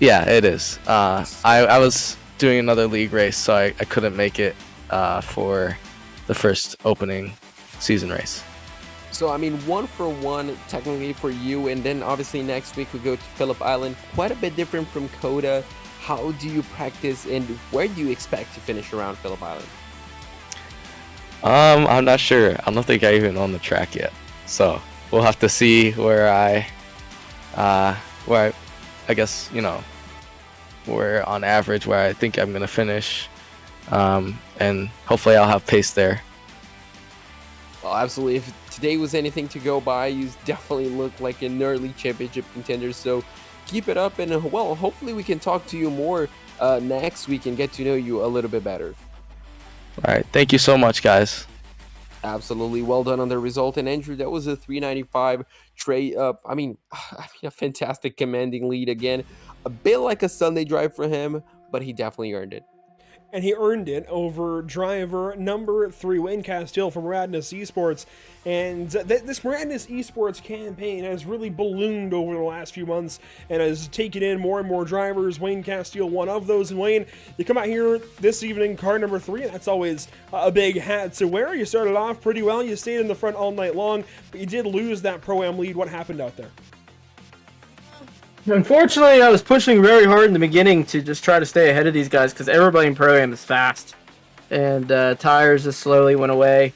Yeah, it is. I was doing another league race, so I couldn't make it for the first opening season race. So, I mean, 1-for-1 technically for you, and then obviously next week we go to Phillip Island. Quite a bit different from Coda. How do you practice, and where do you expect to finish around Phillip Island? I'm not sure. I don't think I even own the track yet, so we'll have to see where I guess, where on average where I think I'm gonna finish, and hopefully I'll have pace there. Well, absolutely. If today was anything to go by, you definitely look like an early championship contender. So keep it up, and well, hopefully we can talk to you more next week and get to know you a little bit better. All right, thank you so much, guys. Absolutely, well done on the result. And Andrew, that was a 395 trade up. I mean, a fantastic commanding lead again. A bit like a Sunday drive for him, but he definitely earned it. And he earned it over driver number 3, Wayne Castile from Madness Esports. And this Madness Esports campaign has really ballooned over the last few months and has taken in more and more drivers. Wayne Castile, one of those. And Wayne, you come out here this evening, car number 3, and that's always a big hat to wear. You started off pretty well. You stayed in the front all night long, but you did lose that Pro-Am lead. What happened out there? Unfortunately, I was pushing very hard in the beginning to just try to stay ahead of these guys because everybody in Pro-Am is fast, and tires just slowly went away,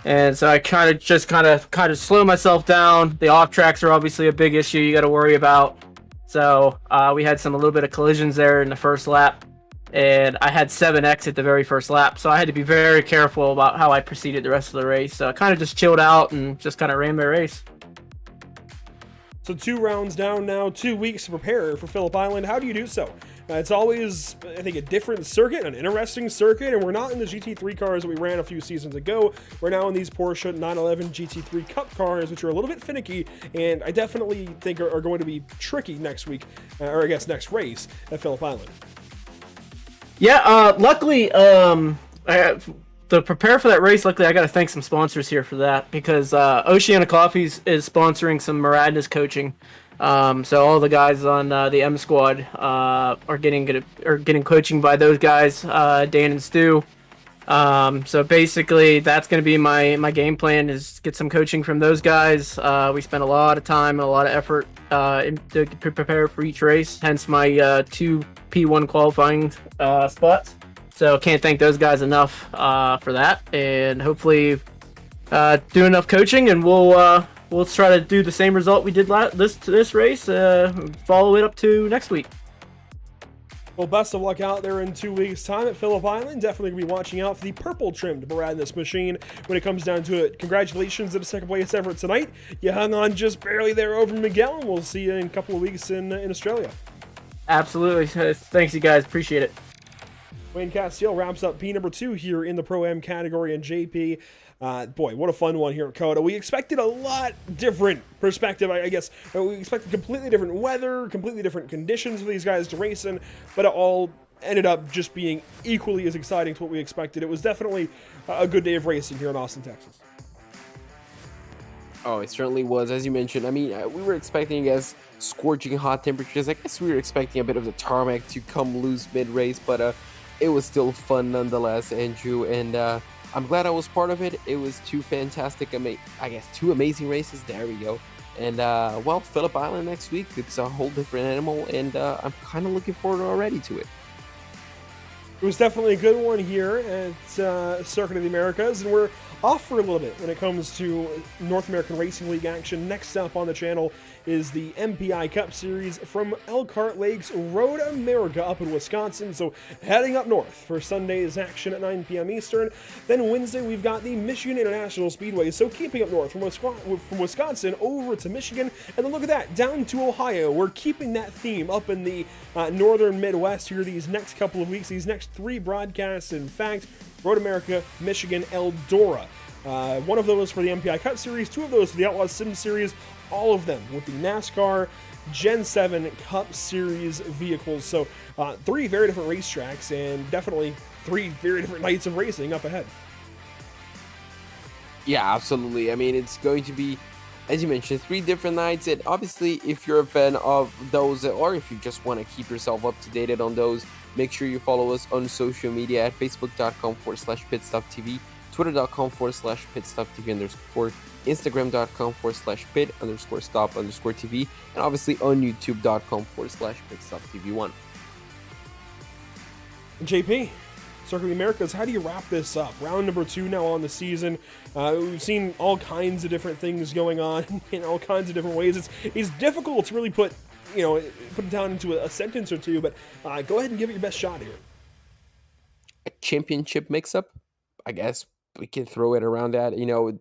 and so I kind of slow myself down. The off tracks are obviously a big issue you got to worry about, so we had a little bit of collisions there in the first lap, and I had 7x at the very first lap, so I had to be very careful about how I proceeded the rest of the race. So I kind of just chilled out and just kind of ran my race. So 2 rounds down now, 2 weeks to prepare for Phillip Island. How do you do so? It's always, I think, a different circuit, an interesting circuit, and we're not in the GT3 cars that we ran a few seasons ago. We're now in these Porsche 911 GT3 Cup cars, which are a little bit finicky, and I definitely think are going to be tricky next week, or I guess next race at Phillip Island. Yeah, luckily, to prepare for that race, luckily I got to thank some sponsors here for that, because Oceana Coffees is sponsoring some Maradnas coaching. So all the guys on the M squad are getting coaching by those guys, Dan and Stu. So basically, that's going to be my game plan, is get some coaching from those guys. We spent a lot of time and a lot of effort to prepare for each race, hence my 2 P1 qualifying spots. So can't thank those guys enough for that, and hopefully do enough coaching, and we'll try to do the same result we did this race. Follow it up to next week. Well, best of luck out there in 2 weeks' time at Phillip Island. Definitely going to be watching out for the purple-trimmed Maradnas machine when it comes down to it. Congratulations to the second-place effort tonight. You hung on just barely there over Miguel, and we'll see you in a couple of weeks in Australia. Absolutely. Thanks, you guys. Appreciate it. Wayne Castile wraps up P number 2 here in the Pro-Am category in JP. Boy, what a fun one here at Coda. We expected a lot different perspective, I guess. We expected completely different weather, completely different conditions for these guys to race in, but it all ended up just being equally as exciting to what we expected. It was definitely a good day of racing here in Austin, Texas. Oh, it certainly was, as you mentioned. I mean, we were expecting, I guess, scorching hot temperatures. I guess we were expecting a bit of the tarmac to come loose mid-race, but it was still fun nonetheless, Andrew, and I'm glad I was part of it. It was 2 fantastic, 2 amazing races. There we go. And, well, Phillip Island next week, it's a whole different animal, and I'm kind of looking forward already to it. It was definitely a good one here at Circuit of the Americas, and we're off for a little bit when it comes to North American Racing League action. Next up on the channel is the MPI Cup Series from Elkhart Lakes, Road America up in Wisconsin. So heading up north for Sunday's action at 9 p.m. Eastern. Then Wednesday we've got the Michigan International Speedway. So keeping up north from Wisconsin over to Michigan. And then look at that, down to Ohio. We're keeping that theme up in the northern Midwest here these next couple of weeks, these next 3 broadcasts. In fact, Road America, Michigan, Eldora. One of those for the MPI Cup Series, 2 of those for the Outlaw Sim Series, all of them with the NASCAR Gen 7 Cup Series vehicles. So 3 very different racetracks, and definitely 3 very different nights of racing up ahead. Yeah, absolutely. I mean, it's going to be as you mentioned, 3 different nights. And obviously, if you're a fan of those, or if you just want to keep yourself up to date on those, make sure you follow us on social media at facebook.com/pitstoptv, twitter.com/pitstoptv_, instagram.com/pit_stop_tv, and obviously on youtube.com/pitstoptv1. JP, Circuit of the Americas, how do you wrap this up? Round number 2 now on the season. We've seen all kinds of different things going on in all kinds of different ways. It's difficult to really put it down into a sentence or two, but go ahead and give it your best shot here. A championship mix-up, I guess we can throw it around that.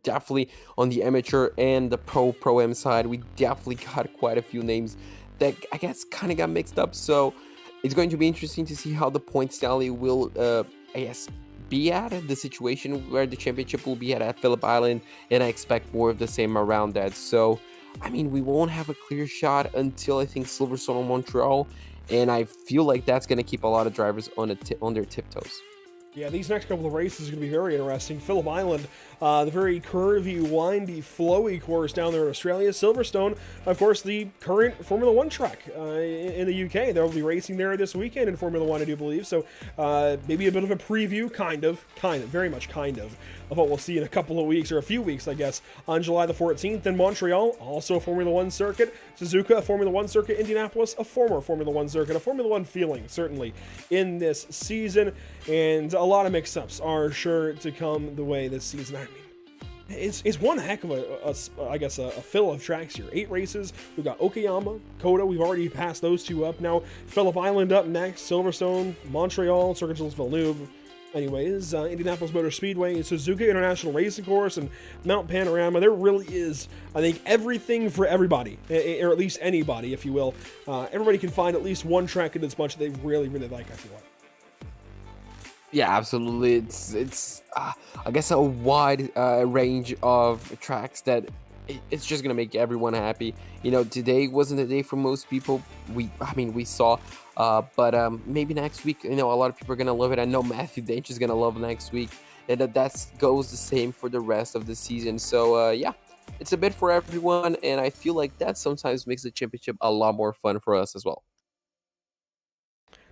Definitely on the amateur and the pro-am side, we definitely got quite a few names that I guess kind of got mixed up. So it's going to be interesting to see how the points tally will, be at the situation where the championship will be at Phillip Island, and I expect more of the same around that. So, I mean, we won't have a clear shot until I think Silverstone or Montreal, and I feel like that's going to keep a lot of drivers on their tiptoes. Yeah, these next couple of races are going to be very interesting. Phillip Island, the very curvy, windy, flowy course down there in Australia. Silverstone, of course, the current Formula One track in the UK. They'll be racing there this weekend in Formula One, I do believe. So maybe a bit of a preview, very much of what we'll see in a couple of weeks, or a few weeks, I guess, on July the 14th. Then Montreal, also a Formula One circuit. Suzuka, a Formula One circuit. Indianapolis, a former Formula One circuit. A Formula One feeling, certainly, in this season. And a lot of mix-ups are sure to come the way this season. I mean, it's one heck of a fill of tracks here. 8 races. We've got Okayama, Coda. We've already passed those 2 up. Now, Phillip Island up next. Silverstone, Montreal, Circuit de Villeneuve. Anyways, Indianapolis Motor Speedway, Suzuka International Racing Course, and Mount Panorama. There really is, I think, everything for everybody, or at least anybody, if you will. Everybody can find at least one track in this bunch that they really, really like, I feel like. Yeah, absolutely. It's I guess a wide range of tracks that it's just gonna make everyone happy. Today wasn't a day for most people. We saw, but maybe next week. A lot of people are gonna love it. I know Matthew Dench is gonna love next week, and that goes the same for the rest of the season. So yeah, it's a bit for everyone, and I feel like that sometimes makes the championship a lot more fun for us as well.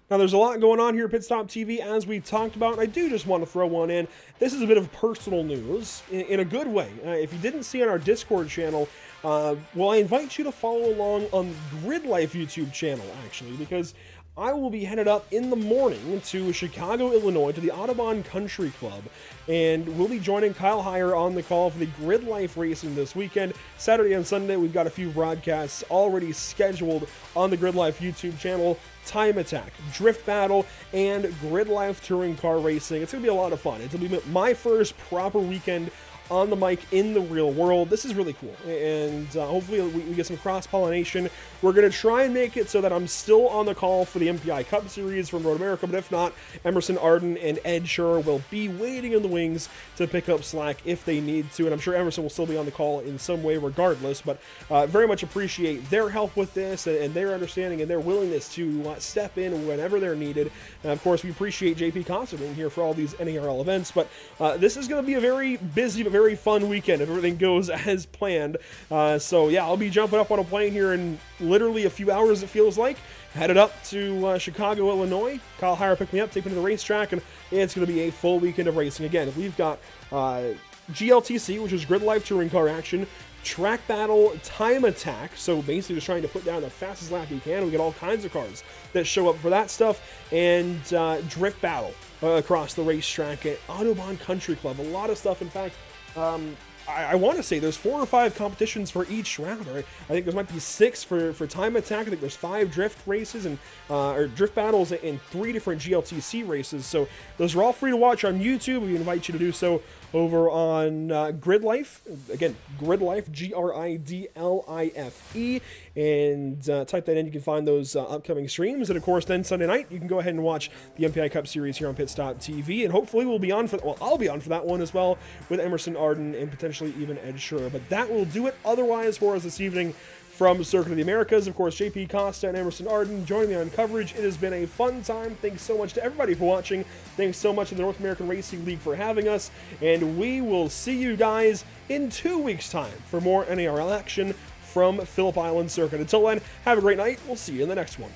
Now, there's a lot going on here at Pit Stop TV, as we talked about, and I do just want to throw one in. This is a bit of personal news, in a good way. If you didn't see on our Discord channel, I invite you to follow along on Grid Life YouTube channel, actually, because I will be headed up in the morning to Chicago, Illinois, to the Audubon Country Club, and we'll be joining Kyle Heyer on the call for the Grid Life racing this weekend. Saturday and Sunday, we've got a few broadcasts already scheduled on the Grid Life YouTube channel. Time Attack, Drift Battle, and Grid Life Touring Car Racing. It's going to be a lot of fun. It'll be my first proper weekend on the mic in the real world. This is really cool, and hopefully we get some cross-pollination. We're going to try and make it so that I'm still on the call for the MPI Cup Series from Road America, but if not, Emerson Arden and Ed Shearer will be waiting in the wings to pick up slack if they need to, and I'm sure Emerson will still be on the call in some way regardless, but very much appreciate their help with this and their understanding and their willingness to step in whenever they're needed. And of course, we appreciate JP Costa being here for all these NARL events, but this is going to be a very busy but very fun weekend if everything goes as planned. So yeah, I'll be jumping up on a plane here in literally a few hours, it feels like. Headed up to Chicago, Illinois. Kyle Heyer picked me up, take me to the racetrack, and it's going to be a full weekend of racing. Again, we've got GLTC, which is Grid Life Touring Car Action, Track Battle, Time Attack, so basically just trying to put down the fastest lap you can. We get all kinds of cars that show up for that stuff, and Drift Battle across the racetrack at Audubon Country Club. A lot of stuff, in fact. I want to say there's 4 or 5 competitions for each round. Right? I think there might be 6 for Time Attack. I think there's 5 drift races and or drift battles and 3 different GLTC races. So those are all free to watch on YouTube. We invite you to do so over on Grid Life. Again, Grid Life, GRIDLIFE, and type that in. You can find those upcoming streams. And of course, then Sunday night, you can go ahead and watch the MPI Cup Series here on Pit Stop TV. And hopefully we'll be on for, I'll be on for that one as well with Emerson Arden and potentially even Ed Shearer. But that will do it otherwise for us this evening from Circuit of the Americas. Of course, JP Costa and Emerson Arden joining me on coverage. It has been a fun time. Thanks so much to everybody for watching. Thanks so much to the North American Racing League for having us. And we will see you guys in 2 weeks' time for more NARL action from Phillip Island Circuit. Until then, have a great night. We'll see you in the next one.